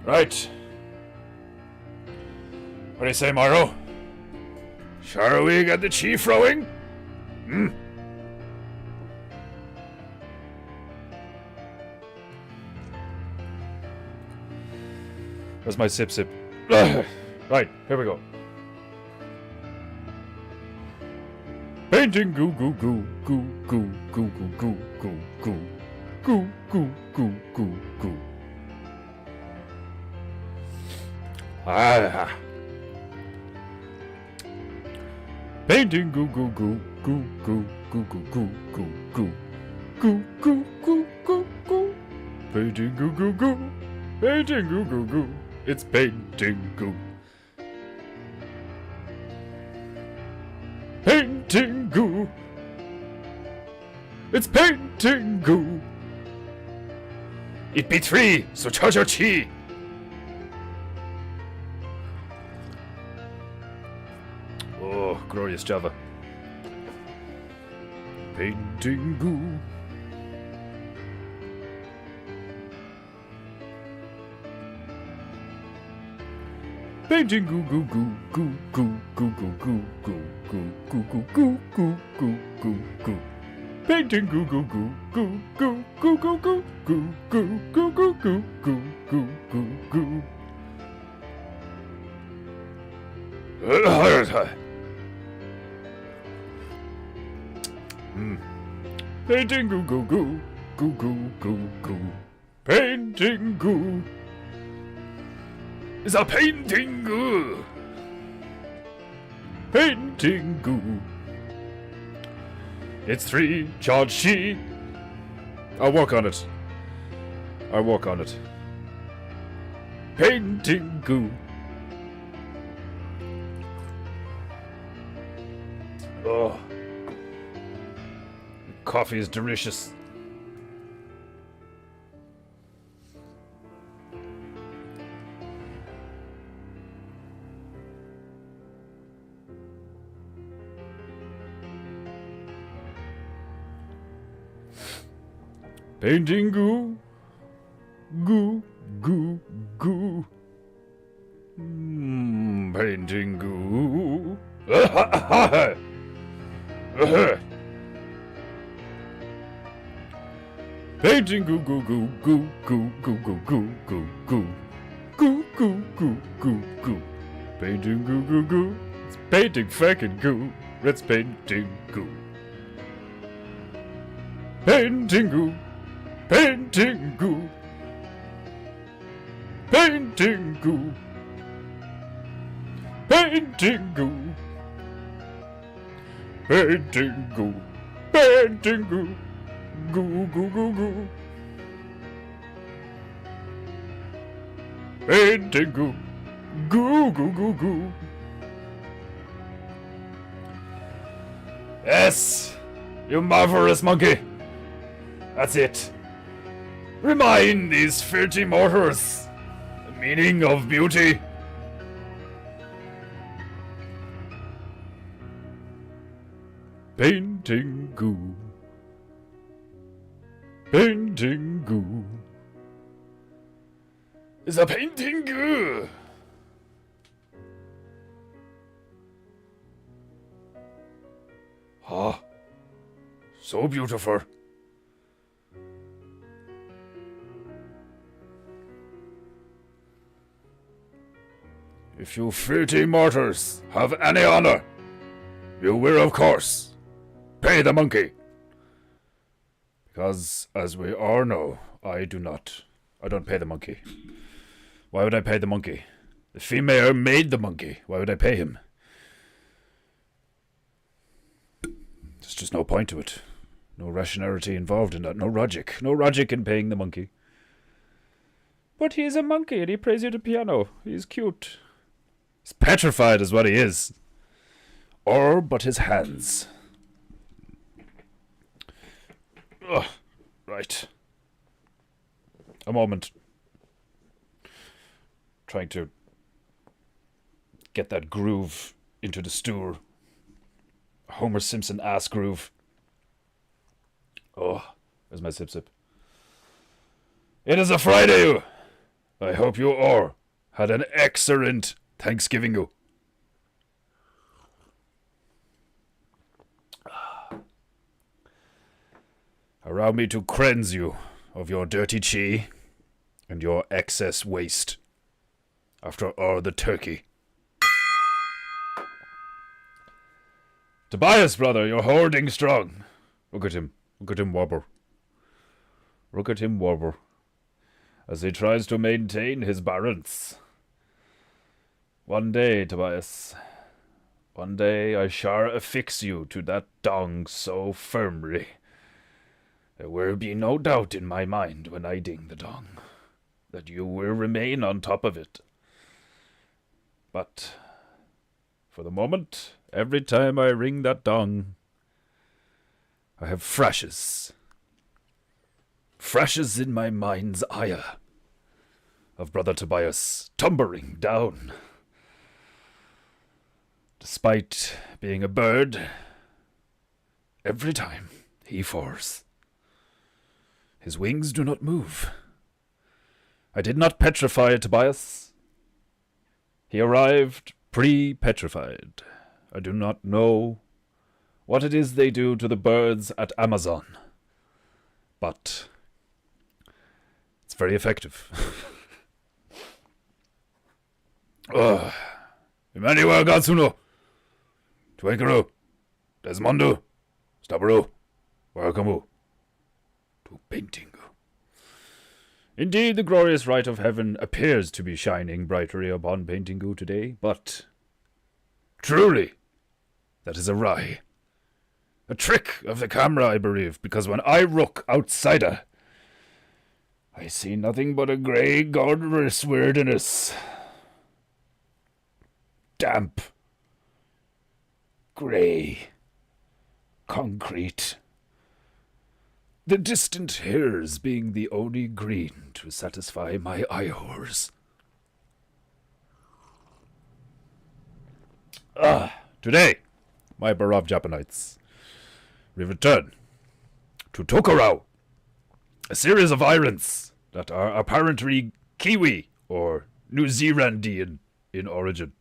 Right. What do you say, Morrow? Shall we get the chief rowing? Where's my sip? Right, here we go. Painting goo goo goo goo goo goo goo goo goo goo goo goo goo goo goo. Ah. Painting goo goo goo goo goo goo goo goo goo goo goo goo goo goo goo. Painting goo goo goo. Painting goo goo goo. It's painting goo. Painting goo. It's painting goo. It beats free, so charge your chi. Oh, glorious Java. Painting goo. Painting goo goo goo goo goo goo goo goo goo goo goo goo goo goo goo goo. Painting goo goo goo goo goo goo goo goo goo goo goo goo goo goo goo goo goo. Painting goo goo goo goo goo goo goo. Painting goo. Is a painting goo. Painting goo. It's 3 charge chi. I'll work on it. I'll work on it. Painting goo. Oh. The coffee is delicious. Painting goo. Goo, goo, goo. Painting goo. Painting goo goo goo goo goo goo goo goo goo goo goo goo goo goo goo. Painting goo goo goo. It's painting fucking goo. It's painting goo. Painting goo. Painting goo. Painting goo. Painting goo. Painting goo. Painting goo. Goo goo goo goo. Painting goo. Goo goo goo goo. Yes, you marvelous monkey. That's it. Remind these filthy mortals the meaning of beauty. Painting goo. Painting goo. Is a painting goo. Ah, so beautiful. If you filthy mortals have any honor, you will, of course, pay the monkey. Because, as we all know, I do not. I don't pay the monkey. Why would I pay the monkey? The female made the monkey. Why would I pay him? There's just no point to it. No rationality involved in that. No logic. No logic in paying the monkey. But he is a monkey and he plays you the piano. He's cute. He's petrified is what he is. All but his hands. Ugh. Right. A moment. Trying to get that groove into the stew. Homer Simpson ass groove. Oh, there's my sip sip. It is a Friday. I hope you all had an excellent Thanksgiving. Allow me to cleanse you of your dirty chi and your excess waste after all the turkey. Tobias, brother, you're holding strong. Look at him. Look at him wobble. Look at him wobble as he tries to maintain his balance. One day, Tobias, one day I shall affix you to that dong so firmly. There will be no doubt in my mind when I ding the dong that you will remain on top of it. But for the moment, every time I ring that dong, I have flashes. Flashes in my mind's eye of Brother Tobias tumbling down. Despite being a bird, every time he falls, his wings do not move. I did not petrify Tobias. He arrived pre-petrified. I do not know what it is they do to the birds at Amazon, but it's very effective. Emmanuel Gatsuno, Twinkaru, Desmondo, Stabaro, welcome to PEINTEINGU. Indeed, the glorious light of heaven appears to be shining brightly upon PEINTEINGU today, but truly, that is a lie. A trick of the camera, I believe, because when I look outsider, I see nothing but a grey, godless weirdness. Damp, grey, concrete. The distant hills being the only green to satisfy my eye holes. Today, my beloved Japanites, we return to Tokelauan, a series of islands that are apparently Kiwi or New Zealandian in origin.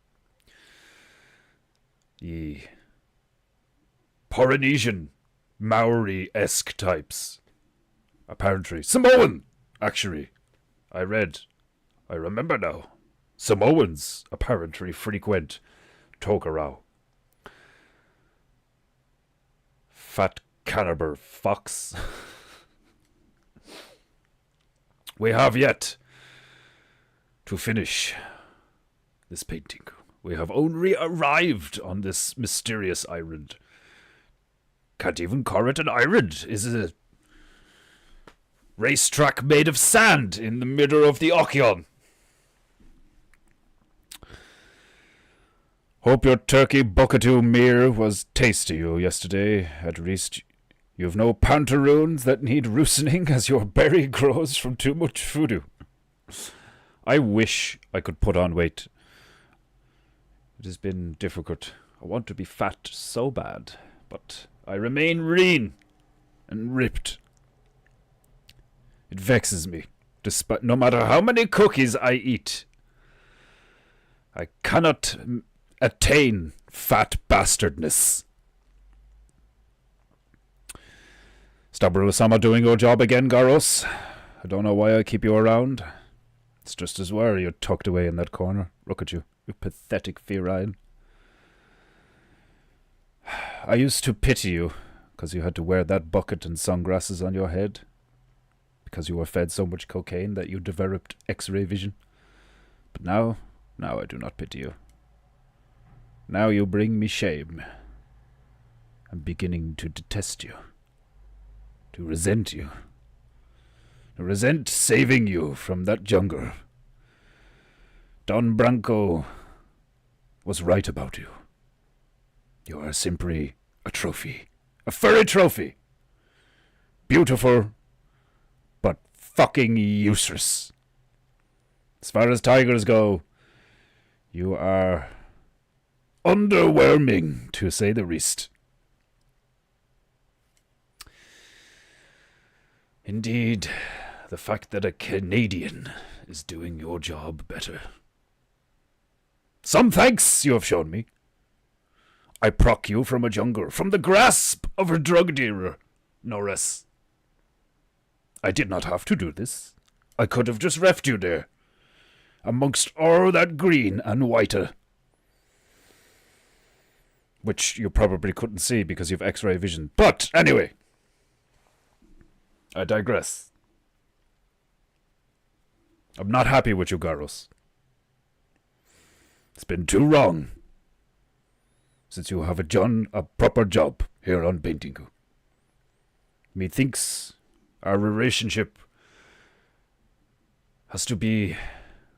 The Polynesian Maori-esque types. Apparently Samoan, actually. I remember now. Samoans apparently frequent Tokelauan. Fat cannibal fox. We have yet to finish this painting. We have only arrived on this mysterious island. Can't even call it an island. It's a racetrack made of sand in the middle of the ocean. Hope your turkey buckatoo meal was tasty you yesterday. At least you've no pantaloons that need loosening as your belly grows from too much food. I wish I could put on weight. It has been difficult. I want to be fat so bad, but I remain lean and ripped. It vexes me, despite no matter how many cookies I eat. I cannot attain fat bastardness. Staburo-sama doing your job again, Garos. I don't know why I keep you around. It's just as well you're tucked away in that corner. Look at you, you pathetic feline. I used to pity you, because you had to wear that bucket and sunglasses on your head. Because you were fed so much cocaine that you developed X-ray vision. But now I do not pity you. Now you bring me shame. I'm beginning to detest you. To resent you. To resent saving you from that jungle. Don Branco was right about you. You are simply a trophy. A furry trophy. Beautiful, but fucking useless. As far as tigers go, you are underwhelming, to say the least. Indeed, the fact that a Canadian is doing your job better. Some thanks you have shown me. I prock you from a jungle, from the grasp of a drug dealer, no less. I did not have to do this. I could have just left you there, amongst all that green and whiter. Which you probably couldn't see because you have X-ray vision. But, anyway, I digress. I'm not happy with you, Garros. It's been too long since you have done a proper job here on PEINTEINGU. Methinks our relationship has to be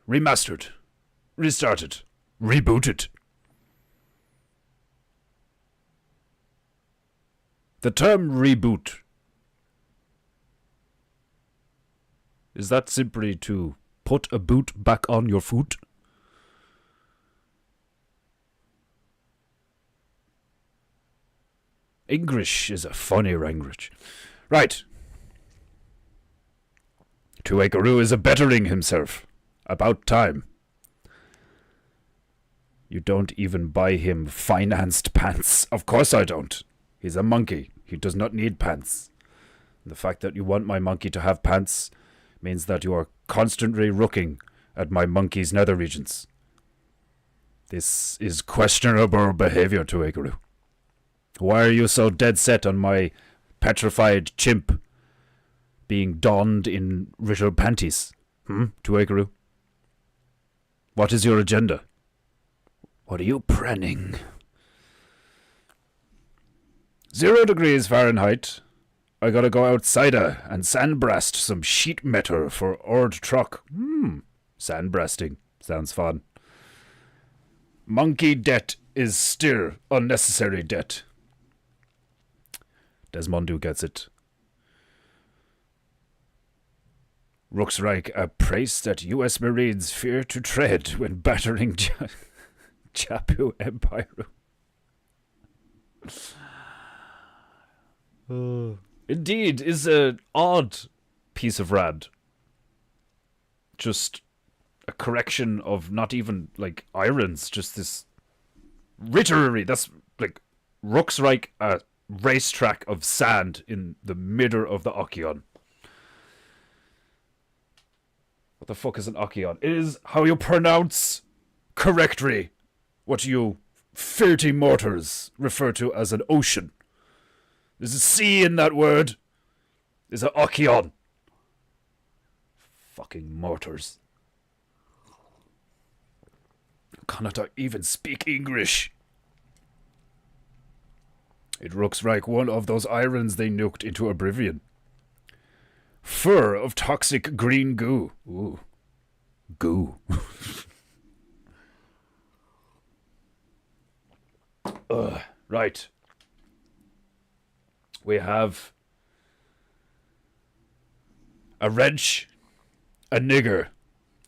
remastered, restarted, rebooted. The term reboot, is that simply to put a boot back on your foot? English is a funny language. Right. Tokelauan is a bettering himself. About time. You don't even buy him financed pants. Of course I don't. He's a monkey. He does not need pants. The fact that you want my monkey to have pants means that you are constantly looking at my monkey's nether regions. This is questionable behavior, Tokelauan. Why are you so dead set on my petrified chimp being donned in little panties? Tokelauan? What is your agenda? What are you planning? 0 degrees Fahrenheit. I gotta go outside and sandblast some sheet metal for old truck. Sandblasting. Sounds fun. Monkey debt is still unnecessary debt. Desmondu gets it. Looks like a place that U.S. Marines fear to tread when battering Chapu Empire. Indeed, is an odd piece of rad. Just a correction of not even, like, irons, just this literary, that's, like, looks like a racetrack of sand in the middle of the Ocean. What the fuck is an Ocean? It is how you pronounce correctly what you filthy mortars refer to as an ocean. There's a C in that word. There's an Ocean. Fucking mortars. Cannot even speak English. It looks like one of those irons they nuked into oblivion. Fur of toxic green goo. Ooh. Goo. Right. We have a wrench, a nigger,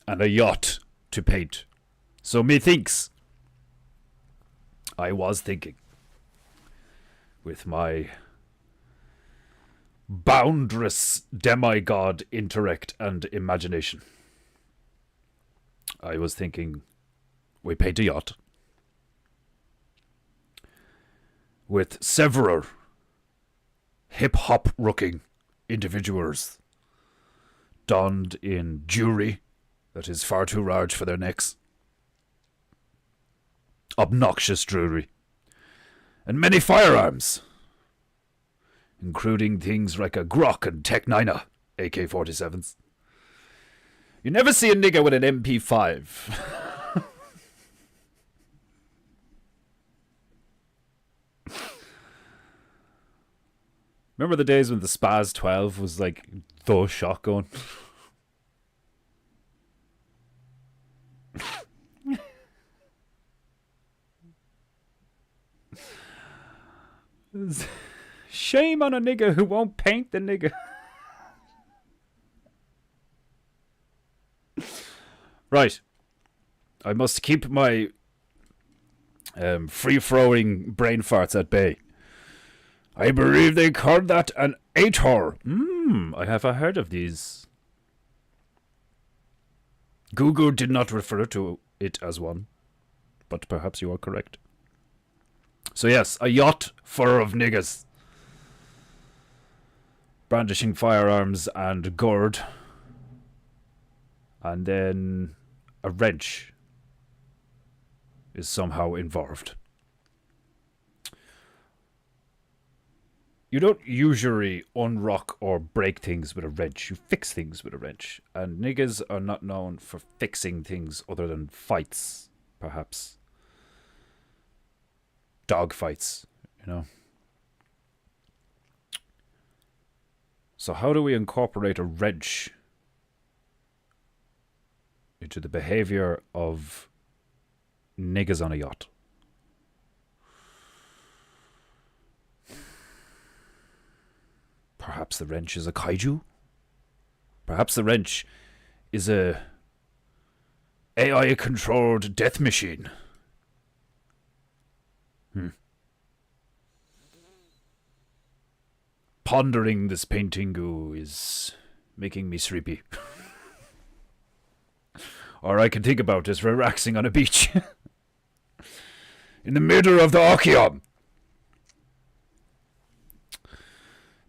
and a yacht to paint. So methinks, I was thinking, with my boundless demigod intellect and imagination, I was thinking we paint a yacht with several hip-hop looking individuals donned in jewelry that is far too large for their necks, obnoxious jewelry, and many firearms, including things like a Glock and Tech 9 AK-47s. You never see a nigger with an MP5. Remember the days when the Spaz 12 was like the shotgun? Shame on a nigger who won't paint the nigger. Right. I must keep my free-throwing brain farts at bay. I believe they called that an ator. I have heard of these. Google did not refer to it as one, but perhaps you are correct. So yes, a yacht full of niggas. Brandishing firearms and gourd. And then a wrench is somehow involved. You don't usually unrock or break things with a wrench. You fix things with a wrench. And niggas are not known for fixing things other than fights, perhaps. Dog fights, you know. So how do we incorporate a wrench into the behavior of niggas on a yacht? Perhaps the wrench is a kaiju? Perhaps the wrench is a AI-controlled death machine? Pondering this PEINTEINGU is making me sleepy. Or I can think about is relaxing on a beach. In the middle of the ocean.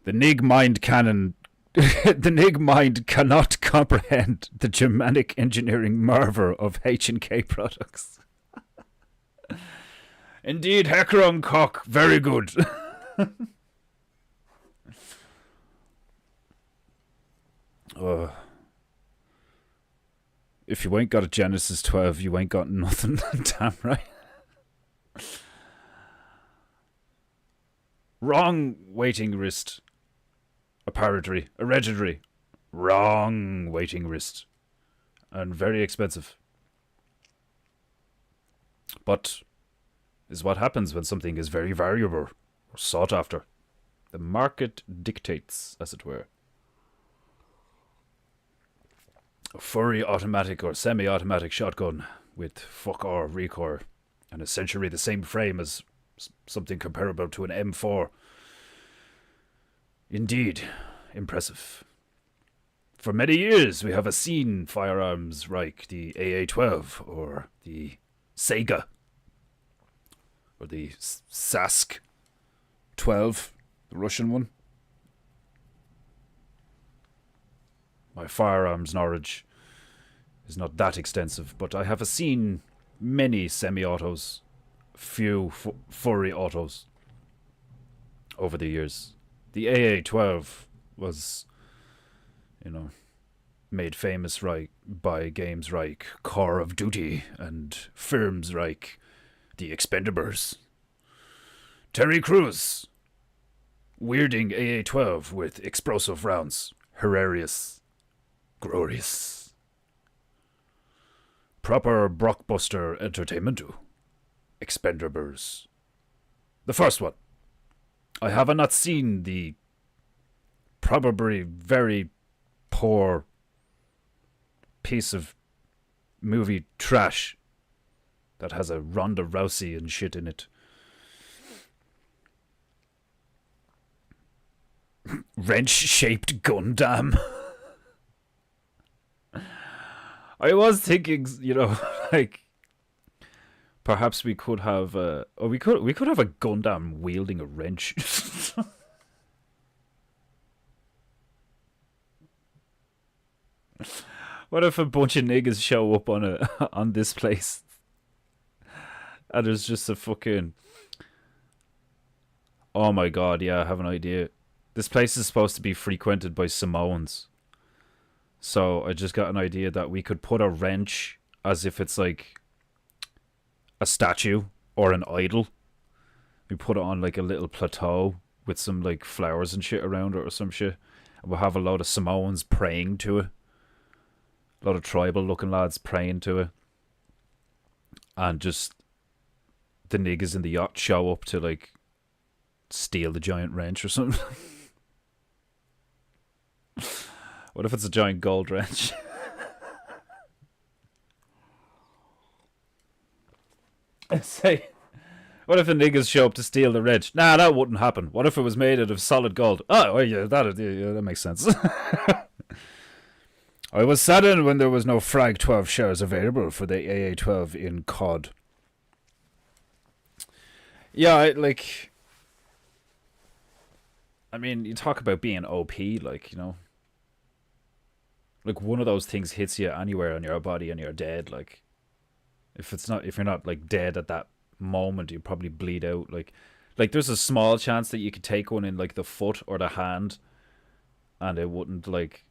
The Nig mind canon. The Nig mind cannot comprehend the Germanic engineering marvel of H&K products. Indeed, Hecaron cock, very good. If you ain't got a Genesis 12, you ain't got nothing. Damn right. Wrong waiting wrist. Apparently, hereditary. Wrong waiting wrist. And very expensive. But is what happens when something is very valuable or sought after. The market dictates, as it were. A furry automatic or semi-automatic shotgun with fuck all recoil and essentially the same frame as something comparable to an M4. Indeed, impressive. For many years we have seen firearms like the AA-12 or the Sega or the Sask 12, the Russian one. My firearms knowledge is not that extensive, but I have seen many semi-autos, few furry autos over the years. The AA-12 was, you know, made famous by games like Call of Duty and films like The Expendables. Terry Crews, weirding AA-12 with explosive rounds. Hilarious. Glorious. Proper blockbuster entertainment. Expendables. The first one. I have not seen the probably very poor piece of movie trash that has a Ronda Rousey and shit in it. Wrench-shaped Gundam. I was thinking, you know, like perhaps we could have we could have a Gundam wielding a wrench. What if a bunch of niggas show up on this place and there's just a fucking, oh my god, yeah, I have an idea. This place is supposed to be frequented by Samoans. So I just got an idea that we could put a wrench as if it's like a statue or an idol. We put it on like a little plateau with some like flowers and shit around it or some shit. And we'll have a lot of Samoans praying to it. A lot of tribal looking lads praying to it. And just the niggas in the yacht show up to like steal the giant wrench or something. What if it's a giant gold wrench? Say, What if the niggas show up to steal the rich? Nah, that wouldn't happen. What if it was made out of solid gold? Oh, well, yeah, that makes sense. I was saddened when there was no Frag 12 shares available for the AA12 in COD. Yeah, I mean, you talk about being OP, like, you know. Like, one of those things hits you anywhere on your body and you're dead, like. If you're not, like, dead at that moment, you probably bleed out, like there's a small chance that you could take one in, like, the foot or the hand, and it wouldn't, like,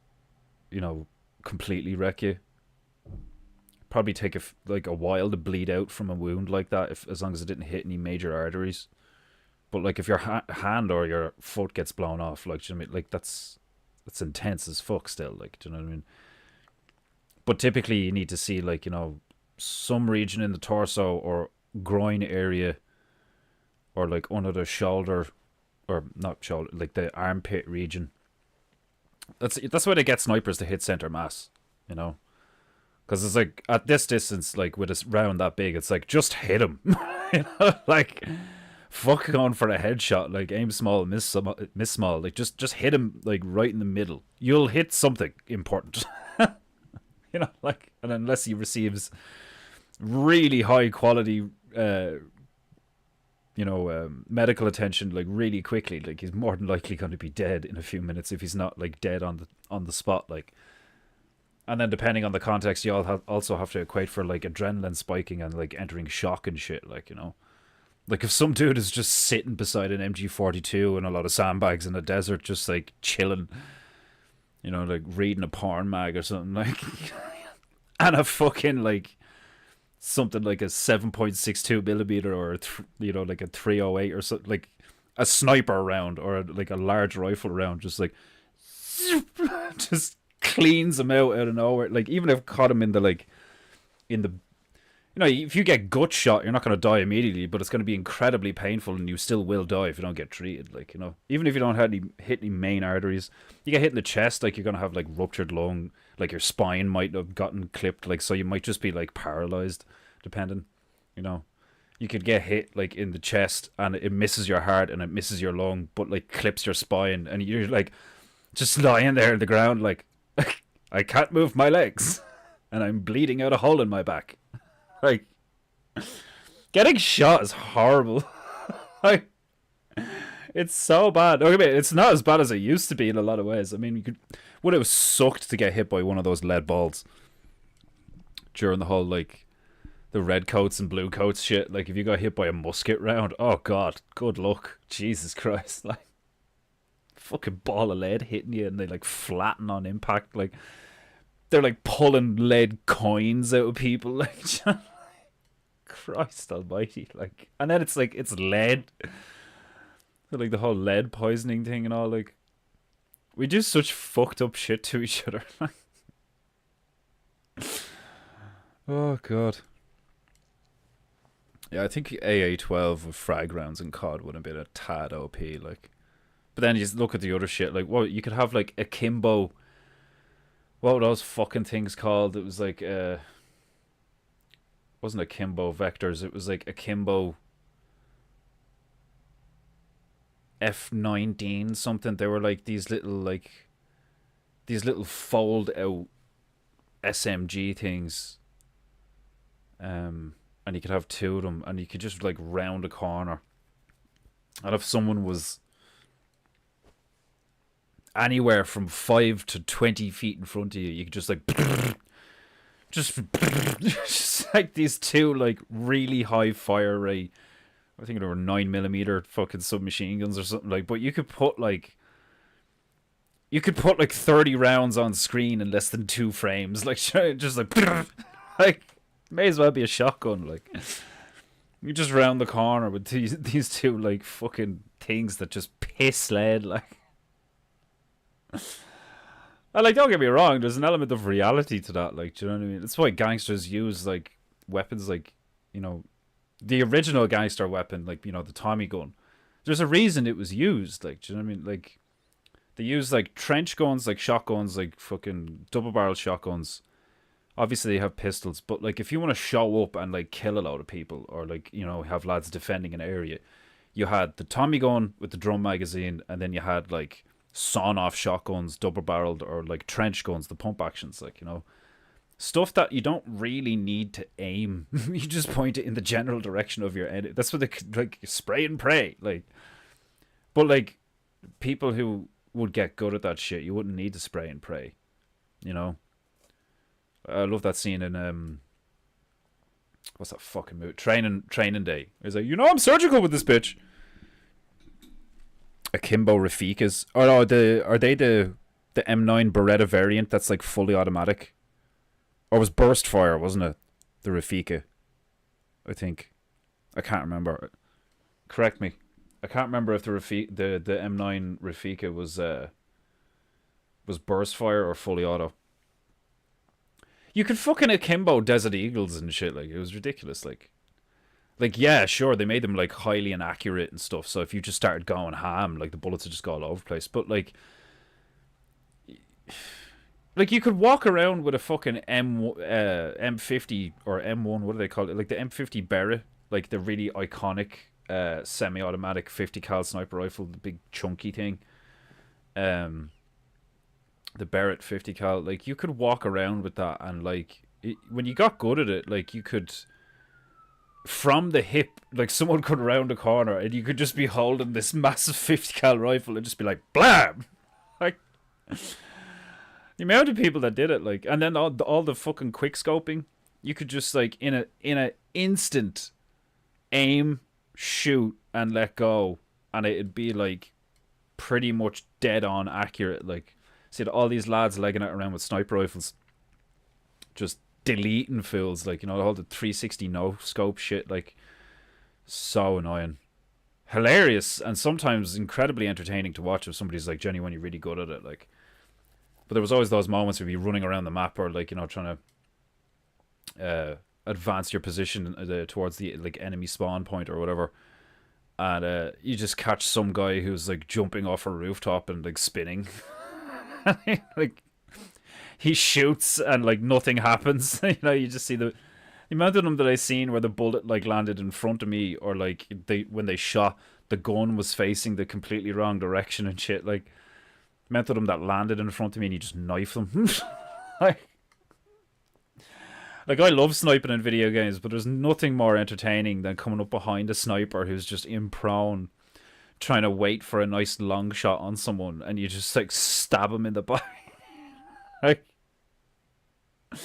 you know, completely wreck you. Probably take a while to bleed out from a wound like that, as long as it didn't hit any major arteries. But, like, if your hand or your foot gets blown off, like, do you know what I mean? Like, that's intense as fuck still, like, do you know what I mean? But typically you need to see, like, you know, some region in the torso or groin area, or like under the shoulder, or not shoulder, like the armpit region. That's why they get snipers to hit center mass, you know, because it's like at this distance, like with a round that big, it's like just hit him, you know, like fuck going for a headshot, like aim small, miss small, like just hit him like right in the middle. You'll hit something important, you know, like, and unless he receives really high quality medical attention, like really quickly, like he's more than likely going to be dead in a few minutes if he's not like dead on the spot, like. And then depending on the context, you also have to equate for like adrenaline spiking and like entering shock and shit, like, you know, like if some dude is just sitting beside an MG42 and a lot of sandbags in the desert, just like chilling, you know, like reading a porn mag or something, like, and a fucking like something like a 7.62 millimeter or like a 308 or something, like a sniper round or like a large rifle round, just like just cleans him out of nowhere. Like, even if caught him in the you know, if you get gut shot, you're not going to die immediately, but it's going to be incredibly painful, and you still will die if you don't get treated. Like, you know, even if you don't hit any main arteries, you get hit in the chest, like you're going to have like ruptured lung, like your spine might have gotten clipped, like, so you might just be like paralyzed, depending, you know. You could get hit like in the chest and it misses your heart and it misses your lung, but like clips your spine, and you're like just lying there on the ground like, I can't move my legs and I'm bleeding out a hole in my back. Like, getting shot is horrible. Like, it's so bad. Okay, it's not as bad as it used to be in a lot of ways. I mean, would have sucked to get hit by one of those lead balls during the whole like the red coats and blue coats shit. Like, if you got hit by a musket round, oh god, good luck. Jesus Christ, like, fucking ball of lead hitting you and they like flatten on impact. Like, they're like pulling lead coins out of people. Like, Christ almighty. Like, and then it's like, it's lead. So, like, the whole lead poisoning thing and all, like, we do such fucked up shit to each other. Oh god. Yeah, I think AA12 with frag rounds and COD would have been a tad OP, like. But then you just look at the other shit, like, well, you could have like akimbo. What were those fucking things called? It was like wasn't akimbo vectors, it was like akimbo F19 something. They were like these little fold out SMG things. And you could have two of them and you could just like round a corner. And if someone was anywhere from 5 to 20 feet in front of you, you could just like just like these two like really high fire rate, I think they were 9mm fucking submachine guns or something, like, but you could put like 30 rounds on screen in less than 2 frames, like, just like like, may as well be a shotgun. Like, you just round the corner with these two like fucking things that just piss lead, like. And, like, don't get me wrong, there's an element of reality to that, like, do you know what I mean? That's why gangsters use, like, weapons like, you know, the original gangster weapon, like, you know, the Tommy gun. There's a reason it was used, like, do you know what I mean? Like, they use, like, trench guns, like, shotguns, like, fucking double-barrel shotguns, Obviously, they have pistols, but like if you want to show up and like kill a load of people, or like have lads defending an area, you had the Tommy gun with the drum magazine, and then you had like sawn-off shotguns, double-barreled, or like trench guns, the pump actions, like stuff that you don't really need to aim. You just point it in the general direction of your enemy. That's what they like spray and pray, like. But like people who would get good at that shit, you wouldn't need to spray and pray, I love that scene in what's that fucking movie? Training Day. He's like, I'm surgical with this bitch. Akimbo Rafikas. Or no, are they the M9 Beretta variant that's like fully automatic? Or was burst fire, wasn't it? The Rafika. I think. I can't remember. Correct me. I can't remember if the M9 Rafika was burst fire or fully auto. You could fucking akimbo Desert Eagles and shit, like it was ridiculous, like yeah, sure, they made them like highly inaccurate and stuff, so if you just started going ham, like the bullets would just go all over the place. But like you could walk around with a fucking M50 or M1, what do they call it? Like the M50 Barrett, like the really iconic semi-automatic 50 cal sniper rifle, the big chunky thing. The Barrett 50 cal, like you could walk around with that, and like when you got good at it, like you could from the hip, like someone could round a corner and you could just be holding this massive 50 cal rifle and just be like blam, like the amount of people that did it, like, and then all the fucking quick scoping, you could just like in a instant aim, shoot, and let go, and it'd be like pretty much dead on accurate. Like, see all these lads legging it around with sniper rifles, just deleting fools, like all the 360 no scope shit, like so annoying, hilarious, and sometimes incredibly entertaining to watch if somebody's like genuinely really good at it, like. But there was always those moments where you'd be running around the map, or like trying to advance your position towards the like enemy spawn point or whatever, and you just catch some guy who's like jumping off a rooftop and like spinning. Like he shoots and like nothing happens. You just see the amount of them that I seen where the bullet like landed in front of me, or like when they shot, the gun was facing the completely wrong direction and shit. Like the amount of them that landed in front of me and you just knife them. Like I love sniping in video games, but there's nothing more entertaining than coming up behind a sniper who's just in prone, trying to wait for a nice long shot on someone, and you just like stab him in the back. Like, I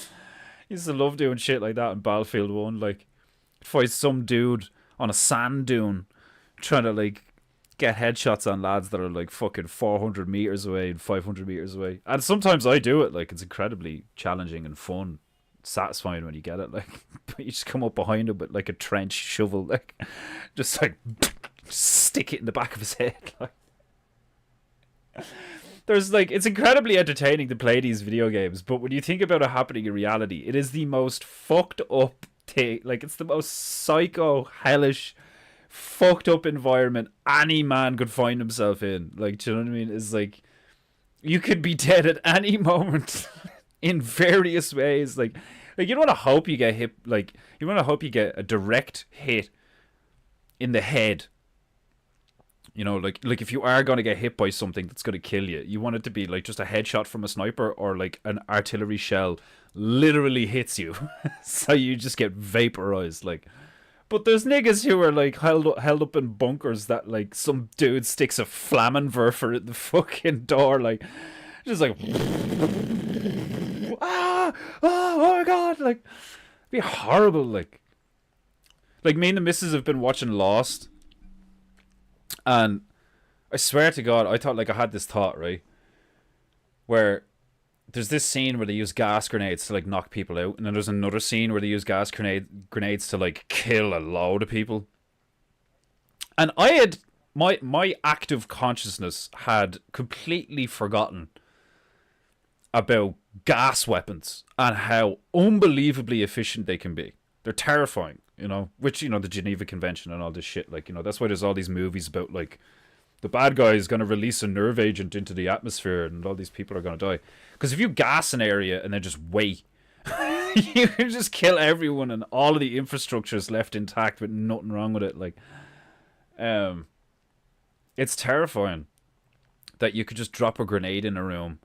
used to love doing shit like that in Battlefield 1. Like, fight some dude on a sand dune trying to like get headshots on lads that are like fucking 400 meters away and 500 meters away. And sometimes I do it. Like, it's incredibly challenging and fun, satisfying when you get it. Like, but you just come up behind him with like a trench shovel, like just like stick it in the back of his head. Like, there's like, it's incredibly entertaining to play these video games, but when you think about it happening in reality, it is the most fucked up thing. Like, it's the most psycho, hellish, fucked up environment any man could find himself in. Like, do you know what I mean? It's like you could be dead at any moment in various ways. Like you don't want to hope you get hit. Like, you want to hope you get a direct hit in the head. Like if you are going to get hit by something that's going to kill you, you want it to be like just a headshot from a sniper, or like an artillery shell literally hits you. So you just get vaporized. Like, but there's niggas who are like held up in bunkers that like some dude sticks a flammenwerfer at the fucking door, like just like oh my god, like it'd be horrible. Like me and the missus have been watching Lost, and I swear to God, I thought, like, I had this thought, right, where there's this scene where they use gas grenades to like knock people out, and then there's another scene where they use gas grenades to like kill a load of people. And I had my active consciousness had completely forgotten about gas weapons and how unbelievably efficient they can be. They're terrifying, which, the Geneva Convention and all this shit, like, that's why there's all these movies about like the bad guy is going to release a nerve agent into the atmosphere and all these people are going to die. Because if you gas an area and then just wait You can just kill everyone and all of the infrastructure is left intact with nothing wrong with it. Like, it's terrifying that you could just drop a grenade in a room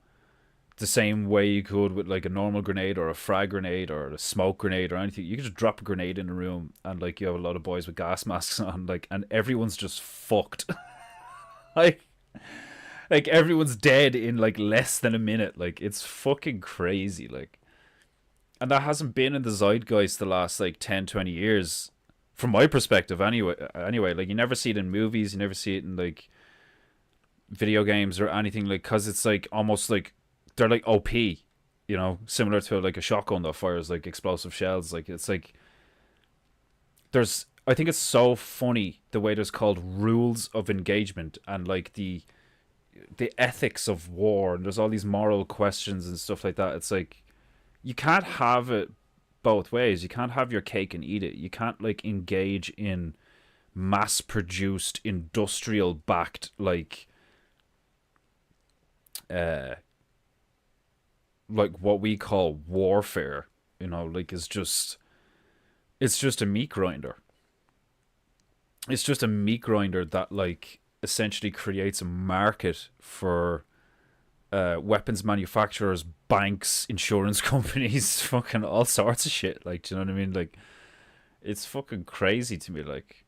the same way you could with like a normal grenade or a frag grenade or a smoke grenade or anything. You could just drop a grenade in a room and like you have a lot of boys with gas masks on, like, and everyone's just fucked. like like everyone's dead in like less than a minute. Like, it's fucking crazy. Like, and that hasn't been in the zeitgeist the last like 10-20 years from my perspective anyway. Like, you never see it in movies, you never see it in like video games or anything, like, because it's like almost like they're like OP, you know, similar to like a shotgun that fires like explosive shells. Like, it's like I think it's so funny the way there's called rules of engagement and like the ethics of war, and there's all these moral questions and stuff like that. It's like you can't have it both ways. You can't have your cake and eat it. You can't like engage in mass produced industrial backed like what we call warfare, you know, like it's just a meat grinder. It's just a meat grinder that like essentially creates a market for weapons manufacturers, banks, insurance companies, fucking all sorts of shit. Like, do you know what I mean? Like, it's fucking crazy to me. Like,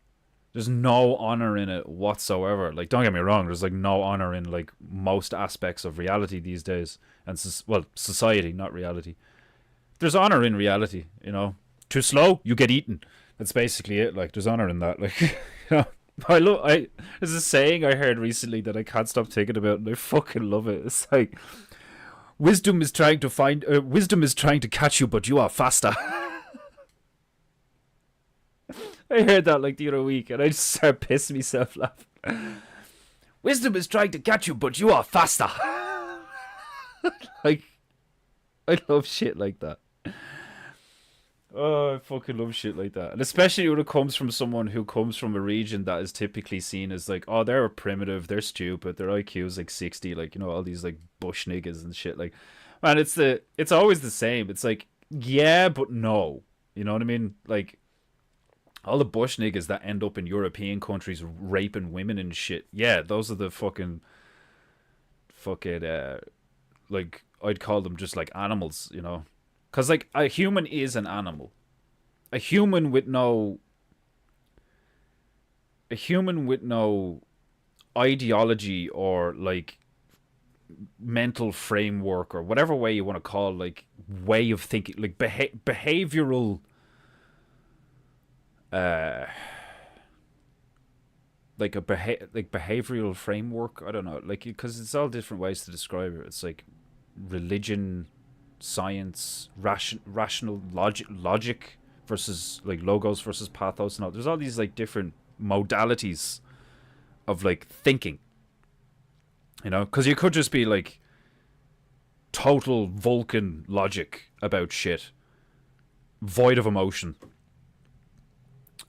there's no honor in it whatsoever. Like, don't get me wrong, there's like no honor in like most aspects of reality these days, and society, not reality. There's honor in reality, you know. Too slow, you get eaten. That's basically it. Like, there's honor in that. Like, you know, there's a saying I heard recently that I can't stop thinking about, and I fucking love it. It's like, wisdom is trying to catch you, but you are faster. I heard that like the other week, and I just started pissing myself laughing. Wisdom is trying to catch you, but you are faster. Like, I love shit like that. Oh, I fucking love shit like that. And especially when it comes from someone who comes from a region that is typically seen as like, oh, they're primitive, they're stupid, their IQ is like 60, like, you know, all these like bush niggas and shit. Like, man, it's always the same. It's like, yeah, but no. You know what I mean? Like, all the bush niggas that end up in European countries raping women and shit. Yeah, those are the fucking like, I'd call them just like animals, you know? Because like a human is an animal. A human with no ideology or like mental framework or whatever way you want to call, like, way of thinking, like behavioral like behavioral framework. I don't know, like, because it's all different ways to describe it. It's like religion, science, rational logic versus like logos versus pathos, and all. There's all these like different modalities of like thinking, you know, because you could just be like total Vulcan logic about shit, void of emotion,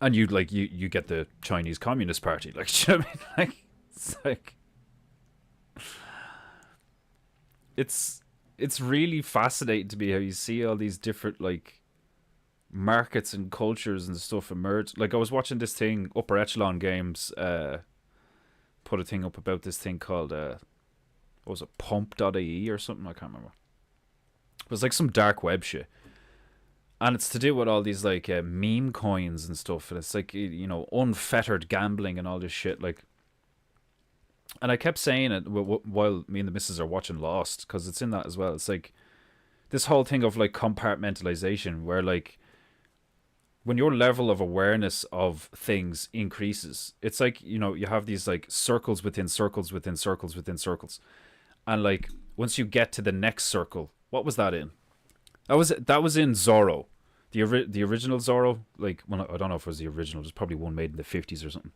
and you get the Chinese Communist Party. Like, do you know what I mean? Like, it's really fascinating to me how you see all these different like markets and cultures and stuff emerge. Like, I was watching this thing, Upper Echelon Games put a thing up about this thing called what was it, pump.ie or something, I can't remember. It was like some dark web shit, and it's to do with all these like meme coins and stuff, and it's like, you know, unfettered gambling and all this shit. Like, and I kept saying it while me and the missus are watching Lost, because it's in that as well. It's like this whole thing of like compartmentalization, where like when your level of awareness of things increases, it's like, you know, you have these like circles within circles within circles within circles, and like once you get to the next circle, what was that in? That was in Zorro, the original Zorro. Like, well, I don't know if it was the original. There's probably one made in the 50s or something.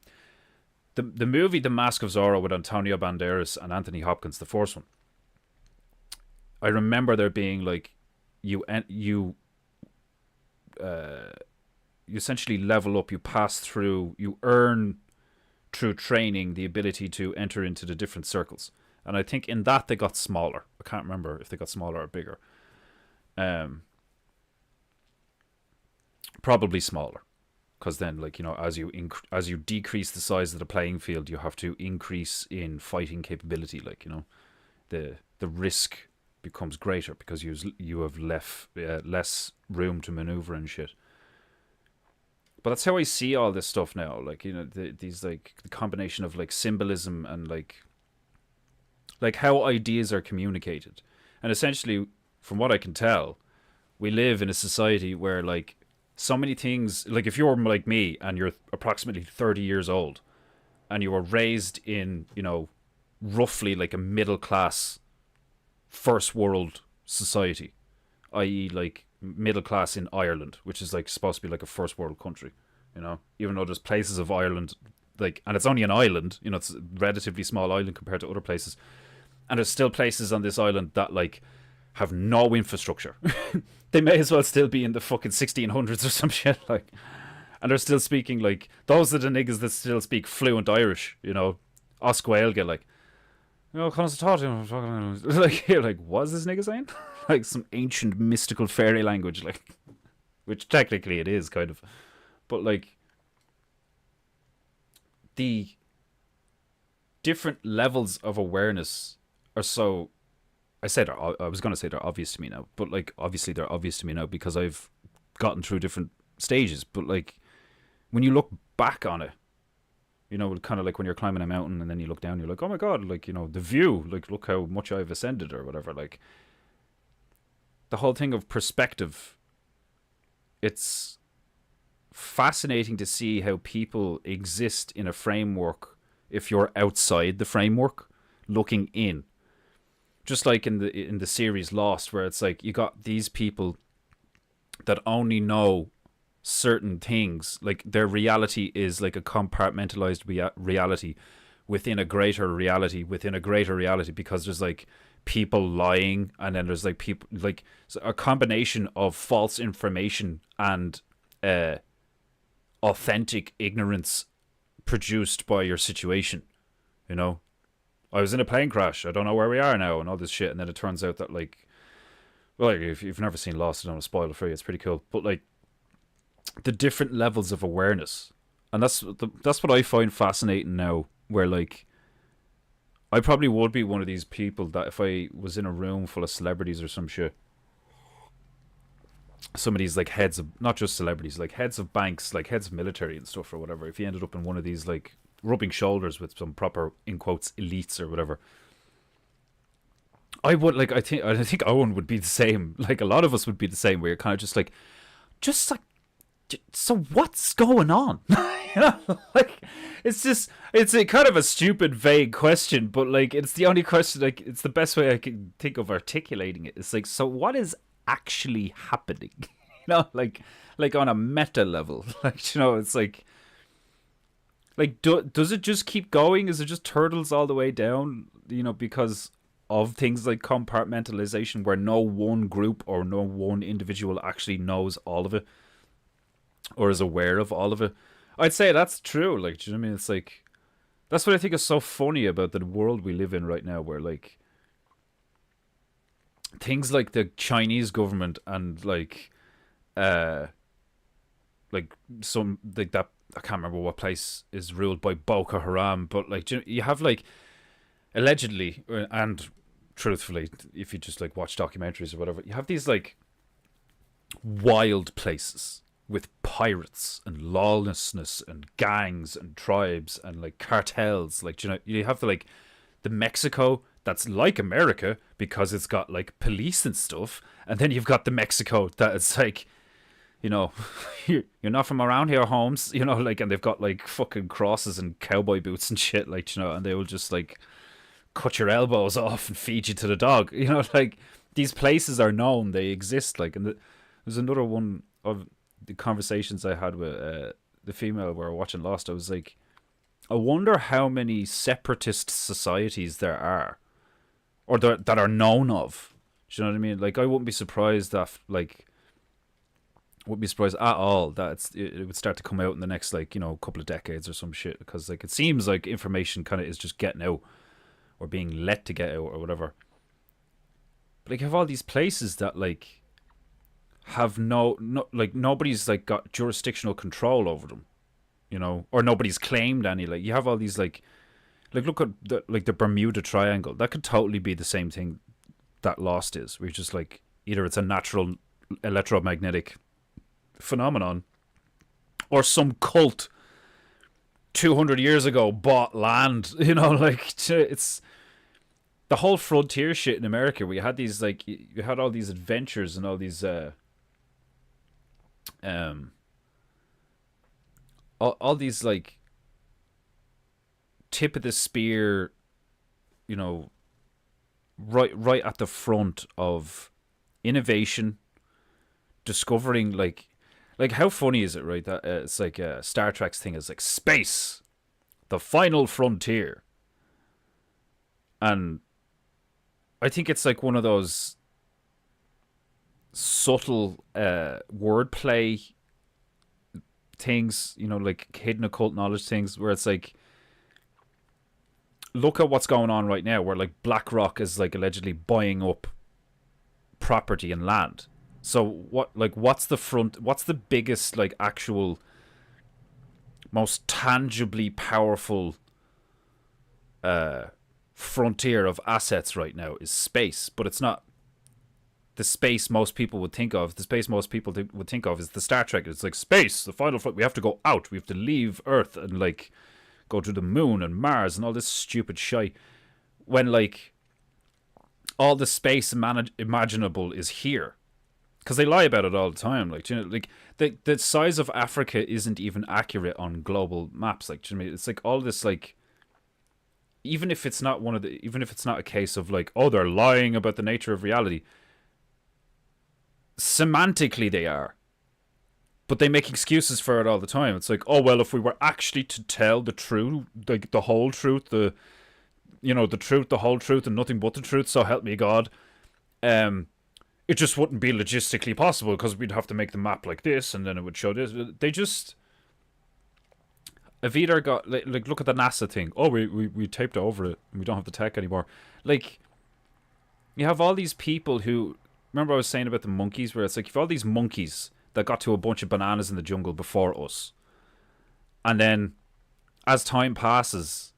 The movie The Mask of Zorro with Antonio Banderas and Anthony Hopkins, the first one. I remember there being like, you essentially level up, you pass through, you earn through training the ability to enter into the different circles. And I think in that they got smaller. I can't remember if they got smaller or bigger. Probably smaller, because then, like, you know, as you decrease the size of the playing field, you have to increase in fighting capability. Like, you know, the risk becomes greater because you have less room to maneuver and shit. But that's how I see all this stuff now. Like, you know, these, like, the combination of, like, symbolism and, like how ideas are communicated. And essentially, from what I can tell, we live in a society where, like, so many things, like, if you're like me and you're approximately 30 years old and you were raised in, you know, roughly like a middle class first world society, i.e., like middle class in Ireland, which is like supposed to be like a first world country, you know, even though there's places of Ireland, like, and it's only an island, you know, it's a relatively small island compared to other places, and there's still places on this island that, like, have no infrastructure. They may as well still be in the fucking 1600s or some shit, like, and they're still speaking, like, those are the niggas that still speak fluent Irish, you know, Oscuelga, like, you know, like, you're like, what's this nigga saying? Like some ancient mystical fairy language, like, which technically it is, kind of, but, like, the different levels of awareness are so, I was going to say they're obvious to me now, but, like, obviously they're obvious to me now because I've gotten through different stages. But, like, when you look back on it, you know, kind of like when you're climbing a mountain and then you look down, you're like, oh my God, like, you know, the view, like, look how much I've ascended or whatever. Like, the whole thing of perspective, it's fascinating to see how people exist in a framework if you're outside the framework looking in. Just like in the series Lost, where it's like you got these people that only know certain things, like their reality is like a compartmentalized reality within a greater reality within a greater reality, because there's, like, people lying, and then there's, like, people, like, a combination of false information and authentic ignorance produced by your situation, you know. I was in a plane crash, I don't know where we are now, and all this shit. And then it turns out that, like, well, like, if you've never seen Lost, I don't want to spoil it for you, it's pretty cool. But, like, the different levels of awareness, and that's what I find fascinating now, where, like, I probably would be one of these people that if I was in a room full of celebrities or some shit, some of these, like, heads of, not just celebrities, like heads of banks, like heads of military and stuff or whatever, if you ended up in one of these, like, rubbing shoulders with some proper, in quotes, elites or whatever, I would, like, I think Owen would be the same. Like, a lot of us would be the same, where you're kind of just like, so what's going on? You know, like, it's a kind of a stupid, vague question, but, like, it's the only question, like, it's the best way I can think of articulating it. It's like, so what is actually happening? You know, like on a meta level, like, you know, it's like, does it just keep going? Is it just turtles all the way down? You know, because of things like compartmentalization, where no one group or no one individual actually knows all of it or is aware of all of it. I'd say that's true. Like, do you know what I mean? It's like, that's what I think is so funny about the world we live in right now, where, like, things like the Chinese government and, like some, like, that, I can't remember what place is ruled by Boko Haram, but, like, you have, like, allegedly, and truthfully, if you just, like, watch documentaries or whatever, you have these, like, wild places with pirates and lawlessness and gangs and tribes and, like, cartels. Like, you know, you have the Mexico that's like America because it's got, like, police and stuff, and then you've got the Mexico that it's like, you know, you're not from around here, Holmes, you know, like, and they've got, like, fucking crosses and cowboy boots and shit, like, you know, and they will just, like, cut your elbows off and feed you to the dog, you know, like, these places are known, they exist, like, and there's another one of the conversations I had with the female where we were watching Lost. I was like, I wonder how many separatist societies there are, or that are known of. Do you know what I mean? Like, I wouldn't be surprised that, like, wouldn't be surprised at all that it would start to come out in the next, like, you know, couple of decades or some shit, because, like, it seems like information kind of is just getting out or being let to get out or whatever. But, like, you have all these places that, like, have no like nobody's like got jurisdictional control over them, you know, or nobody's claimed any. Like you have all these like look at the Bermuda Triangle. That could totally be the same thing that Lost is. We're just like either it's a natural electromagnetic phenomenon, or some cult 200 years ago bought land. You know, like it's the whole frontier shit in America. We had these like you had all these adventures and all these um all these like tip of the spear, you know, right at the front of innovation, discovering like how funny is it, right? That it's like Star Trek's thing is like space, the final frontier, and I think it's like one of those subtle wordplay things, you know, like hidden occult knowledge things, where it's like, look at what's going on right now, where like BlackRock is like allegedly buying up property and land. So what's the biggest like actual most tangibly powerful frontier of assets right now is space, but it's not the space most people would think of. The space most people would think of is the Star Trek. It's like space, the final front. We have to go out. We have to leave Earth and like go to the moon and Mars and all this stupid shit. When like all the space imaginable is here, because they lie about it all the time. Like, you know, like the size of Africa isn't even accurate on global maps. Like, you know, it's like all this like. Even if it's not a case of like, oh, they're lying about the nature of reality. Semantically, they are, but they make excuses for it all the time. It's like, oh well, if we were actually to tell the truth, like the whole truth, the truth, the whole truth, and nothing but the truth, so help me God, it just wouldn't be logistically possible because we'd have to make the map like this, and then it would show this. They just have either got like look at the NASA thing. Oh, we taped over it, and we don't have the tech anymore. Like, you have all these people who. Remember I was saying about the monkeys, where it's like, you've all these monkeys that got to a bunch of bananas in the jungle before us. And then, as time passes,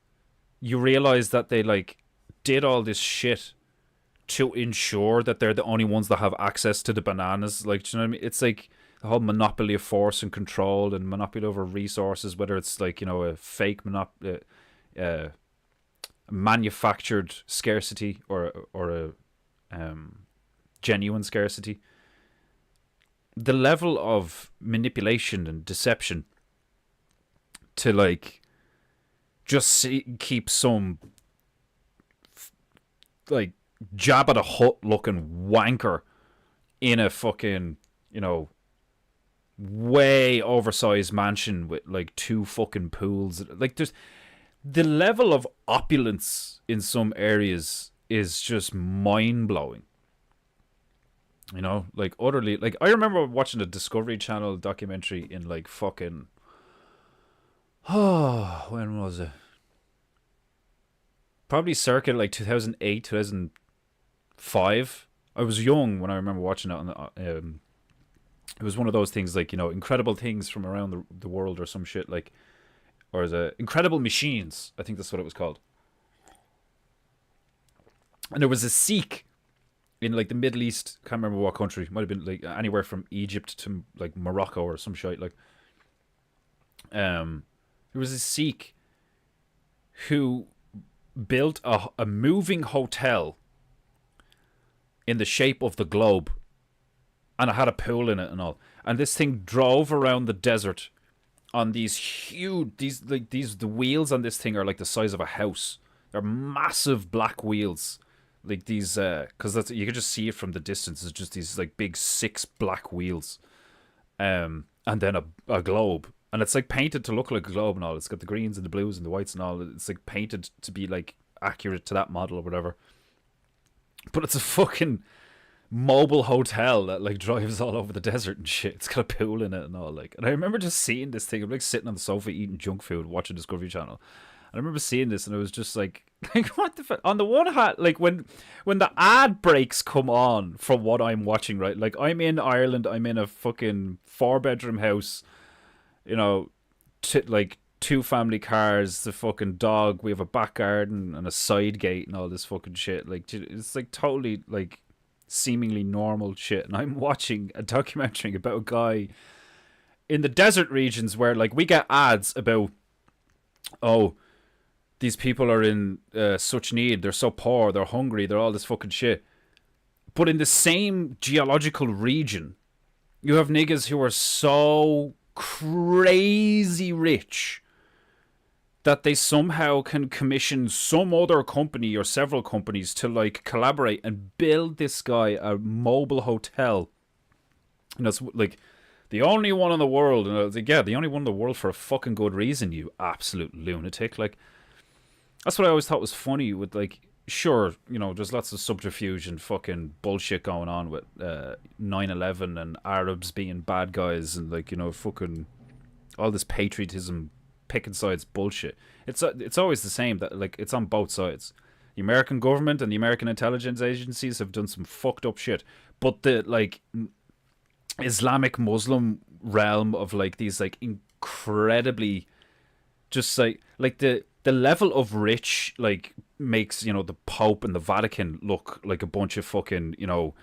you realize that they, like, did all this shit to ensure that they're the only ones that have access to the bananas. Like, do you know what I mean? It's like the whole monopoly of force and control and monopoly over resources, whether it's, like, you know, a fake manufactured scarcity or a genuine scarcity. The level of manipulation and deception to like just keep some like Jabba the Hutt looking wanker in a fucking, you know, way oversized mansion with like 2 fucking pools. Like, there's the level of opulence in some areas is just mind blowing. You know, like utterly. Like, I remember watching a Discovery Channel documentary in like fucking. Oh, when was it? Probably circa like 2008, 2005. I was young when I remember watching it. It was one of those things like, you know, incredible things from around the world or some shit, like, or the Incredible Machines. I think that's what it was called. And there was a Sikh in like the Middle East, can't remember what country, might have been like anywhere from Egypt to like Morocco or some shit. Like, there was a Sikh who built a moving hotel in the shape of the globe, and it had a pool in it and all. And this thing drove around the desert on these huge, the wheels on this thing are like the size of a house. They're massive black wheels. Like these, because that's, you can just see it from the distance. It's just these like big 6 black wheels, and then a globe, and it's like painted to look like a globe and all. It's got the greens and the blues and the whites and all. It's like painted to be like accurate to that model or whatever. But it's a fucking mobile hotel that like drives all over the desert and shit. It's got a pool in it and all. Like, and I remember just seeing this thing. I'm like sitting on the sofa eating junk food, watching Discovery Channel, I remember seeing this, and it was just like, what the fuck? On the one hand, like when the ad breaks come on from what I'm watching, right? Like I'm in Ireland, I'm in a fucking 4-bedroom house, you know, like 2 family cars, the fucking dog. We have a back garden and a side gate and all this fucking shit. Like it's like totally like seemingly normal shit. And I'm watching a documentary about a guy in the desert regions where like we get ads about, oh, these people are in such need, they're so poor, they're hungry, they're all this fucking shit. But in the same geological region, you have niggas who are so crazy rich that they somehow can commission some other company or several companies to like collaborate and build this guy a mobile hotel. You know, it's like the only one in the world. And I was like, yeah, the only one in the world for a fucking good reason, you absolute lunatic. Like, that's what I always thought was funny with, like, sure, you know, there's lots of subterfuge and fucking bullshit going on with 9/11 and Arabs being bad guys and, like, you know, fucking all this patriotism, picking sides bullshit. It's always the same, that, like, it's on both sides. The American government and the American intelligence agencies have done some fucked up shit. But the, like, Islamic Muslim realm of, like, these, like, incredibly just, like the level of rich, like, makes, you know, the Pope and the Vatican look like a bunch of fucking, you know,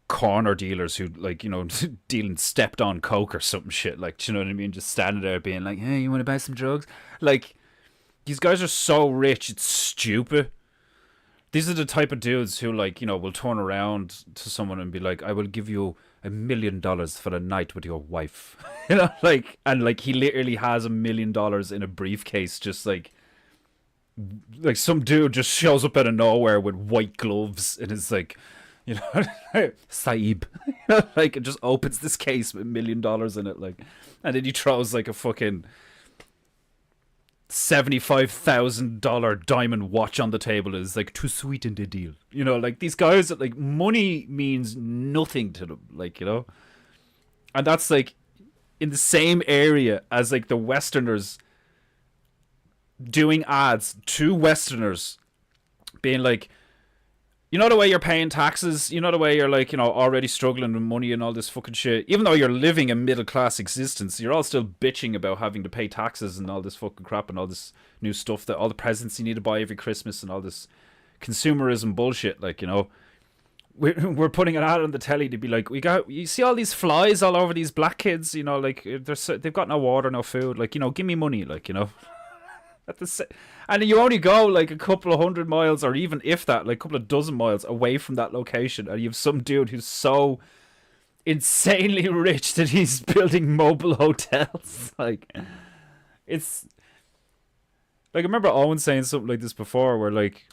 corner dealers who, like, you know, dealing stepped on coke or some shit. Like, do you know what I mean? Just standing there being like, hey, you want to buy some drugs? Like, these guys are so rich, it's stupid. These are the type of dudes who, like, you know, will turn around to someone and be like, I will give you $1 million for a night with your wife. You know, like, and like he literally has $1 million in a briefcase, just like some dude just shows up out of nowhere with white gloves and is like, you know, Saib. You know, like, it just opens this case with $1 million in it, like, and then he throws like a fucking $75,000 diamond watch on the table. Is like to sweeten the deal. You know, like, these guys, like, money means nothing to them, like, you know, and that's like in the same area as like the Westerners doing ads to Westerners, being like, you know, the way you're paying taxes, you know, the way you're, like, you know, already struggling with money and all this fucking shit, even though you're living a middle class existence, you're all still bitching about having to pay taxes and all this fucking crap and all this new stuff, that all the presents you need to buy every Christmas and all this consumerism bullshit. Like, you know, we're putting an ad on the telly to be like, you see all these flies all over these black kids, you know, like, they've got no water, no food, like, you know, give me money, like, you know. And you only go like a couple of 100 miles, or even if that, like a couple of dozen miles away from that location, and you have some dude who's so insanely rich that he's building mobile hotels. Like, it's like, I remember Owen saying something like this before, where, like,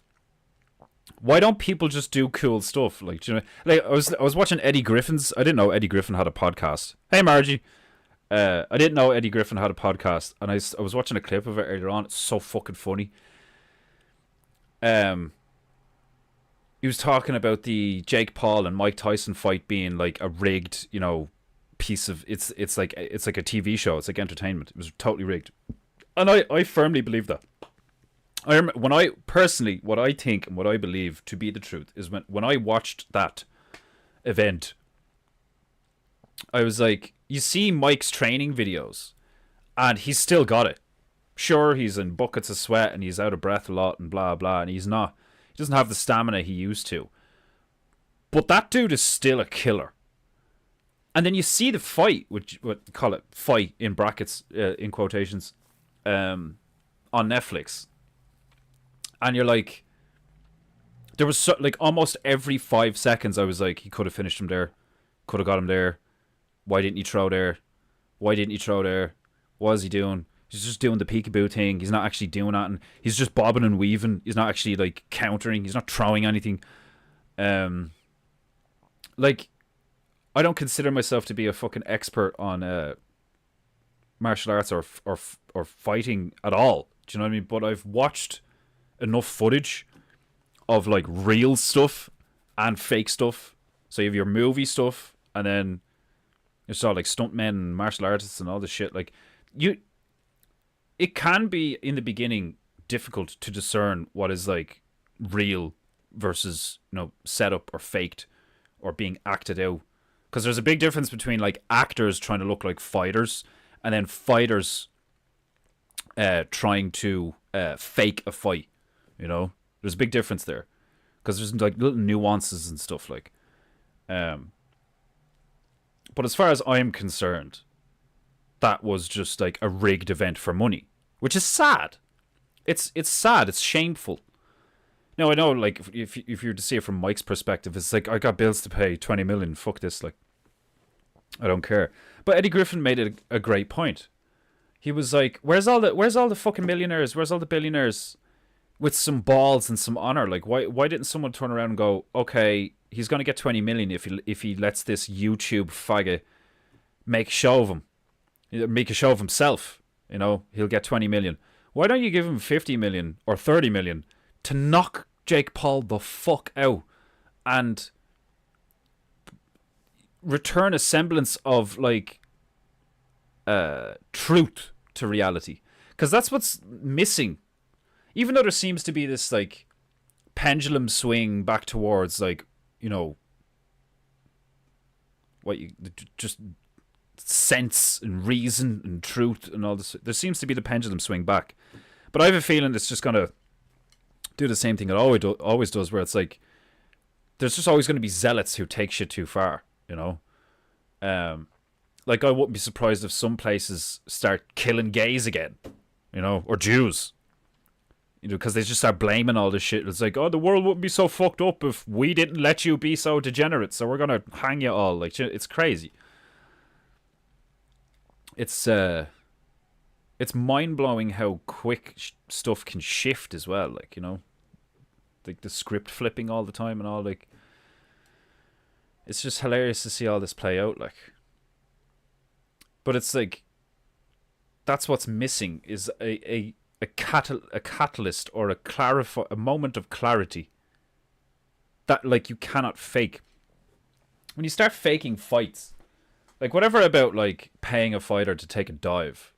why don't people just do cool stuff? Like, do you know, like, I was watching Eddie Griffin's. I didn't know Eddie Griffin had a podcast. Hey, Margie. I didn't know Eddie Griffin had a podcast, and I was watching a clip of it earlier on. It's so fucking funny. He was talking about the Jake Paul and Mike Tyson fight being like a rigged, you know, piece of it's like a TV show. It's like entertainment. It was totally rigged, and I firmly believe that. When I personally, what I think and what I believe to be the truth is when I watched that event, I was like, you see Mike's training videos, and he's still got it. Sure, he's in buckets of sweat and he's out of breath a lot and blah blah, and he doesn't have the stamina he used to. But that dude is still a killer. And then you see the fight, which what call it fight in brackets, in quotations, on Netflix, and you're like, there was like almost every 5 seconds I was like, he could have finished him there, could have got him there. Why didn't he throw there? Why didn't he throw there? What is he doing? He's just doing the peekaboo thing. He's not actually doing that, and he's just bobbing and weaving. He's not actually, like, countering. He's not throwing anything. Like, I don't consider myself to be a fucking expert on martial arts or fighting at all. Do you know what I mean? But I've watched enough footage of, like, real stuff and fake stuff. So you have your movie stuff, and then you saw, like, stuntmen and martial artists and all this shit. Like, it can be in the beginning difficult to discern what is like real versus, you know, set up or faked or being acted out. Because there's a big difference between like actors trying to look like fighters and then fighters trying to fake a fight. You know, there's a big difference there because there's like little nuances and stuff like. But as far as I'm concerned, that was just like a rigged event for money, which is sad. It's sad. It's shameful. Now I know, like, if you were to see it from Mike's perspective, it's like I got bills to pay, 20 million. Fuck this, like, I don't care. But Eddie Griffin made it a great point. He was like, "Where's all the fucking millionaires? Where's all the billionaires with some balls and some honor? Like, why didn't someone turn around and go, okay, he's gonna get 20 million if he lets this YouTube faggot make a show of himself? You know, he'll get 20 million. Why don't you give him 50 million or 30 million to knock Jake Paul the fuck out and return a semblance of like truth to reality?" Because that's what's missing. Even though there seems to be this like pendulum swing back towards like, you know, what you just sense and reason and truth and all this, there seems to be the pendulum swing back. But I have a feeling it's just gonna do the same thing it always does, where it's like there's just always going to be zealots who take shit too far, you know. Like I wouldn't be surprised if some places start killing gays again, you know, or Jews, you know, because they just start blaming all this shit. It's like, oh, the world wouldn't be so fucked up if we didn't let you be so degenerate, so we're gonna hang you all. Like, it's crazy. It's mind blowing how quick stuff can shift as well. Like, you know, like the script flipping all the time and all. Like, it's just hilarious to see all this play out. Like, but it's like that's what's missing is a catalyst or a moment of clarity that like you cannot fake. When you start faking fights, like whatever about like paying a fighter to take a dive,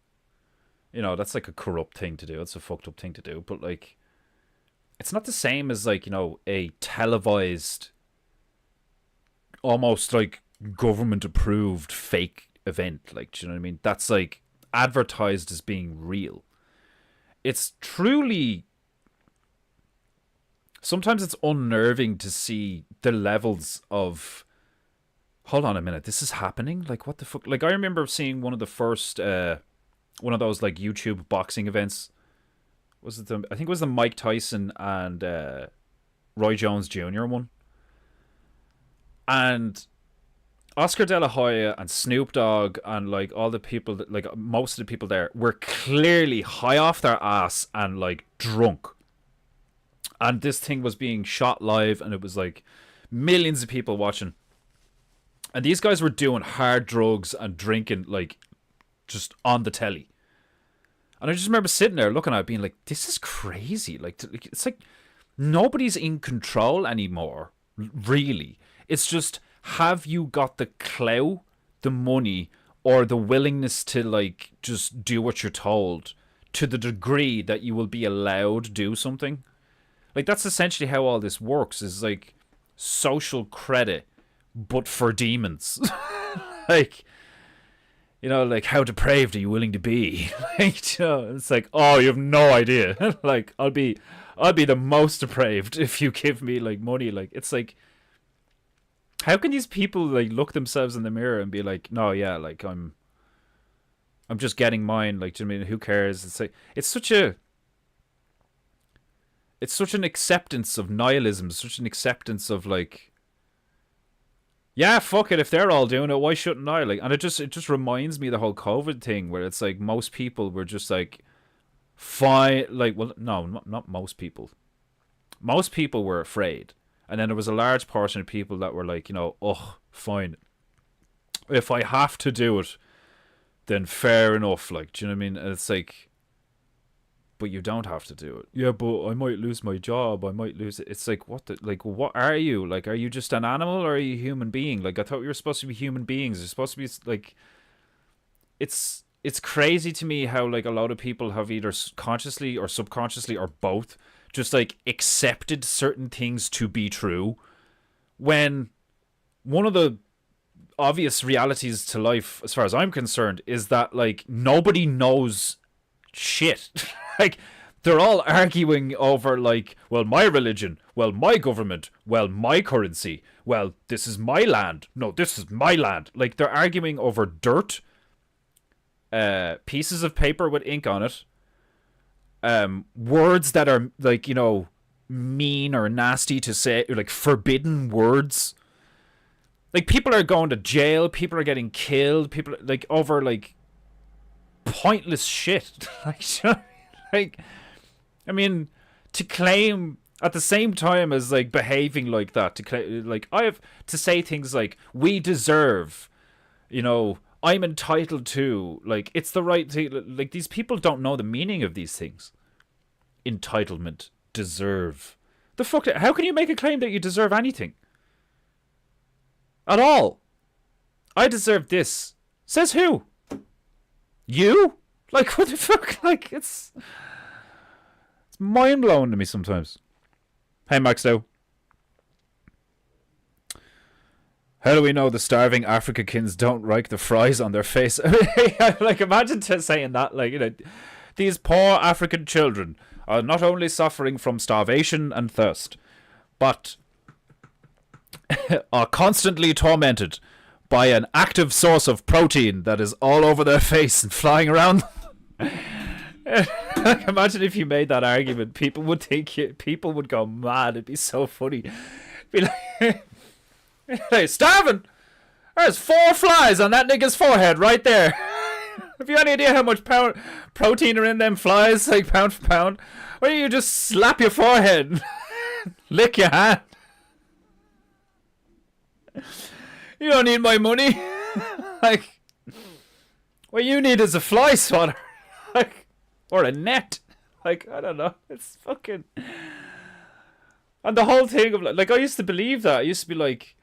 you know, that's like a corrupt thing to do. It's a fucked up thing to do. But like, it's not the same as like, you know, a televised, almost like government approved fake event. Like, do you know what I mean? That's like advertised as being real. It's truly, sometimes it's unnerving to see the levels of, hold on a minute, this is happening? Like, what the fuck? Like, I remember seeing one of the first, one of those like YouTube boxing events. Was it I think it was the Mike Tyson and Roy Jones Jr. one. And Oscar De La Hoya and Snoop Dogg and like all the people that, like most of the people there were clearly high off their ass and like drunk. And this thing was being shot live and it was like millions of people watching. And these guys were doing hard drugs and drinking like just on the telly. And I just remember sitting there looking at it being like, this is crazy. Like, it's like nobody's in control anymore, really. It's just, have you got the clout, the money, or the willingness to like just do what you're told to the degree that you will be allowed to do something? Like, that's essentially how all this works, is like social credit, but for demons. Like, you know, like, how depraved are you willing to be? Like, you know, it's like, oh, you have no idea. Like, I'll be the most depraved if you give me like money. Like, it's like, how can these people like look themselves in the mirror and be like, no, yeah, like I'm just getting mine. Like, do you know what I mean, who cares? It's like, it's such an acceptance of nihilism, such an acceptance of like, yeah, fuck it, if they're all doing it, why shouldn't I? Like, and it just reminds me of the whole COVID thing where it's like most people were just like, fine, like, well, no, not most people. Most people were afraid. And then there was a large portion of people that were like, you know, oh, fine. If I have to do it, then fair enough. Like, do you know what I mean? And it's like, but you don't have to do it. Yeah, but I might lose my job. I might lose it. It's like, what the, like, what are you? Like, are you just an animal or are you a human being? Like, I thought we were supposed to be human beings. You're supposed to be, like, it's it's crazy to me how like a lot of people have either consciously or subconsciously or both just like accepted certain things to be true, when one of the obvious realities to life, as far as I'm concerned, is that like nobody knows shit. Like they're all arguing over like, well, my religion, well, my government, well, my currency, well, this is my land, no, this is my land. Like they're arguing over dirt, pieces of paper with ink on it, words that are like, you know, mean or nasty to say, or like forbidden words. Like people are going to jail, people are getting killed, people like over like pointless shit. Like, I mean, to claim at the same time as like behaving like that, to claim like I have to say things like we deserve, you know, I'm entitled to, like it's the right thing. Like these people don't know the meaning of these things. Entitlement, deserve. The fuck? How can you make a claim that you deserve anything at all? I deserve this. Says who? You? Like what the fuck? Like it's mind blowing to me sometimes. Hey Max Dow. How do we know the starving Africans don't like the fries on their face? Like imagine saying that, like, you know, these poor African children are not only suffering from starvation and thirst, but are constantly tormented by an active source of protein that is all over their face and flying around. Like, imagine if you made that argument, people would go mad. It'd be so funny. Be like, hey, starving. There's 4 flies on that nigga's forehead right there. Have you any idea how much protein are in them flies, like pound for pound? Why don't you just slap your forehead, lick your hand? You don't need my money. Like, what you need is a fly swatter, like, or a net. Like, I don't know. It's fucking. And the whole thing of like, I used to believe that. I used to be like,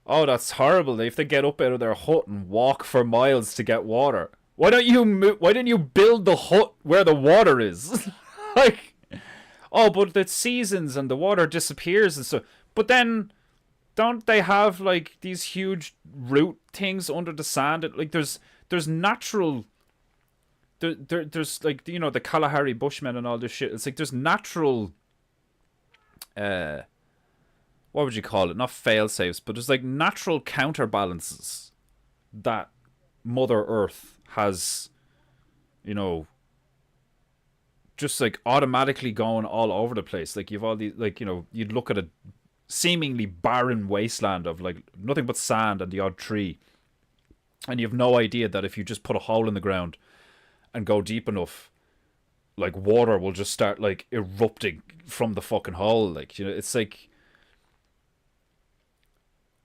oh, that's horrible. They have to get up out of their hut and walk for miles to get water. Why didn't you build the hut where the water is? Like, oh, but the seasons and the water disappears and so. But then, don't they have like these huge root things under the sand? Like, there's natural. There's like, you know, the Kalahari Bushmen and all this shit. It's like there's natural. What would you call it? Not fail safes, but there's like natural counterbalances that Mother Earth has, you know, just like automatically going all over the place. Like you've all these, like, you know, you'd look at a seemingly barren wasteland of like nothing but sand and the odd tree, and you have no idea that if you just put a hole in the ground and go deep enough, like water will just start like erupting from the fucking hole. Like, you know, it's like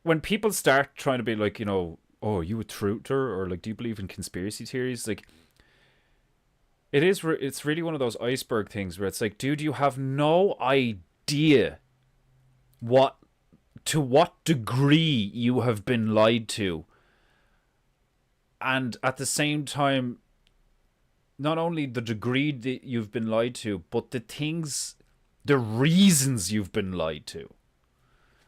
when people start trying to be like, you know, oh, are you a truther, or like, do you believe in conspiracy theories? Like, it's really one of those iceberg things where it's like, dude, you have no idea to what degree you have been lied to. And at the same time, not only the degree that you've been lied to, but the reasons you've been lied to.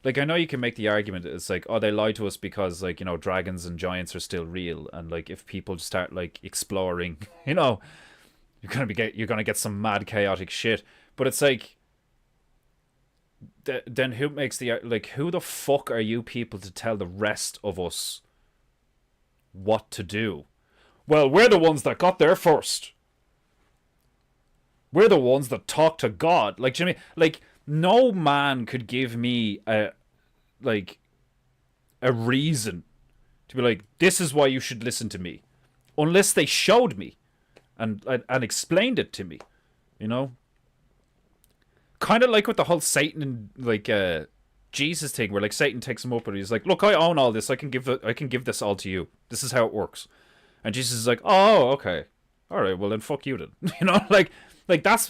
Like, I know you can make the argument, it's like, oh, they lied to us because, like, you know, dragons and giants are still real, and like if people start like exploring, you know, you're gonna get some mad chaotic shit. But it's like, then who makes who the fuck are you people to tell the rest of us what to do? Well, we're the ones that got there first. We're the ones that talked to God. Like, do you know what I mean? Like, no man could give me a reason to be like, this is why you should listen to me, unless they showed me and explained it to me, you know? Kind of like with the whole Satan and like Jesus thing, where like Satan takes him up and he's like, look, I own all this. I can give this all to you. This is how it works. And Jesus is like, oh, okay, all right, well then fuck you then. You know, like that's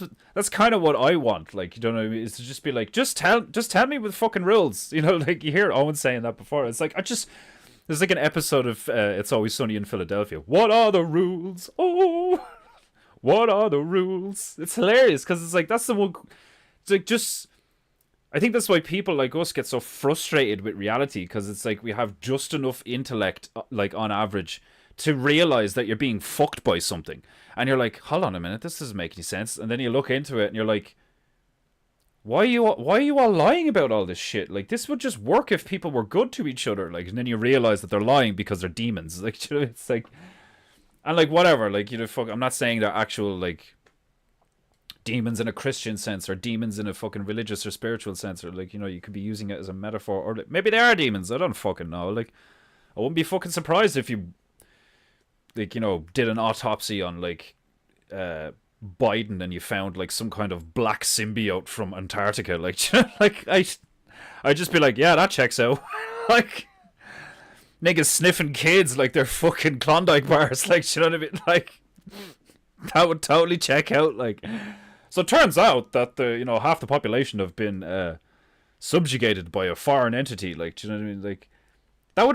kind of what I want. Like, you don't know, is to just be like, just tell me with fucking rules. You know, like you hear Owen saying that before. It's like, There's like an episode of It's Always Sunny in Philadelphia. What are the rules? Oh, what are the rules? It's hilarious because it's like that's the one. It's like just. I think that's why people like us get so frustrated with reality because it's like we have just enough intellect, like on average, to realize that you're being fucked by something, and you're like, hold on a minute, this doesn't make any sense, and then you look into it and you're like, why are you all lying about all this shit? Like, this would just work if people were good to each other, like, and then you realize that they're lying because they're demons, like, you know, it's like, and like whatever, like, you know, fuck, I'm not saying they're actual like demons in a Christian sense or demons in a fucking religious or spiritual sense, or like, you know, you could be using it as a metaphor, or like, maybe they are demons, I don't fucking know. Like, I wouldn't be fucking surprised if you, like, you know, did an autopsy on like Biden and you found like some kind of black symbiote from Antarctica, like, you know, like I'd just be like, yeah, that checks out. Like, niggas sniffing kids like they're fucking Klondike bars, like, you know what I mean? Like, that would totally check out. Like, so it turns out that the, you know, half the population have been subjugated by a foreign entity. Like, do you know what I mean? Like, that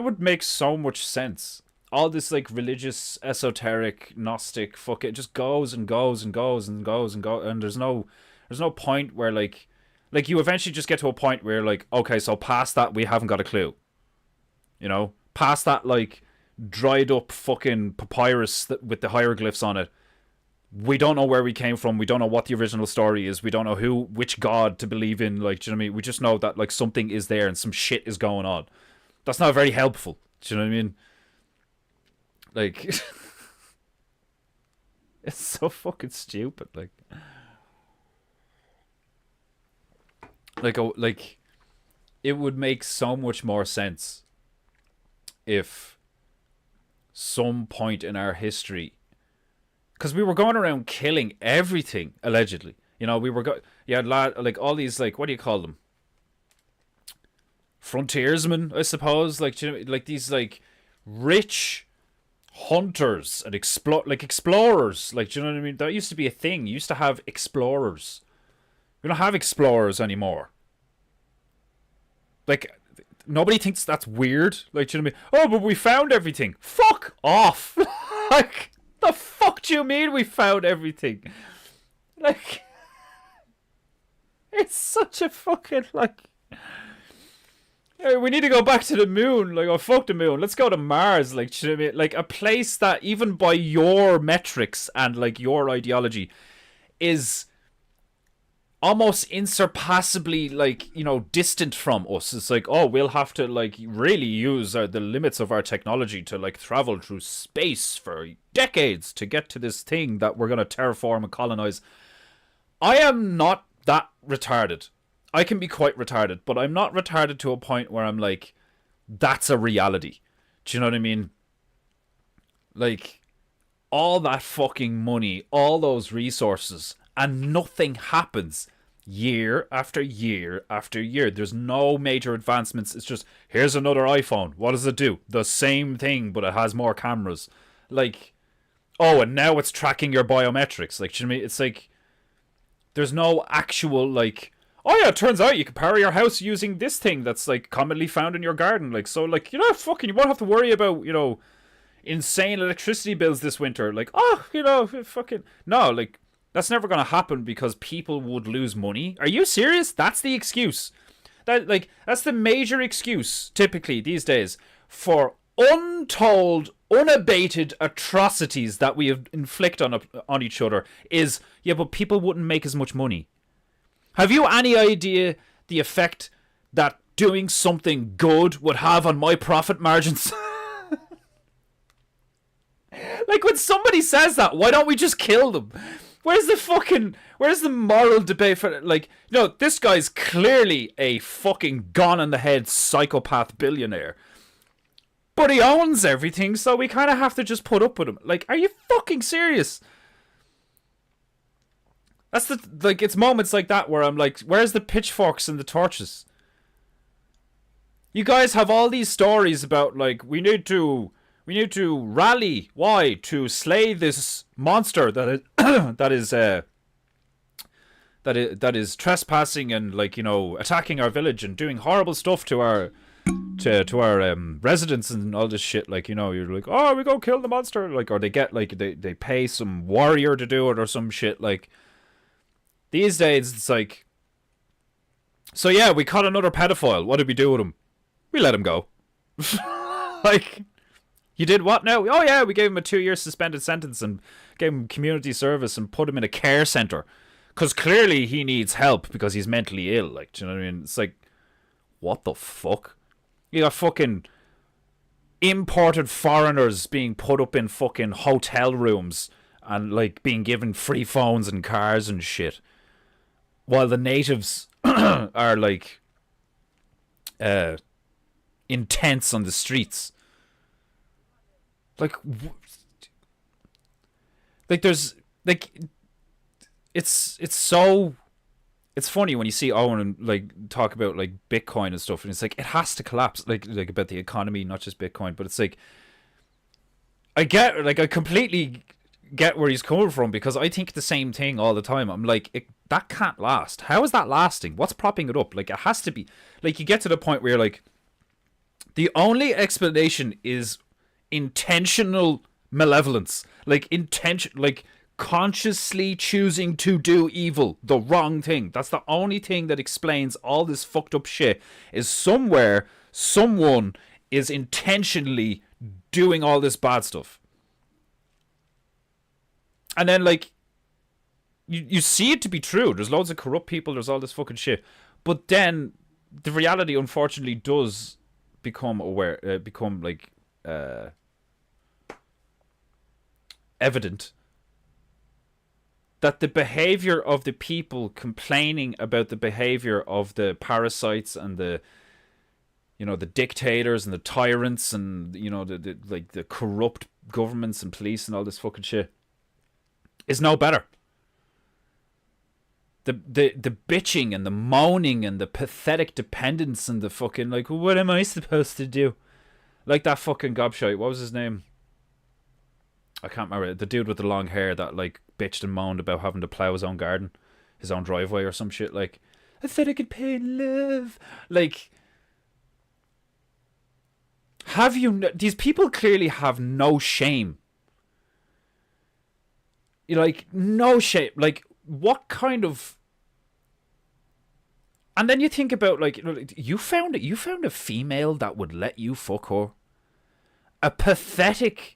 would make so much sense. All this like religious, esoteric, Gnostic, fuck it, just goes and goes and goes and goes and goes, and there's no point where like you eventually just get to a point where like, okay, so past that we haven't got a clue. You know, past that like dried up fucking papyrus with the hieroglyphs on it. We don't know where we came from. We don't know what the original story is. We don't know which god to believe in. Like, do you know what I mean? We just know that like something is there and some shit is going on. That's not very helpful. Do you know what I mean? Like, it's so fucking stupid. Like, it would make so much more sense if some point in our history, because we were going around killing everything allegedly, you know, like all these, like, what do you call them, frontiersmen, I suppose, like, you know, like these like rich hunters and explorers, like, do you know what I mean? That used to be a thing. You used to have explorers. We don't have explorers anymore. Like, nobody thinks that's weird. Like, do you know what I mean? Oh, but we found everything. Fuck off. Like, the fuck do you mean we found everything? Like, it's such a fucking, like, hey, we need to go back to the moon. Like, oh, fuck the moon. Let's go to Mars. Like, do you know what I mean? Like, a place that, even by your metrics and, like, your ideology, is almost insurpassably, like, you know, distant from us. It's like, oh, we'll have to, like, really use the limits of our technology to, like, travel through space for decades to get to this thing that we're going to terraform and colonize. I am not that retarded. I can be quite retarded, but I'm not retarded to a point where I'm like, that's a reality. Do you know what I mean? Like, all that fucking money, all those resources, and nothing happens year after year after year. There's no major advancements. It's just, here's another iPhone. What does it do? The same thing, but it has more cameras. Like, oh, and now it's tracking your biometrics. Like, do you know what I mean? It's like, there's no actual, like, oh yeah, it turns out you can power your house using this thing that's like commonly found in your garden. Like, so, like, you know, fucking, you won't have to worry about, you know, insane electricity bills this winter. Like, oh, you know, fucking, no, like, that's never going to happen because people would lose money. Are you serious? That's the excuse. That's the major excuse, typically, these days, for untold, unabated atrocities that we have inflict on each other is, yeah, but people wouldn't make as much money. Have you any idea the effect that doing something good would have on my profit margins? Like, when somebody says that, why don't we just kill them? Where's the moral debate for, like, you know, this guy's clearly a fucking gone in the head psychopath billionaire. But he owns everything, so we kind of have to just put up with him. Like, are you fucking serious? That's it's moments like that where I'm like, where's the pitchforks and the torches? You guys have all these stories about, like, we need to rally. Why? To slay this monster that is trespassing and, like, you know, attacking our village and doing horrible stuff to our to our residents and all this shit. Like, you know, you're like, oh, we go kill the monster. Like, or they get like they pay some warrior to do it or some shit. Like, these days it's like, so yeah, we caught another pedophile. What did we do with him? We let him go. Like, you did what now? Oh yeah, we gave him a 2-year suspended sentence and gave him community service and put him in a care center. Because clearly he needs help because he's mentally ill. Like, do you know what I mean? It's like, what the fuck? You got fucking imported foreigners being put up in fucking hotel rooms and, like, being given free phones and cars and shit. While the natives are, like, intense on the streets. Like, there's, like... It's so, it's funny when you see Owen and like talk about like Bitcoin and stuff, and it's like it has to collapse, like about the economy, not just Bitcoin. But it's like I completely get where he's coming from, because I think the same thing all the time. I'm like, that can't last. How is that lasting? What's propping it up? Like, it has to be, like, you get to the point where you're like, the only explanation is intentional malevolence, like consciously choosing to do evil, the wrong thing. That's the only thing that explains all this fucked up shit, is somewhere someone is intentionally doing all this bad stuff. And then, like, you see it to be true. There's loads of corrupt people, there's all this fucking shit. But then the reality, unfortunately, does become evident, that the behavior of the people complaining about the behavior of the parasites and the, you know, the dictators and the tyrants and, you know, the corrupt governments and police and all this fucking shit is no better. The bitching and the moaning and the pathetic dependence and the fucking, like, what am I supposed to do? Like that fucking gobshite, what was his name? I can't remember. The dude with the long hair that, like, bitched and moaned about having to plow his own garden, his own driveway or some shit. Like, I thought I could pay in love. Like, have you... These people clearly have no shame. Like, no shame. Like, what kind of... And then you think about, like, you found a female that would let you fuck her. A pathetic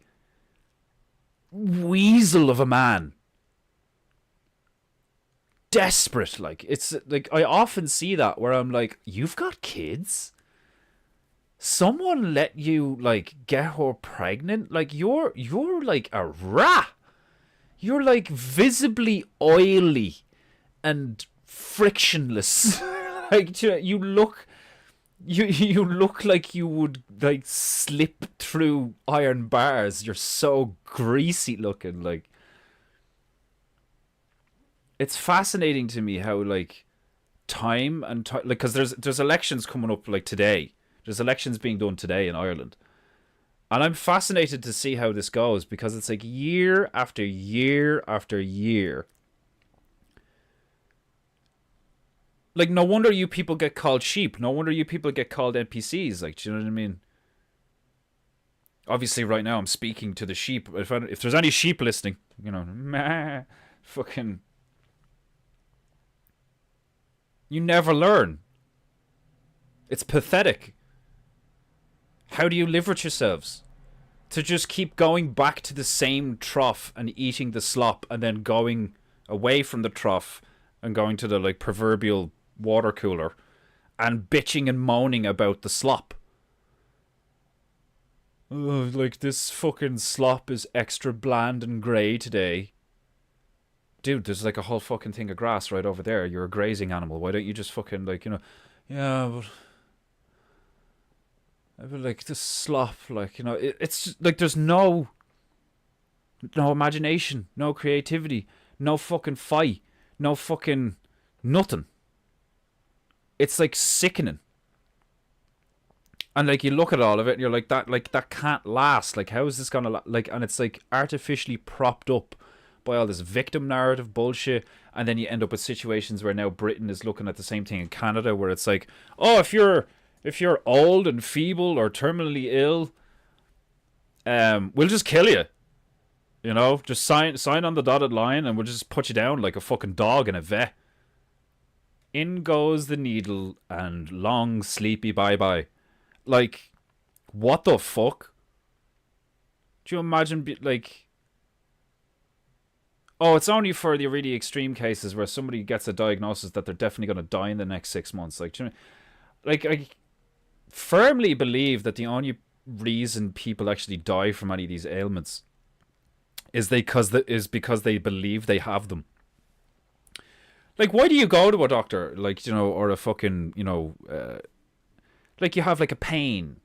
weasel of a man. Desperate. Like, it's like, I often see that where I'm like, you've got kids? Someone let you, like, get her pregnant? Like, you're like a rat. You're, like, visibly oily and frictionless. Like, you look like you would, like, slip through iron bars. You're so greasy looking. Like, it's fascinating to me how, like, time and like, because there's elections coming up, like, today. There's elections being done today in Ireland, and I'm fascinated to see how this goes, because it's like year after year after year. Like, no wonder you people get called sheep. No wonder you people get called NPCs. Like, do you know what I mean? Obviously, right now, I'm speaking to the sheep. If there's any sheep listening, you know, meh, fucking... You never learn. It's pathetic. How do you live with yourselves? To just keep going back to the same trough and eating the slop, and then going away from the trough and going to the, like, proverbial water cooler and bitching and moaning about the slop. Oh, like, this fucking slop is extra bland and grey today. Dude, there's, like, a whole fucking thing of grass right over there. You're a grazing animal. Why don't you just fucking, like, you know... Yeah, but... like, this slop, like, you know... It's just, like, there's no imagination, no creativity, no fucking fight, no fucking nothing. It's, like, sickening. And, like, you look at all of it and you're like, that can't last. Like, how is this gonna like, and it's, like, artificially propped up by all this victim narrative bullshit. And then you end up with situations where now Britain is looking at the same thing in Canada, where it's like, oh, if you're If you're old and feeble or terminally ill, we'll just kill you. You know, just sign on the dotted line, and we'll just put you down like a fucking dog in a vet. In goes the needle, and long sleepy bye bye. Like, what the fuck? Do you imagine like? Oh, it's only for the really extreme cases where somebody gets a diagnosis that they're definitely going to die in the next 6 months. Like, do you know, like I firmly believe that the only reason people actually die from any of these ailments is because they believe they have them. Like, why do you go to a doctor, like, you know, or a fucking, you know, like you have like a pain,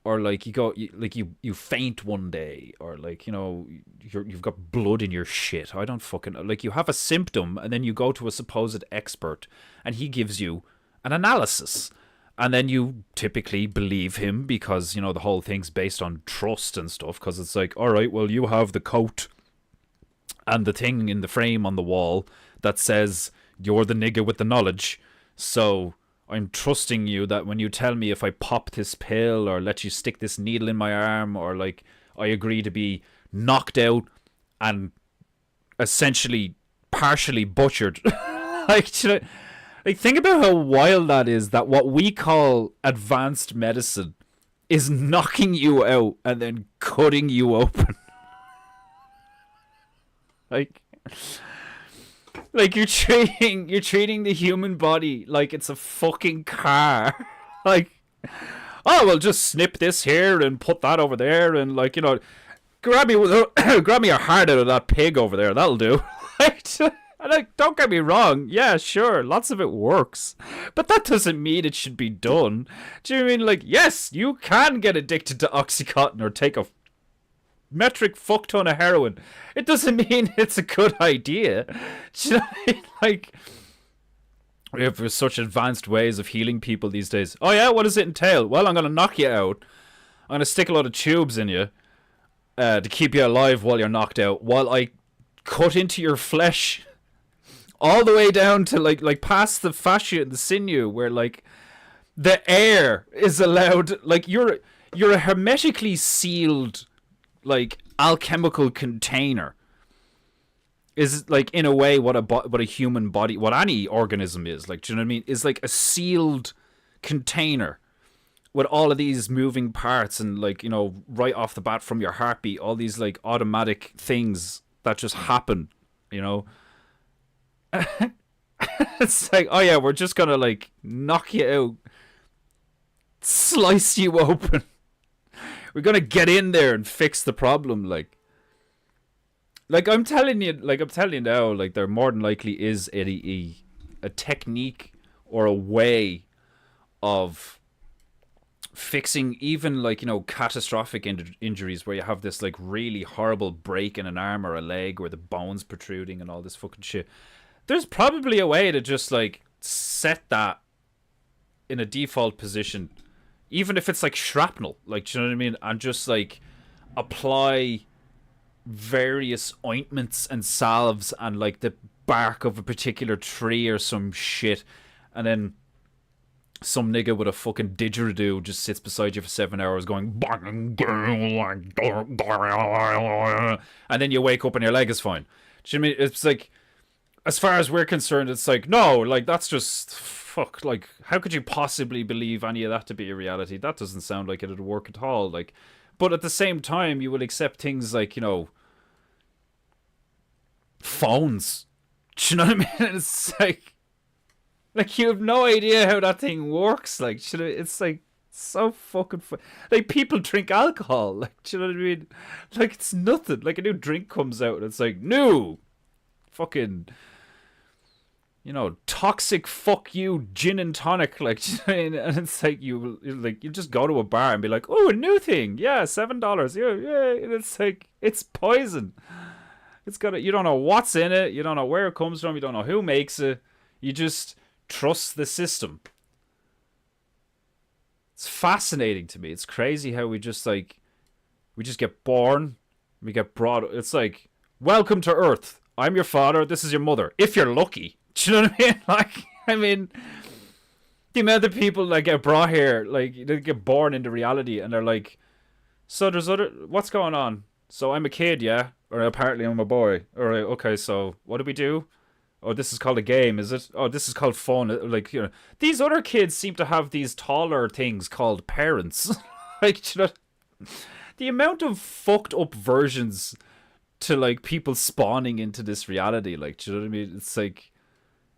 or like you faint one day, or like, you know, you've got blood in your shit. I don't fucking, like, you have a symptom, and then you go to a supposed expert, and he gives you an analysis, and then you typically believe him because, you know, the whole thing's based on trust and stuff, because it's like, all right, well, you have the coat and the thing in the frame on the wall that says you're the nigger with the knowledge, so I'm trusting you that when you tell me if I pop this pill or let you stick this needle in my arm, or like I agree to be knocked out and essentially partially butchered. Like, you know, like, think about how wild that is, that what we call advanced medicine is knocking you out and then cutting you open. Like you're treating the human body like it's a fucking car. Like, oh, well, just snip this here and put that over there, and, like, you know, grab me a heart out of that pig over there. That'll do. Like, don't get me wrong. Yeah, sure, lots of it works, but that doesn't mean it should be done. Do you mean, like, yes, you can get addicted to OxyContin or take a metric fuck ton of heroin. It doesn't mean it's a good idea. Do you know what I mean? Like, we have such advanced ways of healing people these days. Oh yeah, what does it entail? Well, I'm gonna knock you out. I'm gonna stick a lot of tubes in you to keep you alive while you're knocked out, while I cut into your flesh all the way down to like past the fascia and the sinew, where like the air is allowed. Like, you're a hermetically sealed, like, alchemical container. Is, like, in a way what a human body, what any organism is, like, do you know what I mean? Is like a sealed container with all of these moving parts, and, like, you know, right off the bat from your heartbeat, all these, like, automatic things that just happen, you know. It's like, oh yeah, we're just gonna, like, knock you out, slice you open. We're gonna get in there and fix the problem. Like I'm telling you now, like, there more than likely is a technique or a way of fixing even, like, you know, catastrophic injuries where you have this, like, really horrible break in an arm or a leg where the bone's protruding and all this fucking shit. There's probably a way to just, like, set that in a default position, even if it's like shrapnel, like, do you know what I mean? And just, like, apply various ointments and salves and, like, the bark of a particular tree or some shit, and then some nigga with a fucking didgeridoo just sits beside you for 7 hours going, and then you wake up and your leg is fine. Do you know what I mean? It's like, as far as we're concerned, it's like, no, like, that's just fuck. Like, how could you possibly believe any of that to be a reality? That doesn't sound like it'd work at all. Like, but at the same time, you will accept things like, you know, phones. Do you know what I mean? It's like you have no idea how that thing works. Like, it's like so fucking like, people drink alcohol. Like, do you know what I mean? Like, it's nothing. Like, a new drink comes out and it's like, new fucking, you know, toxic fuck you gin and tonic, like, you know what I mean? And it's like, you just go to a bar and be like, oh, a new thing, yeah, $7, yeah, and it's like, it's poison. It's got you don't know what's in it, you don't know where it comes from, you don't know who makes it, you just trust the system. It's fascinating to me. It's crazy how we just get born, we get brought. It's like, welcome to Earth. I'm your father. This is your mother. If you're lucky. Do you know what I mean? Like, I mean, The amount of people that get brought here, like they get born into reality, and they're like, so there's other. What's going on? So I'm a kid, yeah, or apparently I'm a boy. All right, okay. So what do we do? Oh, this is called a game, is it? Oh, this is called fun. Like, these other kids seem to have these taller things called parents. Like, the amount of fucked up versions to like people spawning into this reality. Like, do you know what I mean? It's like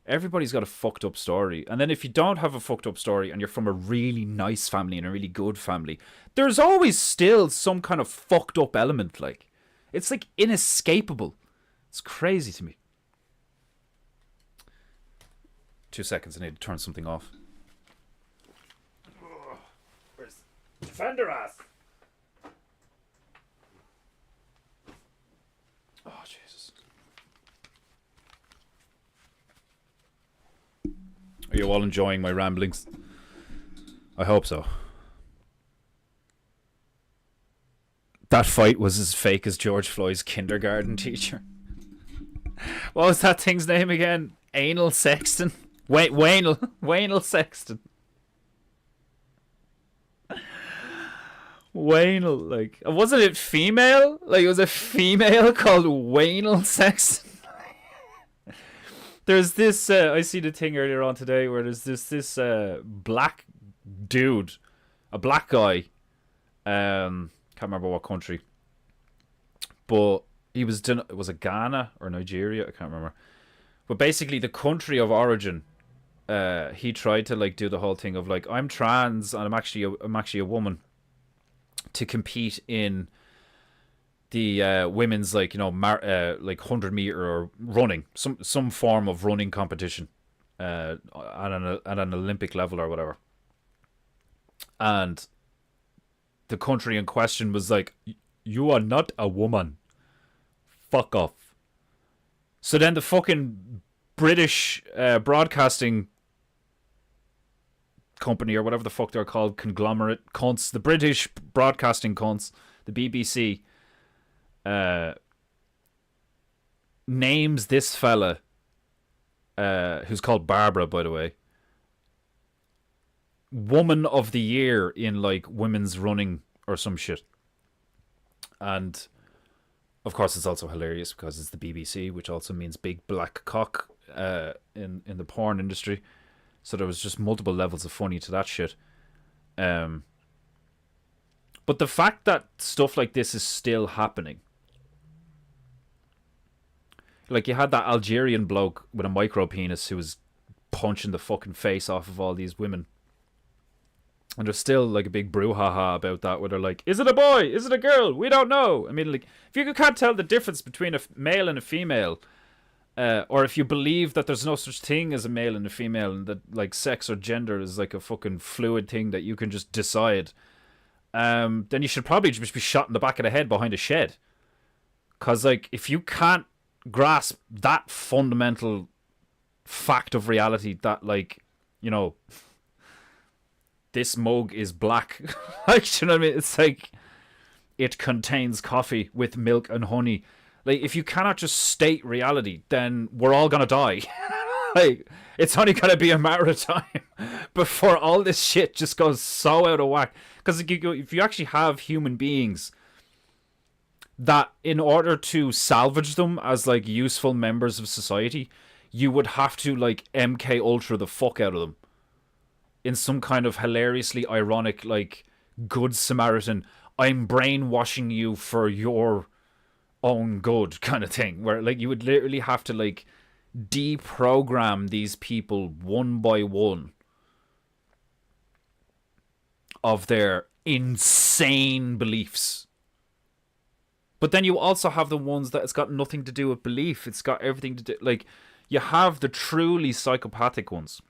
everybody's got a fucked up story, and then if you don't have a fucked up story and you're from a really nice family and a really good family, there's always still some kind of fucked up element. Like, it's like inescapable. It's crazy to me. 2 seconds, I need to turn something off. Where's Defender ass? Oh, Jesus. Are you all enjoying my ramblings? I hope so. That fight was as fake as George Floyd's kindergarten teacher. What was that thing's name again? Anal Sexton? Waynel Sexton. Waynel, like, wasn't it female? Like, it was a female called Waynel Sexton. There's this, I see the thing earlier on today where there's this black dude, a black guy, can't remember what country, but he was doing, was it Ghana or Nigeria? I can't remember. But basically, the country of origin, he tried to like do the whole thing of like, I'm trans and I'm actually a woman, to compete in the women's like, like 100-meter or running, some form of running competition, at an Olympic level or whatever. And the country in question was like, you are not a woman. Fuck off. So then the fucking British broadcasting company or whatever the fuck they're called, conglomerate cunts, the British broadcasting cunts, the BBC, names this fella, who's called Barbara, by the way, Woman of the Year in like women's running or some shit. And of course, it's also hilarious because it's the BBC, which also means big black cock in the porn industry. So there was just multiple levels of funny to that shit. But the fact that stuff like this is still happening. Like, you had that Algerian bloke with a micro penis who was punching the fucking face off of all these women. And there's still like a big brouhaha about that, where they're like, is it a boy? Is it a girl? We don't know. I mean, like, if you can't tell the difference between a male and a female, or if you believe that there's no such thing as a male and a female, and that like sex or gender is like a fucking fluid thing that you can just decide, then you should probably just be shot in the back of the head behind a shed. Because like, if you can't grasp that fundamental fact of reality, that like, this mug is black. Like, you know what I mean? It's like, it contains coffee with milk and honey. Like, if you cannot just state reality, then we're all gonna die. Like, it's only gonna be a matter of time before all this shit just goes so out of whack. Because if you actually have human beings that, in order to salvage them as like useful members of society, you would have to like MK Ultra the fuck out of them in some kind of hilariously ironic, like, good Samaritan, I'm brainwashing you for your own good kind of thing, where like you would literally have to like deprogram these people one by one of their insane beliefs. But then you also have the ones that it's got nothing to do with belief. It's got everything to do, like, you have the truly psychopathic ones,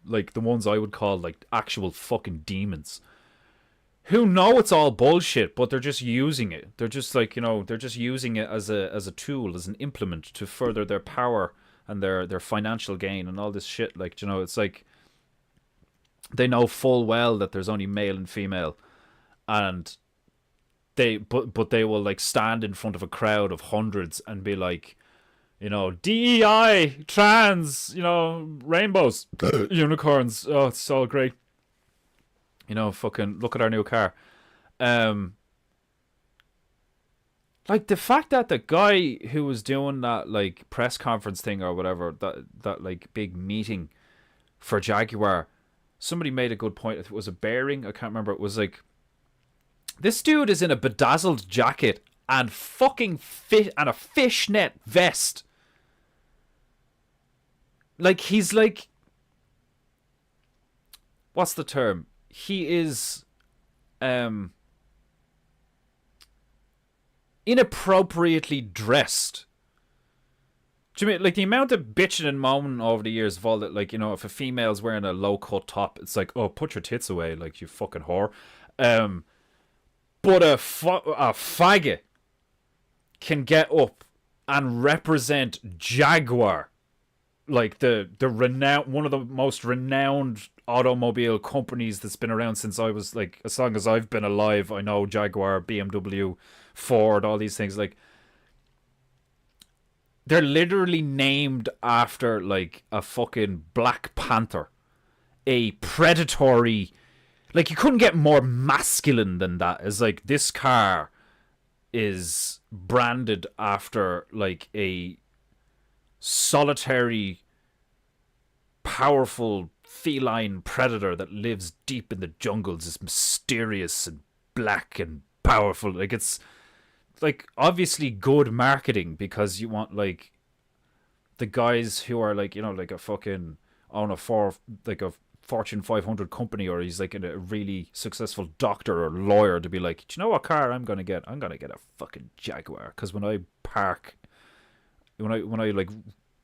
like the ones I would call like actual fucking demons, who know it's all bullshit, but they're just using it. They're just like, they're just using it as a tool, as an implement to further their power and their financial gain and all this shit. Like, it's like they know full well that there's only male and female, and but they will like stand in front of a crowd of hundreds and be like, You know, DEI, trans, you know, rainbows, unicorns. Oh, it's all great. You know, fucking look at our new car. Like the fact that the guy who was doing that like press conference thing or whatever, that like big meeting for Jaguar, somebody made a good point. It was a bearing, I can't remember. It was like, this dude is in a bedazzled jacket and fucking and a fishnet vest. Like he's like, what's the term? He is inappropriately dressed. Do you mean like the amount of bitching and moaning over the years of all that, like, you know, if a female's wearing a low cut top, it's like, oh, put your tits away, like, you fucking whore. But a faggot can get up and represent Jaguar, like the renowned, one of the most renowned automobile companies that's been around since I was like, as long as I've been alive. I know Jaguar, BMW, Ford, all these things. Like, they're literally named after like a fucking Black Panther, a predatory. Like, you couldn't get more masculine than that. It's like, this car is branded after like a solitary, powerful feline predator that lives deep in the jungles, is mysterious and black and powerful. Like, it's like obviously good marketing, because you want like the guys who are like, you know, like a fucking on a like a Fortune 500 company, or he's like a really successful doctor or lawyer, to be like, do you know what car I'm gonna get? I'm gonna get a fucking Jaguar, because when I park, when I like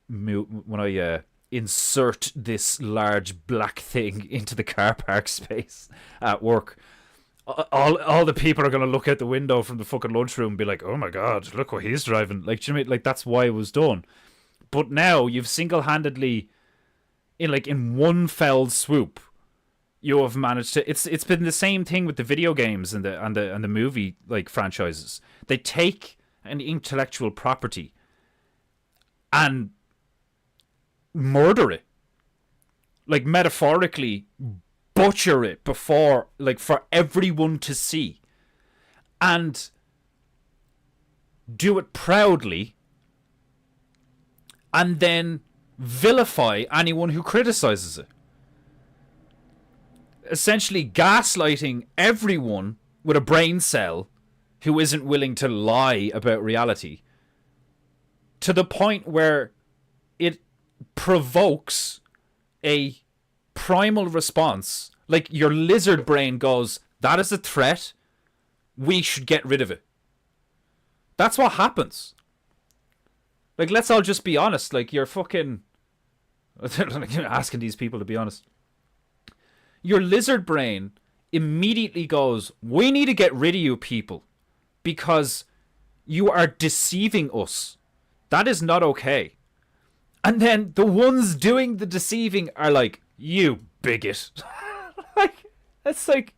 move, when I insert this large black thing into the car park space at work, all the people are gonna look out the window from the fucking lunchroom and be like, oh my god, look what he's driving. Like, do you know what I mean? Like, that's why it was done. But now you've single-handedly, in one fell swoop, you have managed to. It's been the same thing with the video games and the movie like franchises. They take an intellectual property and murder it, like metaphorically butcher it before, like, for everyone to see, and do it proudly, and then vilify anyone who criticizes it. Essentially gaslighting everyone with a brain cell who isn't willing to lie about reality, to the point where it provokes a primal response. Like, your lizard brain goes, that is a threat, we should get rid of it. That's what happens. Like, let's all just be honest. Like, you're fucking asking these people to be honest. Your lizard brain immediately goes, we need to get rid of you people because you are deceiving us. That is not okay. And then the ones doing the deceiving are like, you bigot. Like, it's like,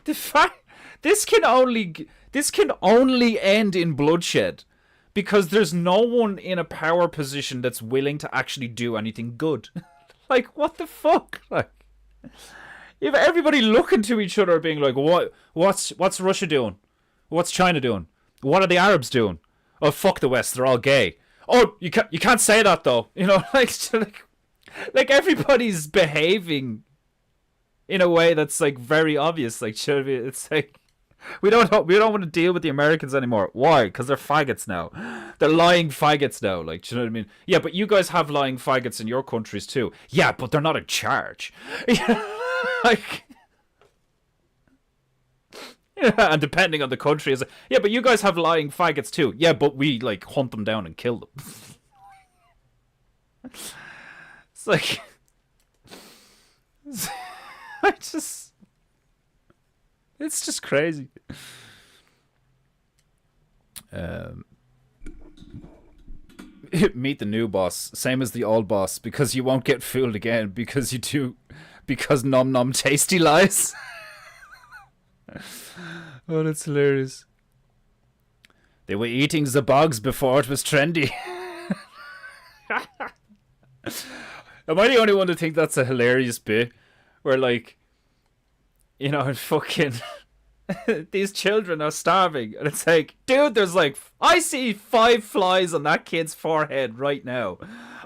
the fact, this can only end in bloodshed, because there's no one in a power position that's willing to actually do anything good. Like, what the fuck? Like, you have everybody looking to each other being like, what's Russia doing? What's China doing? What are the Arabs doing? Oh, fuck the West, they're all gay. Oh, you can't say that though. You know, like everybody's behaving in a way that's like very obvious. Like, it's like, we don't want to deal with the Americans anymore. Why? Because they're faggots now. They're lying faggots now. Like, do you know what I mean? Yeah, but you guys have lying faggots in your countries too. Yeah, but they're not in charge. Like, yeah, and depending on the country, is yeah, but you guys have lying faggots too. Yeah, but we like hunt them down and kill them. It's like, it's just crazy. Meet the new boss, same as the old boss, because you won't get fooled again, because nom nom tasty lies. Oh, that's hilarious. They were eating the bugs before it was trendy. Am I the only one to think that's a hilarious bit? Where, like, you know, fucking these children are starving, and it's like, dude, there's like, I see 5 flies on that kid's forehead right now.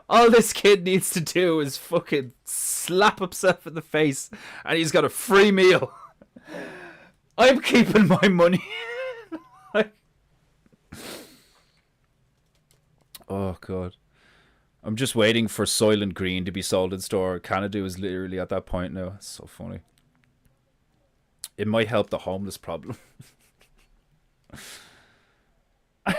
All this kid needs to do is fucking slap himself in the face, and he's got a free meal. I'm keeping my money. Like, oh god. I'm just waiting for Soylent Green to be sold in store. Canada is literally at that point now. It's so funny. It might help the homeless problem. I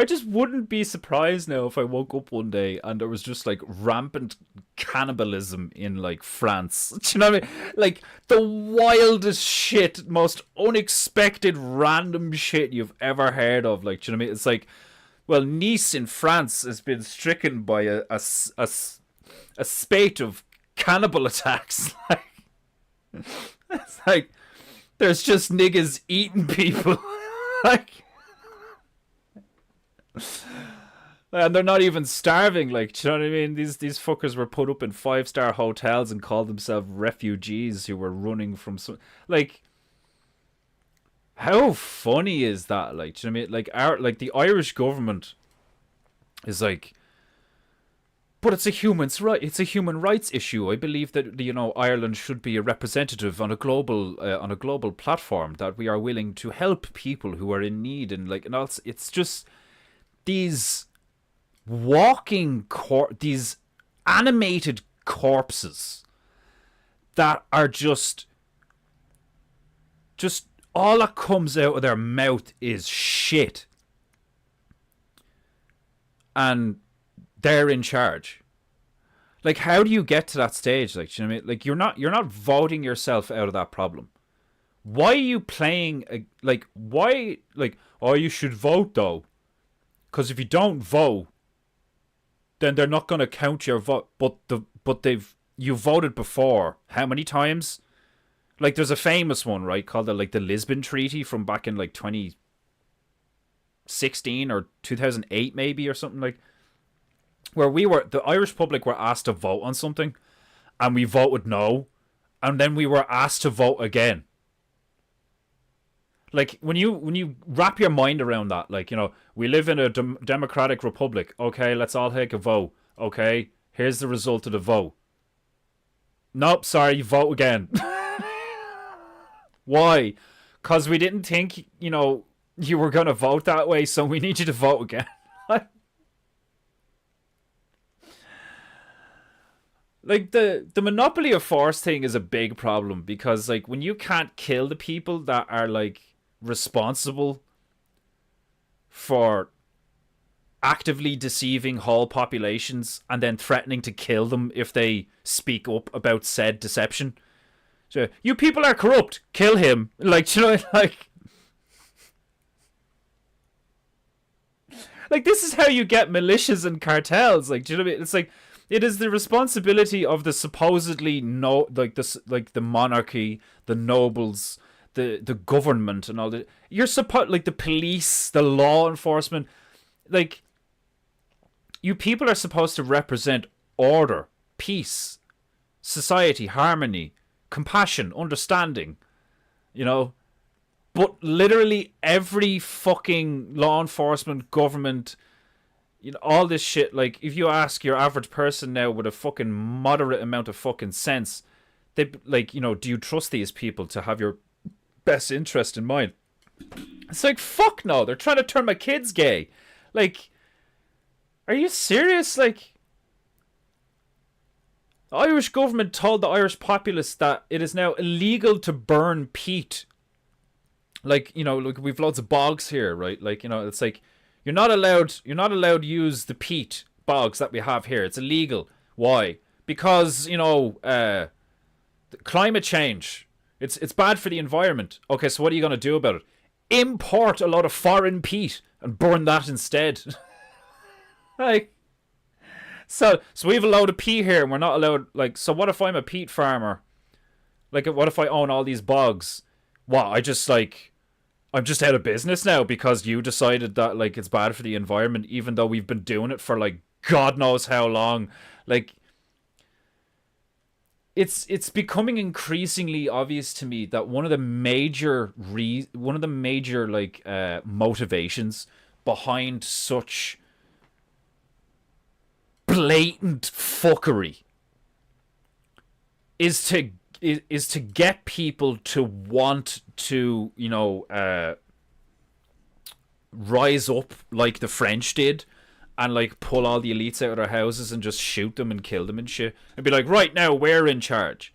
just wouldn't be surprised now if I woke up one day and there was just like rampant cannibalism in like France. Do you know what I mean? Like the wildest shit, most unexpected random shit you've ever heard of. Like, do you know what I mean? It's like, well, Nice in France has been stricken by a spate of cannibal attacks. Like, it's like there's just niggas eating people. Like, and they're not even starving. Like, do you know what I mean? These fuckers were put up in 5-star hotels and called themselves refugees who were running from some. Like, how funny is that? Like, do you know what I mean? Like the Irish government is like, but it's a human rights issue. I believe that, you know, Ireland should be a representative on a global platform, that we are willing to help people who are in need, and like, and also, it's just these these animated corpses that are just all that comes out of their mouth is shit, and they're in charge. Like, how do you get to that stage? Like, do you know what I mean? Like, you're not voting yourself out of that problem. Why are you playing why, like, oh, you should vote though, because if you don't vote, then they're not going to count your vote. But you voted before how many times? Like, there's a famous one, right, called the Lisbon Treaty from back in like 2016 or 2008 maybe, or something, like, where the Irish public were asked to vote on something, and we voted no, and then we were asked to vote again. Like, when you wrap your mind around that, like, you know, we live in a democratic republic. Okay, let's all take a vote. Okay, here's the result of the vote. Nope, sorry, you vote again. Why? Because we didn't think, you know, you were going to vote that way, so we need you to vote again. Like, the monopoly of force thing is a big problem, because, like, when you can't kill the people that are, like, responsible for actively deceiving whole populations and then threatening to kill them if they speak up about said deception. So, you people are corrupt, kill him. Like, you know, like this is how you get militias and cartels. Like, do you know what I mean? It's like, it is the responsibility of the supposedly the monarchy, the nobles, the government, and all that. You're like the police, the law enforcement. Like, you people are supposed to represent order, peace, society, harmony, compassion, understanding. You know, but literally every fucking law enforcement, government, you know, all this shit, like, if you ask your average person now with a fucking moderate amount of fucking sense, they, like, you know, do you trust these people to have your best interest in mind? It's like, fuck no, they're trying to turn my kids gay. Like, are you serious? Like, the Irish government told the Irish populace that it is now illegal to burn peat. Like, you know, look, we've loads of bogs here, right? Like, you know, it's like, You're not allowed to use the peat bogs that we have here. It's illegal. Why? Because, you know, climate change. It's bad for the environment. Okay, so what are you going to do about it? Import a lot of foreign peat and burn that instead. Like, so we have a load of peat here and we're not allowed, like, so what if I'm a peat farmer? Like, what if I own all these bogs? What, I just, like, I'm just out of business now because you decided that like it's bad for the environment, even though we've been doing it for like God knows how long. Like it's becoming increasingly obvious to me that one of the major like motivations behind such blatant fuckery is to get people to want to, rise up like the French did and like pull all the elites out of their houses and just shoot them and kill them and shit and be like, right now we're in charge.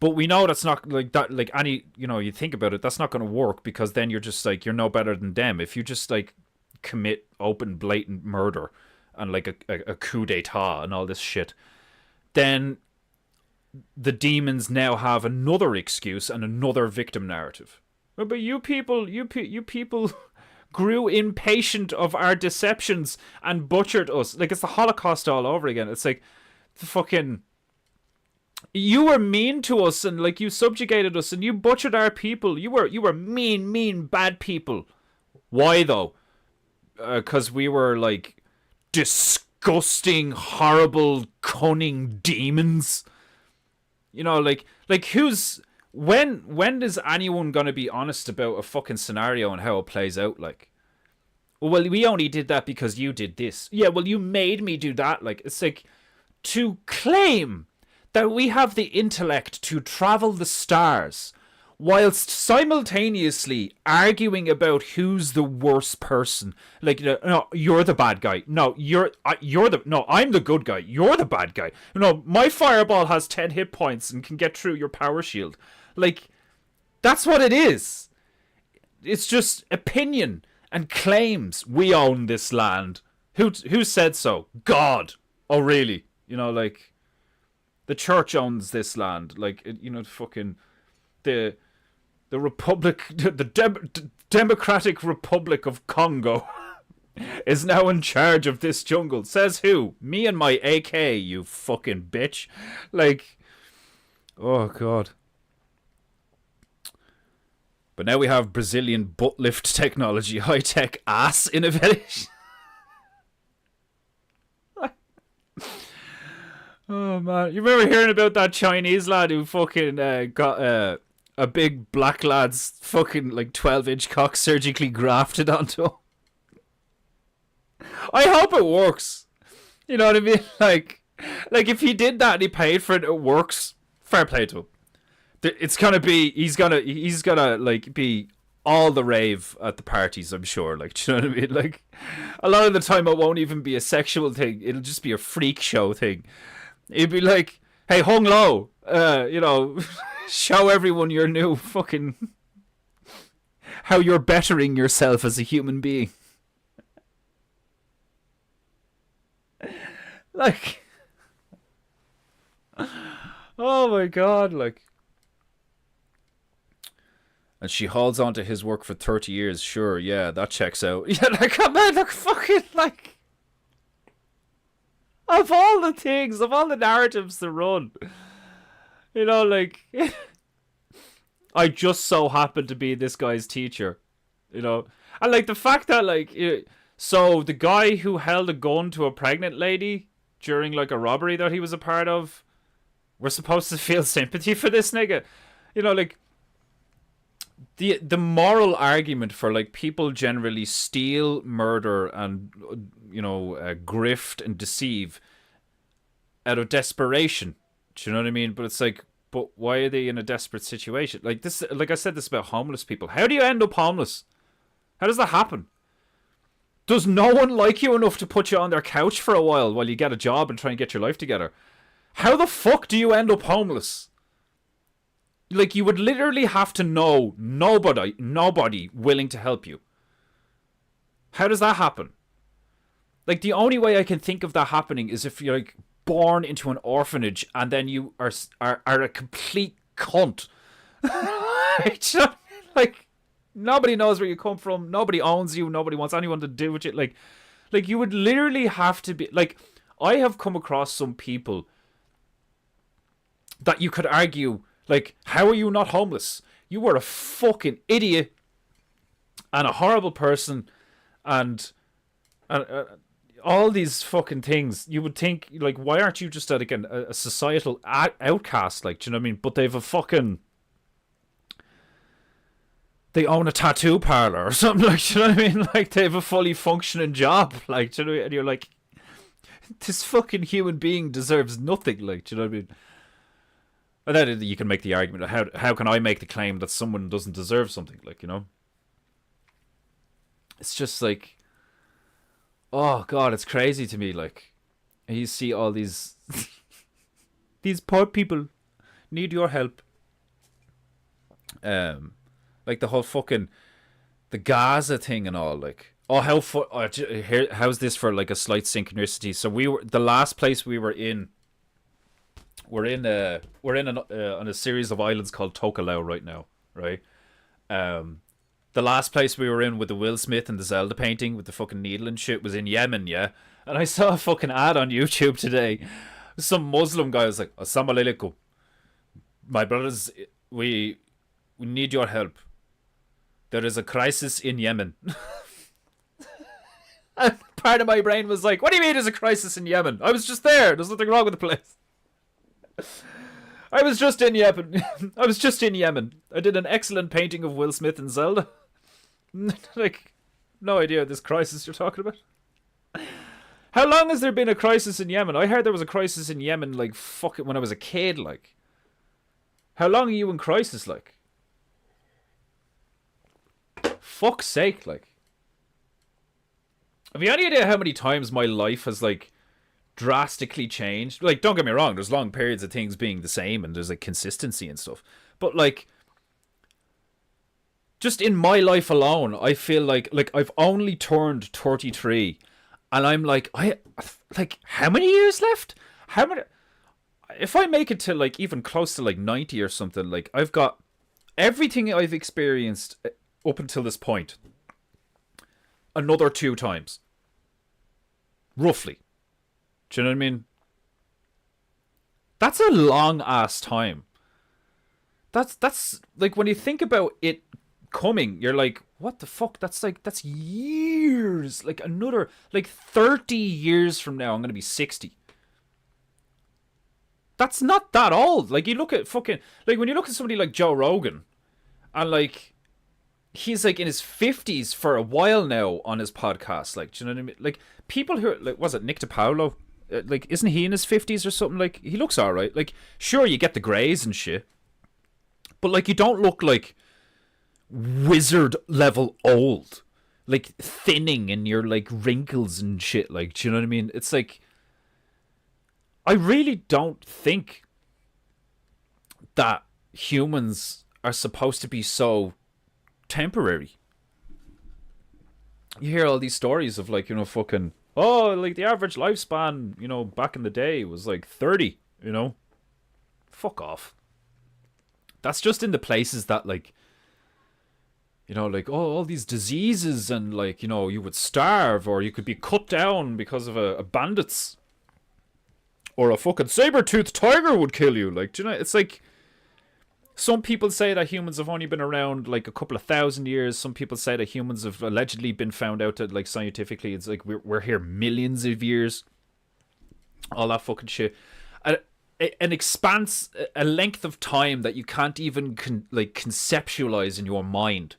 But we know that's not like that. Like any, you think about it, that's not going to work because then you're just like, you're no better than them. If you just like commit open blatant murder and like a coup d'etat and all this shit, then the demons now have another excuse and another victim narrative. But you people grew impatient of our deceptions and butchered us. Like it's the Holocaust all over again. It's like the fucking, you were mean to us and like you subjugated us and you butchered our people. You were mean, bad people. Why though? Because we were like disgusting, horrible, cunning demons. Like who's when is anyone gonna be honest about a fucking scenario and how it plays out? Like, well, we only did that because you did this. Yeah, well, you made me do that. Like, it's like to claim that we have the intellect to travel the stars whilst simultaneously arguing about who's the worst person. Like, no, you're the bad guy. No, I'm the good guy. You're the bad guy. No, my fireball has 10 hit points and can get through your power shield. Like, that's what it is. It's just opinion and claims. We own this land. Who said so? God. Oh, really? Like, the church owns this land. Like, fucking the Republic, the Democratic Republic of Congo is now in charge of this jungle. Says who? Me and my AK, you fucking bitch. Like, oh God. But now we have Brazilian butt lift technology, high-tech ass innovation. Oh man, you remember hearing about that Chinese lad who fucking got a big black lad's fucking like 12-inch cock surgically grafted onto him? I hope it works. You know what I mean? Like if he did that and he paid for it, it works. Fair play to him. It's gonna be, he's gonna like be all the rave at the parties, I'm sure. Like, do you know what I mean? Like, a lot of the time it won't even be a sexual thing. It'll just be a freak show thing. It'd be like, hey, hung low, show everyone your new fucking, how you're bettering yourself as a human being. Like, oh my God, like. And she holds on to his work for 30 years. Sure, yeah, that checks out. Yeah, like, man, look, fucking, like, of all the things, of all the narratives to run, like, I just so happen to be this guy's teacher, and like the fact that, like, so the guy who held a gun to a pregnant lady during like a robbery that he was a part of, we're supposed to feel sympathy for this nigga, like. The moral argument for like people generally steal, murder, and grift and deceive out of desperation. Do you know what I mean? But it's like, but why are they in a desperate situation? Like this, like I said this about homeless people. How do you end up homeless? How does that happen? Does no one like you enough to put you on their couch for a while you get a job and try and get your life together? How the fuck do you end up homeless? Like, you would literally have to know nobody willing to help you. How does that happen? Like, the only way I can think of that happening is if you're, like, born into an orphanage and then you are a complete cunt. Like, nobody knows where you come from. Nobody owns you. Nobody wants anyone to do with you. Like, you would literally have to be... Like, I have come across some people that you could argue... Like, how are you not homeless? You were a fucking idiot and a horrible person, and all these fucking things. You would think, like, why aren't you just like a societal outcast? Like, do you know what I mean? But they've a fucking, they own a tattoo parlor or something, like, do you know what I mean? Like, they have a fully functioning job, like, do you know what I mean? And you're like, this fucking human being deserves nothing, like, do you know what I mean? And then you can make the argument, how can I make the claim that someone doesn't deserve something, like, you know? It's just like, oh god, it's crazy to me, like, you see all these these poor people need your help. Like the whole fucking the Gaza thing and all, like, oh, how's this for like a slight synchronicity? So we were the last place we were in. We're in on a series of islands called Tokelauan right now, right? The last place we were in with the Will Smith and the Zelda painting with the fucking needle and shit was in Yemen, yeah. And I saw a fucking ad on YouTube today. Some Muslim guy was like, "Assalamu alaikum, my brothers, we need your help. There is a crisis in Yemen." And part of my brain was like, what do you mean there's a crisis in Yemen? I was just there. There's nothing wrong with the place. I was just in Yemen. I was just in Yemen. I did an excellent painting of Will Smith and Zelda. Like, no idea this crisis you're talking about. How long has there been a crisis in Yemen? I heard there was a crisis in Yemen, like, fuck it, when I was a kid, like. How long are you in crisis, like? Fuck's sake, like. Have you any idea how many times my life has, like, drastically changed? Like, don't get me wrong, there's long periods of things being the same and there's, like, consistency and stuff. But, like, just in my life alone, I feel like I've only turned 33 and I'm like, how many years left? How many? If I make it to, like, even close to, like, 90 or something, like, I've got everything I've experienced up until this point another 2 times. Roughly. Do you know what I mean? That's a long ass time. That's like, when you think about it coming, you're like, what the fuck? That's years. Like, another, like, 30 years from now, I'm going to be 60. That's not that old. Like, you look at fucking, like, when you look at somebody like Joe Rogan, and, like, he's, like, in his 50s for a while now on his podcast. Like, do you know what I mean? Like, people who are, like, was it Nick DiPaolo? Like, isn't he in his 50s or something? Like, he looks alright. Like, sure, you get the greys and shit, but, like, you don't look like wizard level old. Like, thinning in your, like, wrinkles and shit. Like, do you know what I mean? It's like, I really don't think that humans are supposed to be so temporary. You hear all these stories of, like, you know, fucking, oh, like, the average lifespan, you know, back in the day was like 30, you know. Fuck off. That's just in the places that, like, you know, like, oh, all these diseases and, like, you know, you would starve or you could be cut down because of a bandits or a fucking saber-toothed tiger would kill you. Like, do you know, it's like, some people say that humans have only been around, like, a couple of thousand years. Some people say that humans have allegedly been found out that, like, scientifically, it's like we're here millions of years. All that fucking shit. An expanse, a length of time that you can't even conceptualize in your mind.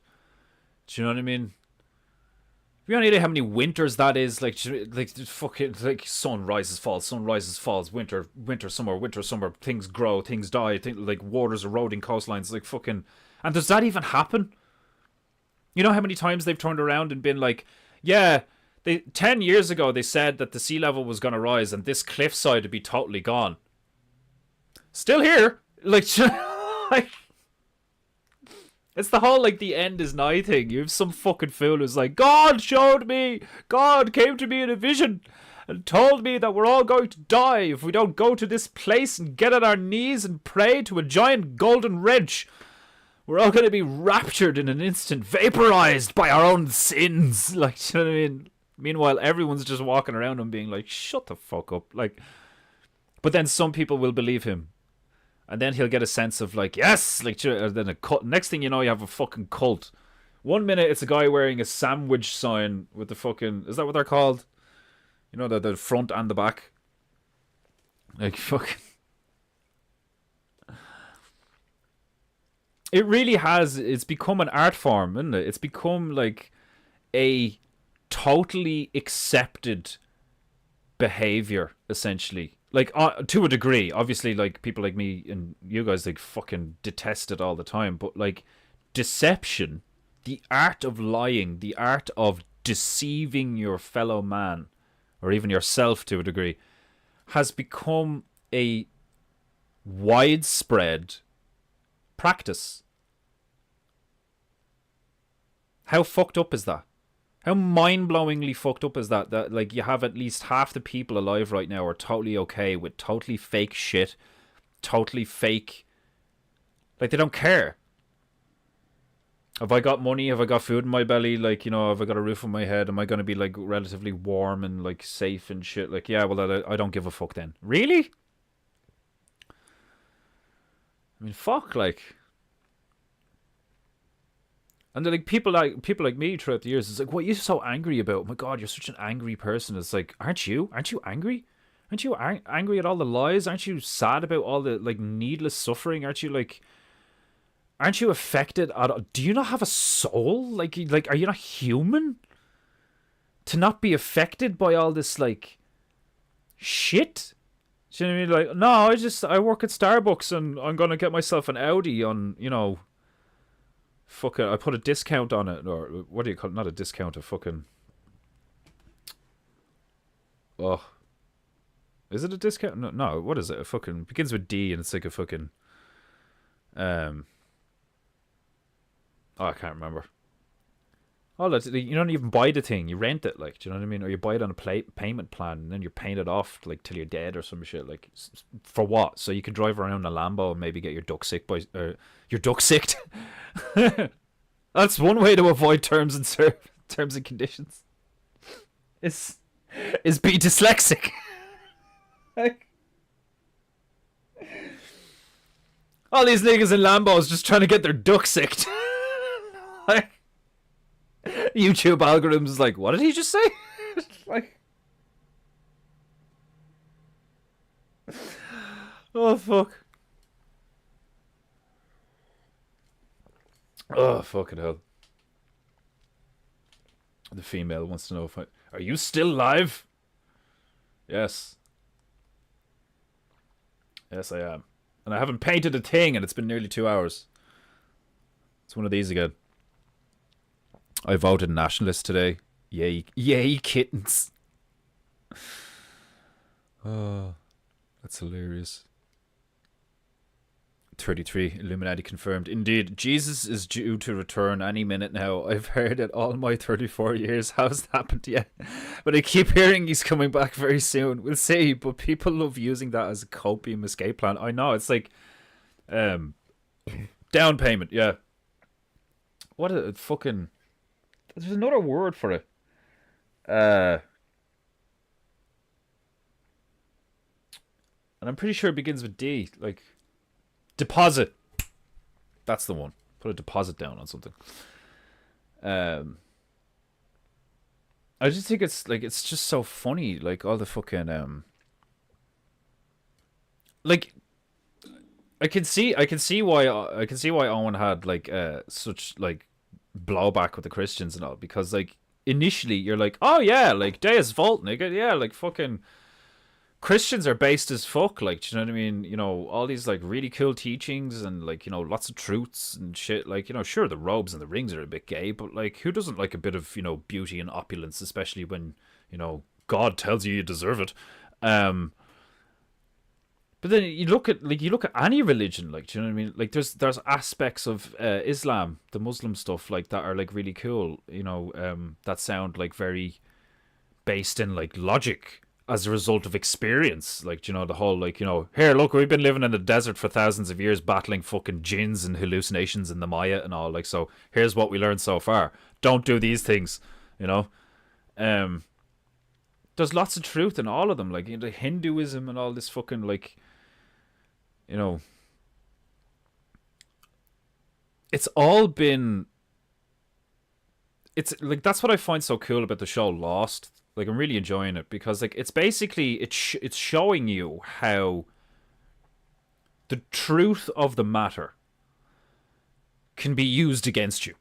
Do you know what I mean? You have any idea how many winters that is? Like fucking, like, sun rises, falls, winter, summer, things grow, things die, like, waters eroding coastlines, like, fucking, and does that even happen? You know how many times they've turned around and been like, yeah, 10 years ago they said that the sea level was going to rise and this cliffside would be totally gone. Still here. Like, like, it's the whole, like, the end is nigh thing. You have some fucking fool who's like, God showed me, God came to me in a vision and told me that we're all going to die if we don't go to this place and get on our knees and pray to a giant golden wrench. We're all going to be raptured in an instant, vaporized by our own sins. Like, do you know what I mean? Meanwhile, everyone's just walking around and being like, shut the fuck up. Like, but then some people will believe him. And then he'll get a sense of, like, yes, like, then a cult. Next thing you know, you have a fucking cult One minute it's a guy wearing a sandwich sign with the fucking, is that what they're called? You know, the front and the back. Like fucking. It really has. It's become an art form, isn't it? It's become like a totally accepted behavior, essentially. Like to a degree, obviously, like people like me and you guys like fucking detest it all the time. But like deception, the art of lying, the art of deceiving your fellow man, or even yourself to a degree, has become a widespread practice. How fucked up is that? How mind-blowingly fucked up is that? That like you have at least half the people alive right now are totally okay with totally fake shit, totally fake. Like they don't care. Have I got money? Have I got food in my belly? Like, you know, have I got a roof on my head? Am I gonna be like relatively warm and like safe and shit? Like, yeah, well, I don't give a fuck then. Really? I mean, fuck, like. And then, like people like me throughout the years, it's like, what are you so angry about? Oh my God, you're such an angry person. It's like, aren't you? Aren't you angry? Aren't you angry at all the lies? Aren't you sad about all the like needless suffering? Aren't you like? Aren't you affected at all? Do you not have a soul? Like, are you not human? To not be affected by all this like shit? Do you know what I mean? Like, no, I work at Starbucks and I'm gonna get myself an Audi on, you know. Fuck it, I put a discount on it, or what do you call it? Not a discount, a fucking. Oh, is it a discount? No, what is it? A fucking begins with D and it's like a fucking. Oh, I can't remember. Oh, you don't even buy the thing; you rent it. Like, do you know what I mean? Or you buy it on a payment plan, and then you're paying it off like till you're dead or some shit. Like, for what? So you can drive around a Lambo and maybe get your duck sick by your duck sicked. That's one way to avoid terms and conditions. Is be dyslexic. Like, all these niggas in Lambos just trying to get their duck sicked. Like, YouTube algorithms is like, what did he just say? Like, oh fuck. Oh fucking hell. The female wants to know if are you still live? Yes. Yes, I am. And I haven't painted a thing and it's been nearly 2 hours. It's one of these again. I voted nationalist today. Yay, kittens. Oh, that's hilarious. 33, Illuminati confirmed. Indeed, Jesus is due to return any minute now. I've heard it all my 34 years. How's that happened yet? But I keep hearing he's coming back very soon. We'll see, but people love using that as a copium escape plan. I know, it's like down payment, yeah. What a fucking... There's another word for it. And I'm pretty sure it begins with D. Like, deposit. That's the one. Put a deposit down on something. I just think it's like, it's just so funny. Like all the fucking like I can see why Owen had like such like blowback with the Christians and all, because like initially you're like, oh yeah, like Deus Vult, nigga, yeah, like fucking Christians are based as fuck, like, do you know what I mean? You know, all these like really cool teachings and like, you know, lots of truths and shit. Like, you know, sure, the robes and the rings are a bit gay, but like, who doesn't like a bit of, you know, beauty and opulence, especially when, you know, God tells you deserve it. But then you look at any religion, like, do you know what I mean? Like, there's aspects of Islam, the Muslim stuff, like that are like really cool, you know, that sound like very based in like logic as a result of experience. Like, you know, the whole like, you know, here, look, we've been living in the desert for thousands of years battling fucking jinns and hallucinations in the Maya and all, like, so here's what we learned so far. Don't do these things, you know. There's lots of truth in all of them, like, you know, Hinduism and all this fucking like, you know, it's all been it's like that's what I find so cool about the show Lost. Like I'm really enjoying it because like it's basically it's showing you how the truth of the matter can be used against you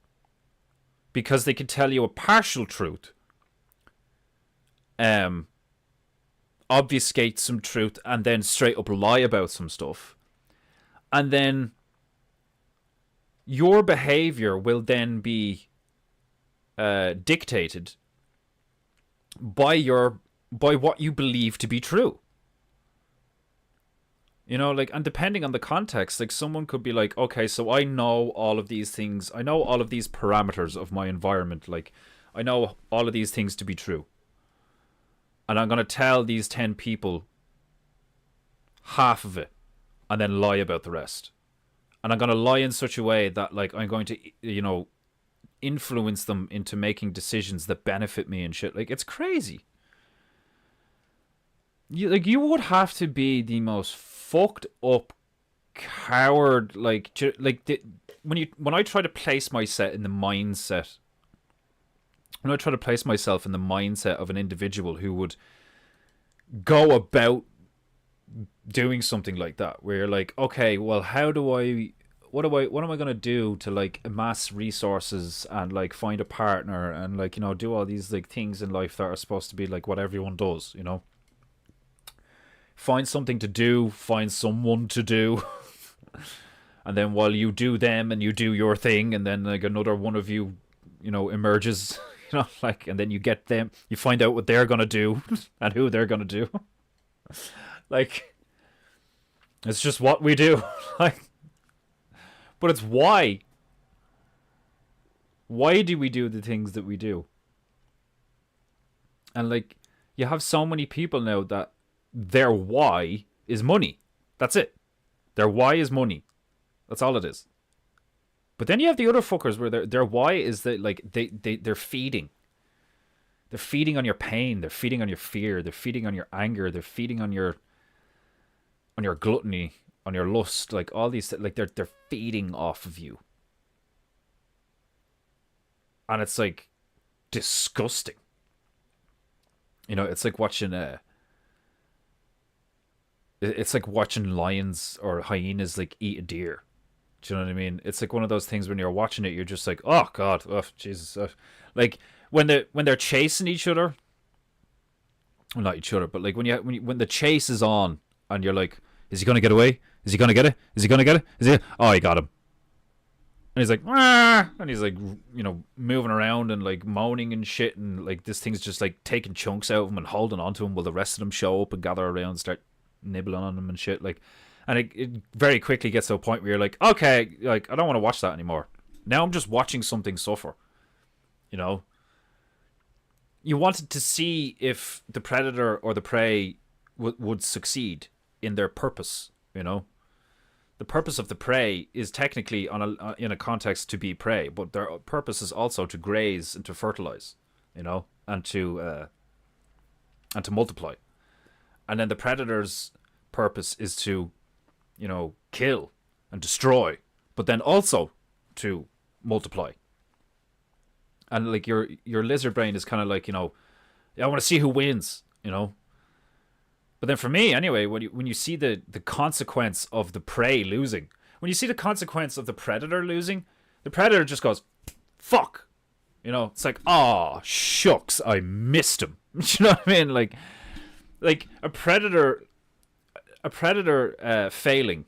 because they can tell you a partial truth, obfuscate some truth, and then straight up lie about some stuff, and then your behavior will then be dictated by what you believe to be true. You know, like, and depending on the context, like, someone could be like, okay, so I know all of these things. I know all of these parameters of my environment. Like, I know all of these things to be true. And I'm going to tell these 10 people half of it and then lie about the rest. And I'm going to lie in such a way that, like, I'm going to, you know, influence them into making decisions that benefit me and shit. Like, it's crazy. You would have to be the most fucked up coward, when I try to place myself in the mindset of an individual who would go about doing something like that, where you're like, okay, well, what am I gonna do to like amass resources and like find a partner and like, you know, do all these like things in life that are supposed to be like what everyone does, you know? Find something to do, find someone to do. And then while you do them and you do your thing, and then like another one of you, you know, emerges, you know, like, and then you get them, you find out what they're gonna do and who they're gonna do. Like, it's just what we do. Like, but it's why. Why do we do the things that we do? And like, you have so many people now that their why is money. That's it. Their why is money. That's all it is. But then you have the other fuckers where their why is that like they're feeding. They're feeding on your pain. They're feeding on your fear. They're feeding on your anger. They're feeding on your gluttony, on your lust. Like all these, like they're feeding off of you, and it's like disgusting. You know, it's like watching it's like watching lions or hyenas like eat a deer. Do you know what I mean? It's like one of those things when you're watching it, you're just like, oh god, oh Jesus, like when they're chasing each other, well, not each other, but like when the chase is on, and you're like, is he gonna get away? Is he gonna get it? Is he gonna get it? Is he? Oh, he got him. And he's like, ah! And he's like, you know, moving around and like moaning and shit, and like this thing's just like taking chunks out of him and holding onto him while the rest of them show up and gather around and start nibbling on him and shit. Like, and it very quickly gets to a point where you're like, okay, like I don't want to watch that anymore. Now I'm just watching something suffer. You know, you wanted to see if the predator or the prey would succeed in their purpose. You know, the purpose of the prey is technically in a context to be prey, but their purpose is also to graze and to fertilize. You know, and to multiply. And then the predator's purpose is to, you know, kill and destroy, but then also to multiply. And like your lizard brain is kind of like, you know, I want to see who wins, you know. But then for me, anyway, when you see the consequence of the prey losing, when you see the consequence of the predator losing, the predator just goes, fuck. You know, it's like, oh, shucks, I missed him. You know what I mean? Like a predator failing,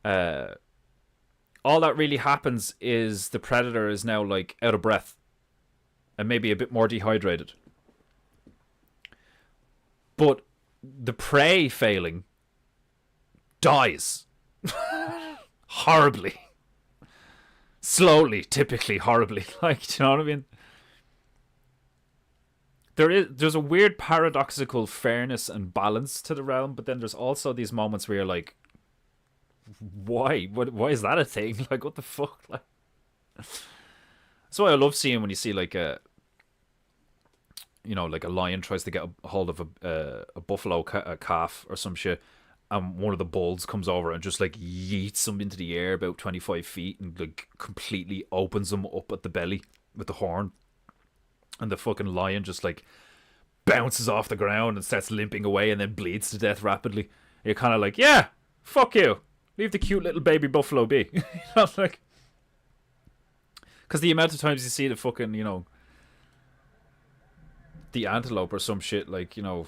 all that really happens is the predator is now like out of breath and maybe a bit more dehydrated. But the prey failing dies horribly, slowly, typically horribly. Like, do you know what I mean? There's a weird paradoxical fairness and balance to the realm, but then there's also these moments where you're like, why? Why is that a thing? Like, what the fuck? Like, that's why I love seeing when you see like a lion tries to get a hold of a buffalo calf or some shit, and one of the bulls comes over and just like yeets them into the air about 25 feet and like completely opens them up at the belly with the horn, and the fucking lion just like bounces off the ground and starts limping away and then bleeds to death rapidly. And you're kind of like, yeah, fuck you, leave the cute little baby buffalo be. You know, like, because the amount of times you see the fucking, you know, the antelope or some shit, like, you know,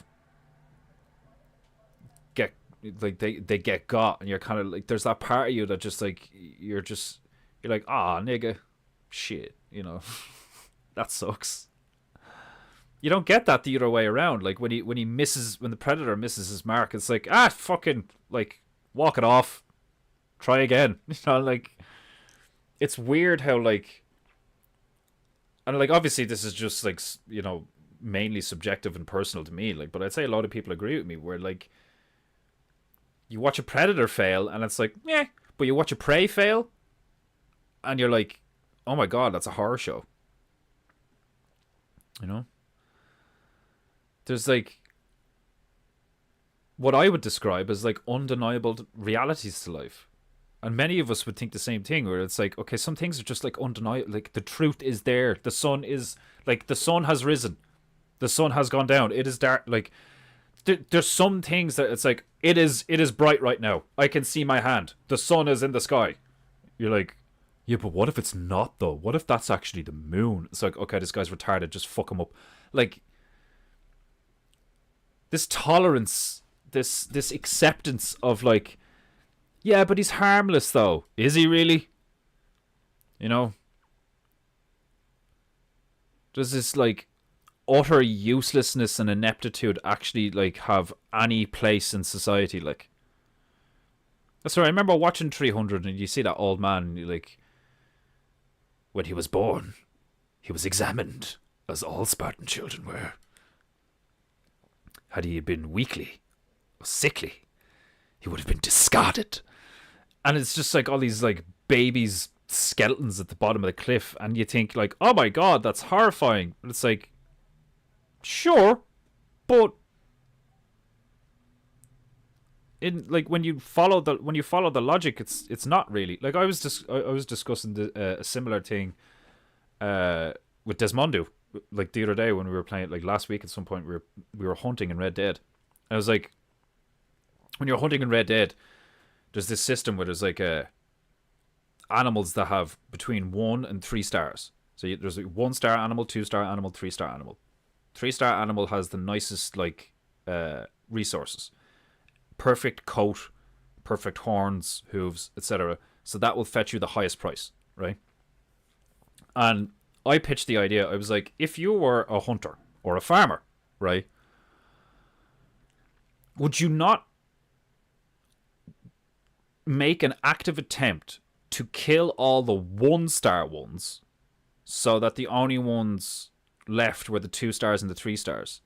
get like they get got, and you're kind of like, there's that part of you that just like you're like, ah, nigga, shit, you know. That sucks. You don't get that the other way around. Like when the predator misses his mark, it's like, ah, fucking, like, walk it off, try again. You know, like, it's weird how, like, and like obviously this is just like, you know, mainly subjective and personal to me, like, but I'd say a lot of people agree with me, where like you watch a predator fail and it's like, yeah, but you watch a prey fail and you're like, oh my god, that's a horror show. You know? There's like what I would describe as like undeniable realities to life. And many of us would think the same thing, where it's like, okay, some things are just like undeniable. Like, the truth is there. The sun is, like, the sun has risen. The sun has gone down. It is dark. Like, there's some things that it's like, it is bright right now. I can see my hand. The sun is in the sky. You're like, yeah, but what if it's not, though? What if that's actually the moon? It's like, okay, this guy's retarded. Just fuck him up. Like, this tolerance, this acceptance of, like, yeah, but he's harmless, though. Is he really? You know? Does this, like, utter uselessness and ineptitude actually, like, have any place in society? Like, sorry, I remember watching 300, and you see that old man, and you're like, when he was born, he was examined, as all Spartan children were. Had he been weakly or sickly, he would have been discarded. And it's just like all these like babies' skeletons at the bottom of the cliff, and you think like, oh my god, that's horrifying. But it's like, sure, but in like when you follow the logic, it's not really. Like I was discussing a similar thing with Desmondu, like the other day when we were playing, like last week at some point we were hunting in Red Dead. And I was like, when you're hunting in Red Dead, there's this system where there's like animals that have between 1 and 3 stars. So there's like 1-star animal, 2-star animal, 3-star animal. 3-star animal has the nicest like resources, perfect coat, perfect horns, hooves, etc. So that will fetch you the highest price, right? And I pitched the idea. I was like, if you were a hunter or a farmer, right, would you not make an active attempt to kill all the 1-star ones so that the only ones left were the 2 stars and the 3 stars?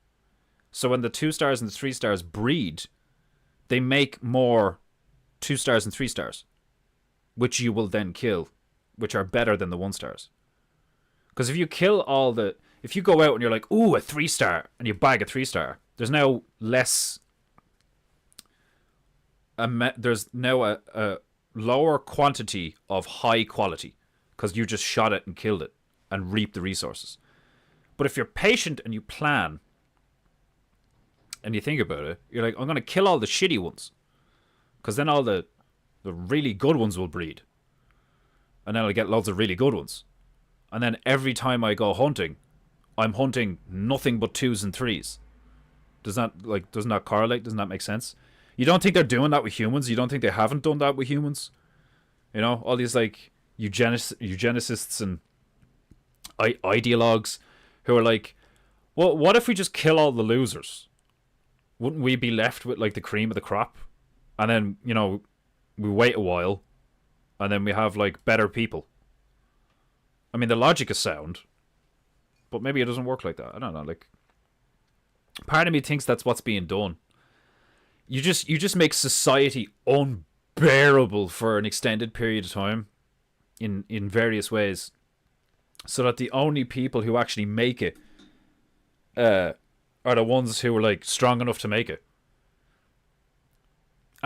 So when the 2 stars and the 3 stars breed, they make more 2 stars and 3 stars, which you will then kill, which are better than the 1 stars. Because if you kill if you go out and you're like, ooh, a 3-star, and you bag a 3-star, there's now less. There's now a lower quantity of high quality because you just shot it and killed it and reaped the resources. But if you're patient and you plan and you think about it, you're like, I'm going to kill all the shitty ones because then all the really good ones will breed. And then I'll get loads of really good ones. And then every time I go hunting, I'm hunting nothing but 2s and 3s. Doesn't that correlate? Doesn't that make sense? You don't think they're doing that with humans? You don't think they haven't done that with humans? You know, all these like eugenicists and ideologues who are like, well, what if we just kill all the losers? Wouldn't we be left with like the cream of the crop? And then, you know, we wait a while and then we have like better people. I mean, the logic is sound, but maybe it doesn't work like that. I don't know. Like, part of me thinks that's what's being done. You just make society unbearable for an extended period of time in various ways, so that the only people who actually make it are the ones who are like strong enough to make it.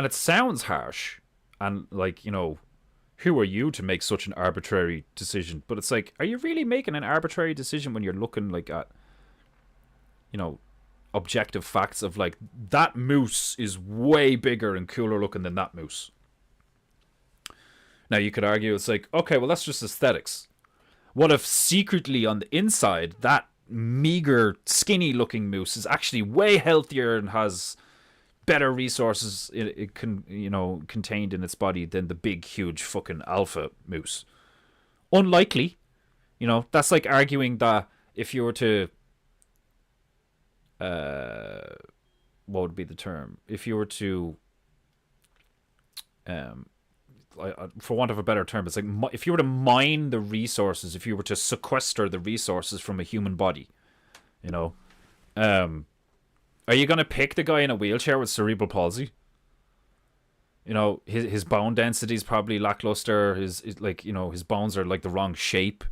And it sounds harsh, and like, who are you to make such an arbitrary decision? But it's like, are you really making an arbitrary decision when you're looking like at, you know, objective facts of like, that moose is way bigger and cooler looking than that moose? Now you could argue it's like, okay, well that's just aesthetics. What if secretly on the inside that meager, skinny looking moose is actually way healthier and has better resources it can, contained in its body than the big, huge fucking alpha moose? Unlikely. That's like arguing that if you were to, what would be the term? If you were to, for want of a better term, it's like if you were to mine the resources, if you were to sequester the resources from a human body, are you going to pick the guy in a wheelchair with cerebral palsy? His bone density is probably lackluster. His bones are like the wrong shape.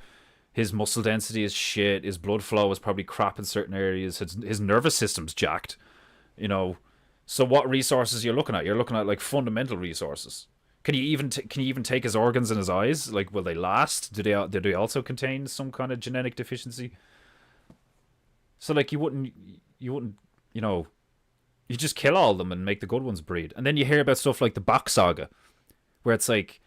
His muscle density is shit. His blood flow is probably crap in certain areas. His nervous system's jacked. So what resources are you looking at? You're looking at like fundamental resources. Can you even take his organs and his eyes? Like, will they last? Do they also contain some kind of genetic deficiency? So like you wouldn't you just kill all of them and make the good ones breed. And then you hear about stuff like the Bach saga, where it's like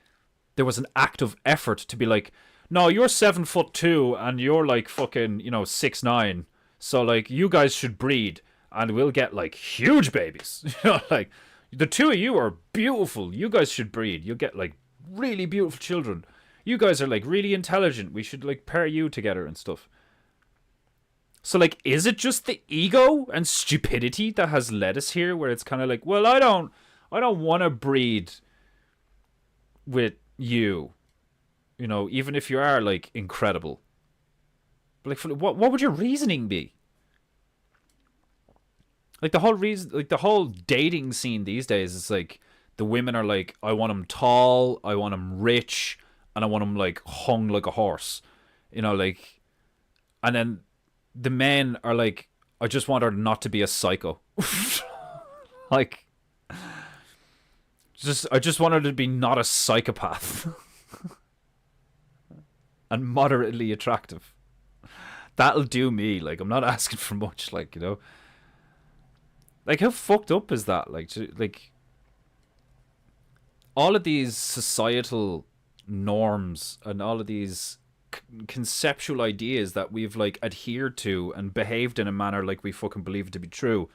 there was an act of effort to be like, no, you're 7'2" and you're like fucking 6'9", so like you guys should breed and we'll get like huge babies. Like the two of you are beautiful. You guys should breed. You'll get like really beautiful children. You guys are like really intelligent. We should like pair you together and stuff. So, like, is it just the ego and stupidity that has led us here, where it's kind of like, well, I don't want to breed with you, even if you are, like, incredible. But, like, what would your reasoning be? Like, the whole dating scene these days is, like, the women are like, I want him tall, I want him rich, and I want him, like, hung like a horse. Like, and then the men are like, I just want her not to be a psycho. Like, I just want her to be not a psychopath. And moderately attractive. That'll do me. Like, I'm not asking for much, like, Like, how fucked up is that? Like, all of these societal norms and all of these conceptual ideas that we've like adhered to and behaved in a manner like we fucking believe it to be true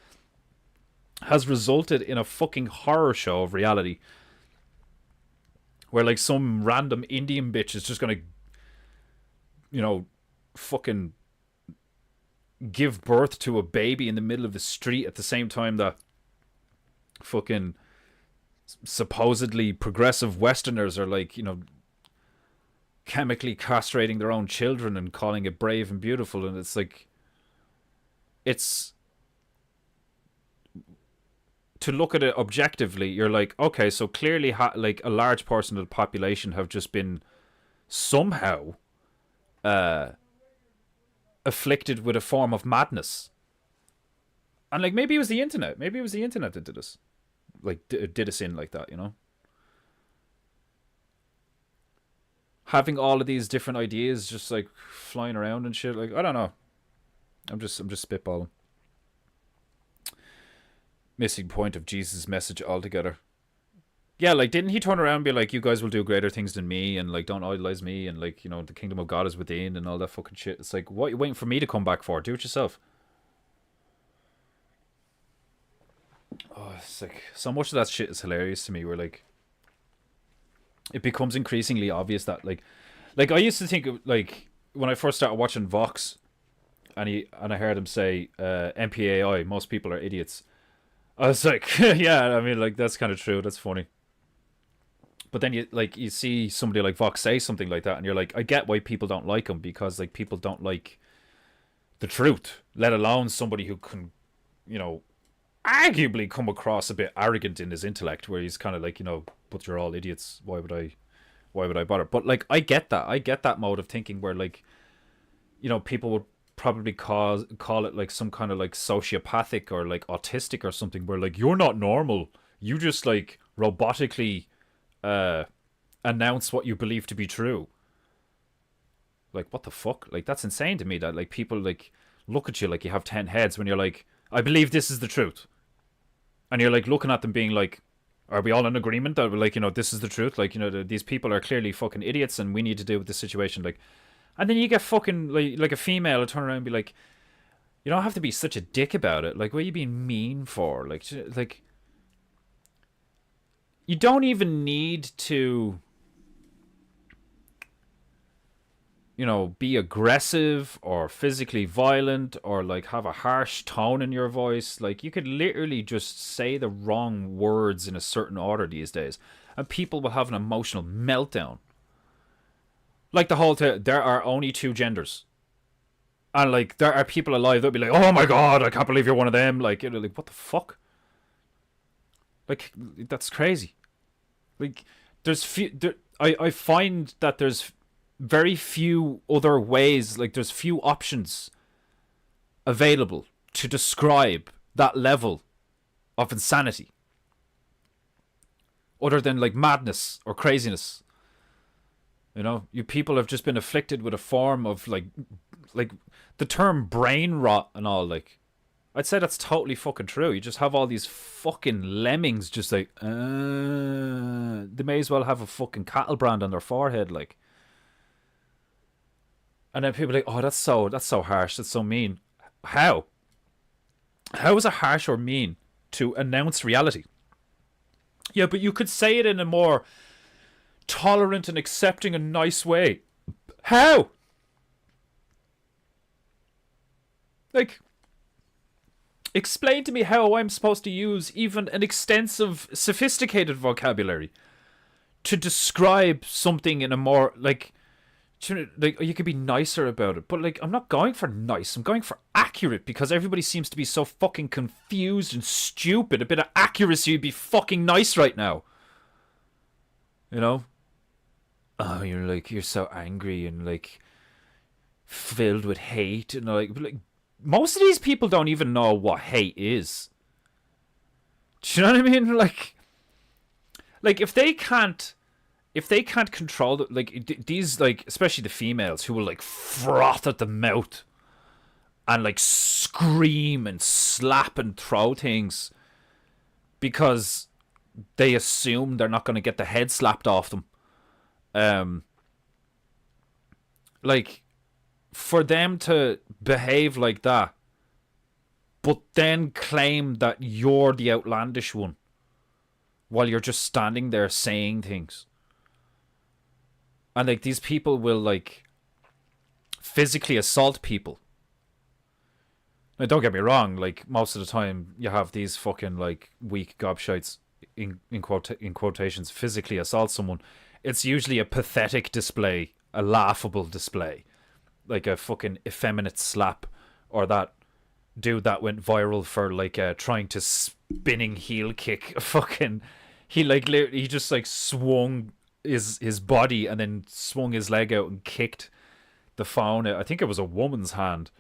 has resulted in a fucking horror show of reality, where like some random Indian bitch is just gonna fucking give birth to a baby in the middle of the street at the same time that fucking supposedly progressive Westerners are like, chemically castrating their own children and calling it brave and beautiful. And it's like, it's, to look at it objectively, you're like, okay, so clearly like a large portion of the population have just been somehow afflicted with a form of madness. And like, maybe it was the internet that did us, like did us in like that, having all of these different ideas just like flying around and shit. Like, I don't know. I'm just spitballing. Missing point of Jesus' message altogether. Yeah, like, didn't he turn around and be like, you guys will do greater things than me, and like, don't idolize me, and like, the kingdom of God is within, and all that fucking shit. It's like, what are you waiting for me to come back for? Do it yourself. Oh, it's like, so much of that shit is hilarious to me, where like, it becomes increasingly obvious that like I used to think, like, when I first started watching Vox, and I heard him say MPAI, most people are idiots. I was like, yeah, I mean, like, that's kind of true. That's funny. But then you see somebody like Vox say something like that, and you're like, I get why people don't like him, because like people don't like the truth, let alone somebody who can, arguably come across a bit arrogant in his intellect, where he's kind of like, but you're all idiots. Why would I bother? But like, I get that mode of thinking where like, people would probably call it like some kind of like sociopathic or like autistic or something, where like, you're not normal, You just like robotically announce what you believe to be true. Like, what the fuck? Like, that's insane to me that like people like look at you like you have 10 heads when you're like, I believe this is the truth. And you're like looking at them being like, are we all in agreement that like, this is the truth? Like, these people are clearly fucking idiots and we need to deal with this situation. Like, and then you get fucking like a female to turn around and be like, you don't have to be such a dick about it. Like, what are you being mean for? Like you don't even need to, be aggressive or physically violent or like have a harsh tone in your voice. Like, you could literally just say the wrong words in a certain order these days, and people will have an emotional meltdown. Like the whole there are only two genders, and like there are people alive that'll be like, "Oh my god, I can't believe you're one of them." Like, like what the fuck? Like, that's crazy. Like, I find that there's very few other ways, like there's few options available to describe that level of insanity other than like madness or craziness. You people have just been afflicted with a form of like the term brain rot and all. Like, I'd say that's totally fucking true. You just have all these fucking lemmings just like, they may as well have a fucking cattle brand on their forehead, like. And then people are like, oh, that's so harsh, that's so mean. How? How is it harsh or mean to announce reality? Yeah, but you could say it in a more tolerant and accepting and nice way. How? Like, explain to me how I'm supposed to use even an extensive, sophisticated vocabulary to describe something in a more, like, you could be nicer about it, but like, I'm not going for nice, I'm going for accurate, because everybody seems to be so fucking confused and stupid. A bit of accuracy would be fucking nice right now. Oh, you're so angry and like filled with hate, and like most of these people don't even know what hate is. Do you know what I mean? Like if they can't control it, like these, like especially the females who will like froth at the mouth and like scream and slap and throw things because they assume they're not going to get the head slapped off them. Like, for them to behave like that, but then claim that you're the outlandish one while you're just standing there saying things. And like, these people will like physically assault people. Now, don't get me wrong, like most of the time you have these fucking like weak gobshites in quotations physically assault someone. It's usually a pathetic display, a laughable display, like a fucking effeminate slap, or that dude that went viral for like trying to spinning heel kick. Fucking, he like literally, he just like swung his body and then swung his leg out and kicked the phone. I think it was a woman's hand.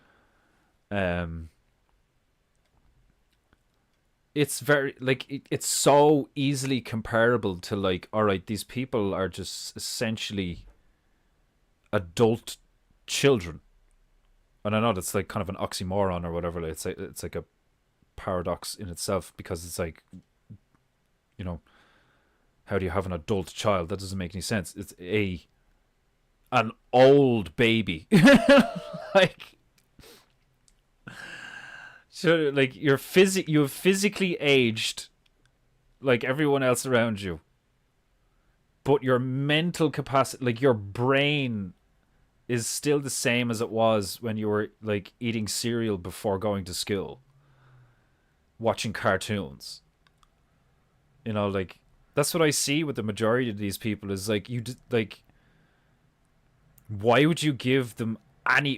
It's very like it's so easily comparable to like, all right, these people are just essentially adult children. And I know that's like kind of an oxymoron or whatever. It's like a paradox in itself, because it's like, how do you have an adult child? That doesn't make any sense. It's an old baby. Like, so like you have physically aged like everyone else around you, but your mental capacity, like your brain, is still the same as it was when you were like eating cereal before going to school, watching cartoons. Like, that's what I see with the majority of these people, is like, why would you give them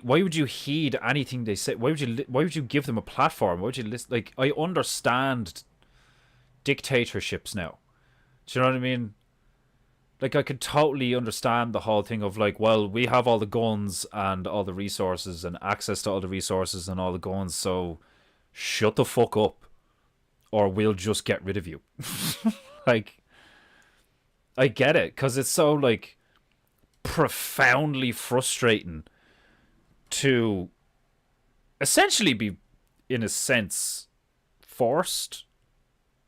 why would you heed anything they say? Why would you give them a platform? Why would you listen? Like, I understand dictatorships now. Do you know what I mean? Like, I could totally understand the whole thing of like, well, we have all the guns and all the resources and access to all the resources and all the guns, so shut the fuck up. or we'll just get rid of you. Like, I get it, because it's so, like, profoundly frustrating to essentially be, in a sense, forced.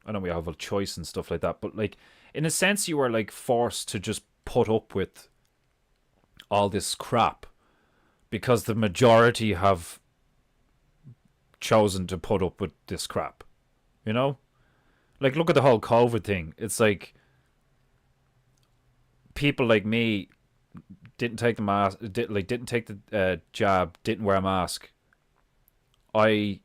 I know we have a choice and stuff like that, but, like, in a sense, you are, like, forced to just put up with all this crap because the majority have chosen to put up with this crap. You know? Like, look at the whole COVID thing. It's like people like me didn't take the mask, didn't take the jab, didn't wear a mask. I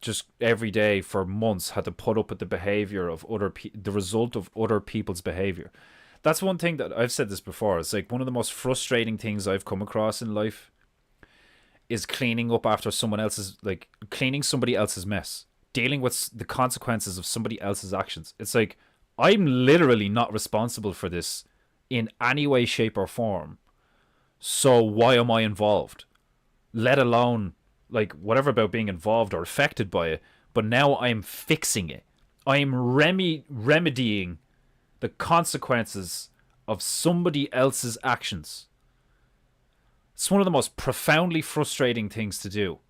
just every day for months had to put up with the behavior of the result of other people's behavior. That's one thing that I've said this before. It's like one of the most frustrating things I've come across in life is cleaning up after someone else's, like, cleaning somebody else's mess, dealing with the consequences of somebody else's actions. It's like, I'm literally not responsible for this in any way, shape, or form. So why am I involved? Let alone, like, whatever about being involved or affected by it. But now I'm fixing it. I'm remedying the consequences of somebody else's actions. It's one of the most profoundly frustrating things to do.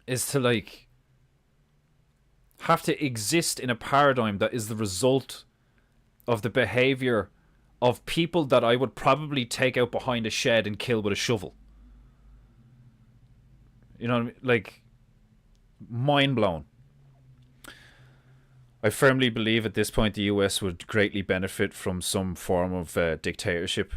Is to, like, have to exist in a paradigm that is the result of the behavior of people that I would probably take out behind a shed and kill with a shovel. You know what I mean? Like, mind blown. I firmly believe at this point the US would greatly benefit from some form of dictatorship.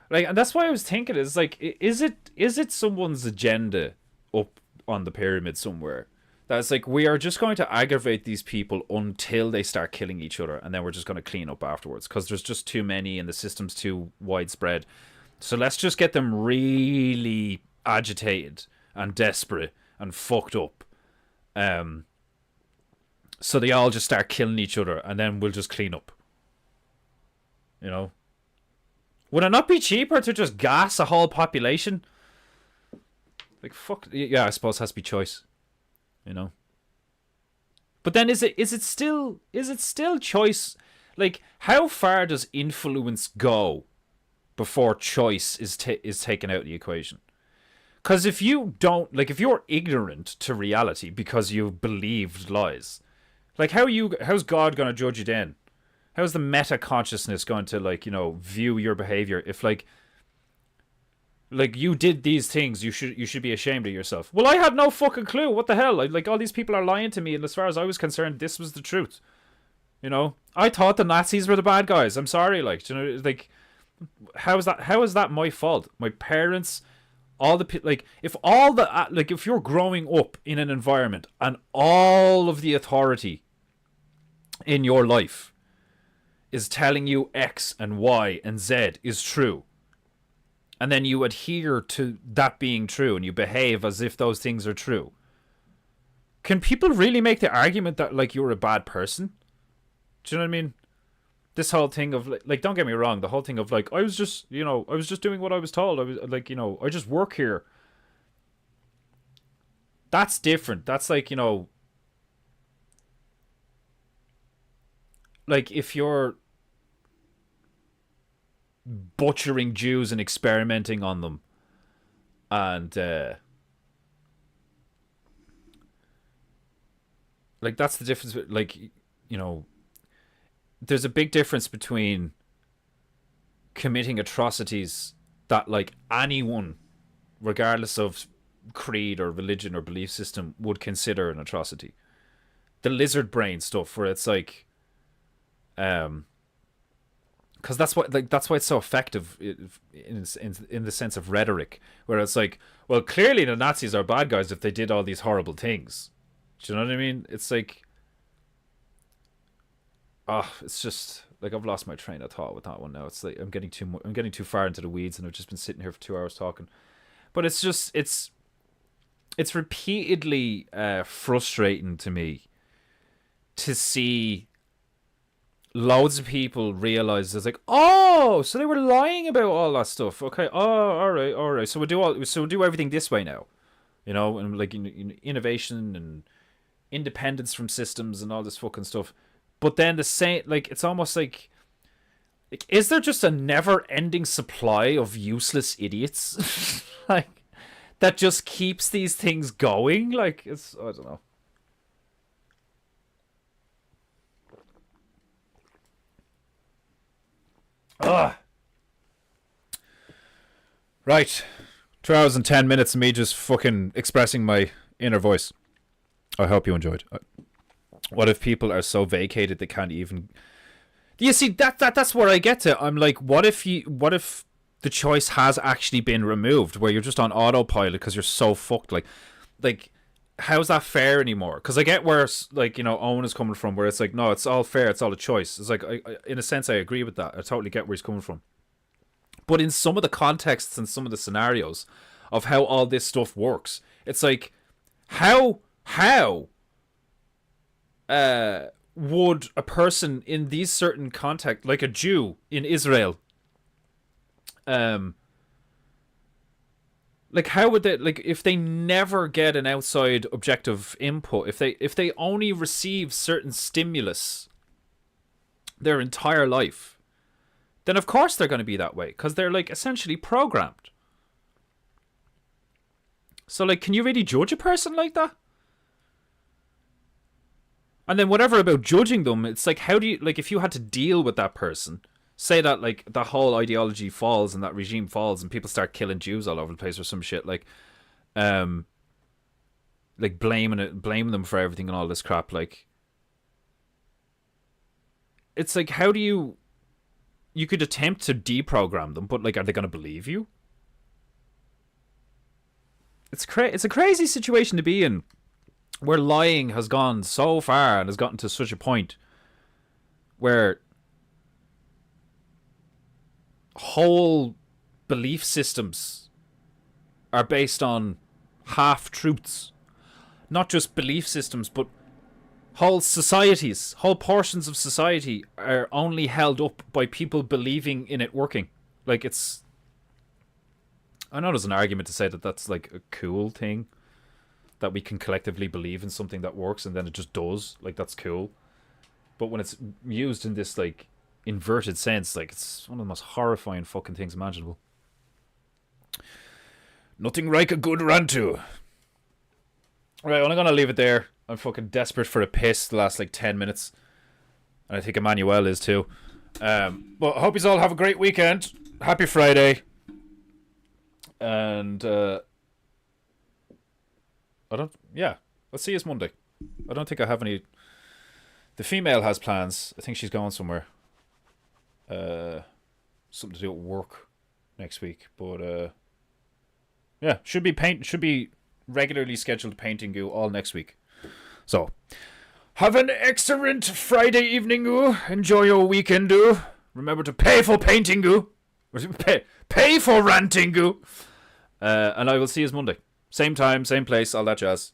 Like, and that's why I was thinking, is like, is it someone's agenda up on the pyramid somewhere that's like, we are just going to aggravate these people until they start killing each other, and then we're just going to clean up afterwards because there's just too many and the system's too widespread. So let's just get them really agitated and desperate and fucked up, so they all just start killing each other, and then we'll just clean up. You know? Would it not be cheaper to just gas a whole population? Like, fuck. Yeah, I suppose it has to be choice. You know? But then is it still choice? Like, how far does influence go before choice is taken out of the equation? Because if you don't, like, if you're ignorant to reality because you've believed lies, like, how's God going to judge you then? How's the meta consciousness going to, like, you know, view your behavior if, like you did these things, you should be ashamed of yourself? Well, I had no fucking clue. What the hell? Like, all these people are lying to me, and as far as I was concerned, this was the truth. You know, I thought the Nazis were the bad guys. I'm sorry, like, you know, like, how is that my fault? My parents, all the like, if all the like, if you're growing up in an environment and all of the authority in your life is telling you X and Y and Z is true, and then you adhere to that being true and you behave as if those things are true, can people really make the argument that, like, you're a bad person? Do you know what I mean? This whole thing of, like, don't get me wrong, the whole thing of, like, I was just doing what I was told. I was like, you know, I just work here. That's different. That's like, you know, like, if you're butchering Jews and experimenting on them, and like, that's the difference. Like, you know, there's a big difference between committing atrocities that, like, anyone, regardless of creed or religion or belief system, would consider an atrocity. The lizard brain stuff, where it's like, because that's why it's so effective in the sense of rhetoric, where it's like, well, clearly the Nazis are bad guys if they did all these horrible things. Do you know what I mean? It's like, it's just like, I've lost my train of thought with that one now. It's like I'm getting too far into the weeds, and I've just been sitting here for 2 hours talking. But it's just it's repeatedly frustrating to me to see loads of people realize, it's like, oh, so they were lying about all that stuff. Okay, oh, all right. So we'll do everything this way now. you know, and like innovation and independence from systems and all this fucking stuff. But then the same, like, it's almost like, is there just a never-ending supply of useless idiots, like, that just keeps these things going? Like, it's, I don't know. Ugh. Right. 2 hours and 10 minutes of me just fucking expressing my inner voice. I hope you enjoyed. What if people are so vacated they can't even... You see, that's where I get to. I'm like, what if the choice has actually been removed, where you're just on autopilot because you're so fucked? Like, how's that fair anymore? Because I get where, like, you know, Owen is coming from, where it's like, no, it's all fair, it's all a choice. It's like, in a sense, I agree with that. I totally get where he's coming from. But in some of the contexts and some of the scenarios of how all this stuff works, it's like, how would a person in these certain contexts, like a Jew in Israel, like, how would they, like, if they never get an outside objective input, if they only receive certain stimulus their entire life, then of course they're going to be that way, because they're, like, essentially programmed. So, like, can you really judge a person like that? And then whatever about judging them, it's like, how do you, like, if you had to deal with that person, say that, like, the whole ideology falls and that regime falls and people start killing Jews all over the place or some shit, like blaming them for everything and all this crap, like, it's like, how do you could attempt to deprogram them, but, like, are they going to believe you? It's a crazy situation to be in, where lying has gone so far and has gotten to such a point where whole belief systems are based on half-truths. Not just belief systems, but whole societies, whole portions of society are only held up by people believing in it working. Like, it's... I know there's an argument to say that that's, like, a cool thing, that we can collectively believe in something that works and then it just does. Like, that's cool. But when it's used in this, like, inverted sense, like, it's one of the most horrifying fucking things imaginable. Nothing like a good run to. Right, well, I'm gonna leave it there. I'm fucking desperate for a piss the last, like, 10 minutes. And I think Emmanuel is too. But I hope you all have a great weekend. Happy Friday. And, let's see us Monday. I don't think I have any... The female has plans. I think she's going somewhere. Something to do with work next week. But, should be regularly scheduled PEINTEINGU all next week. So, have an excellent Friday evening, enjoy your weekend, remember to pay for PEINTEINGU, pay for rantingu, and I will see you Monday, same time, same place, all that jazz.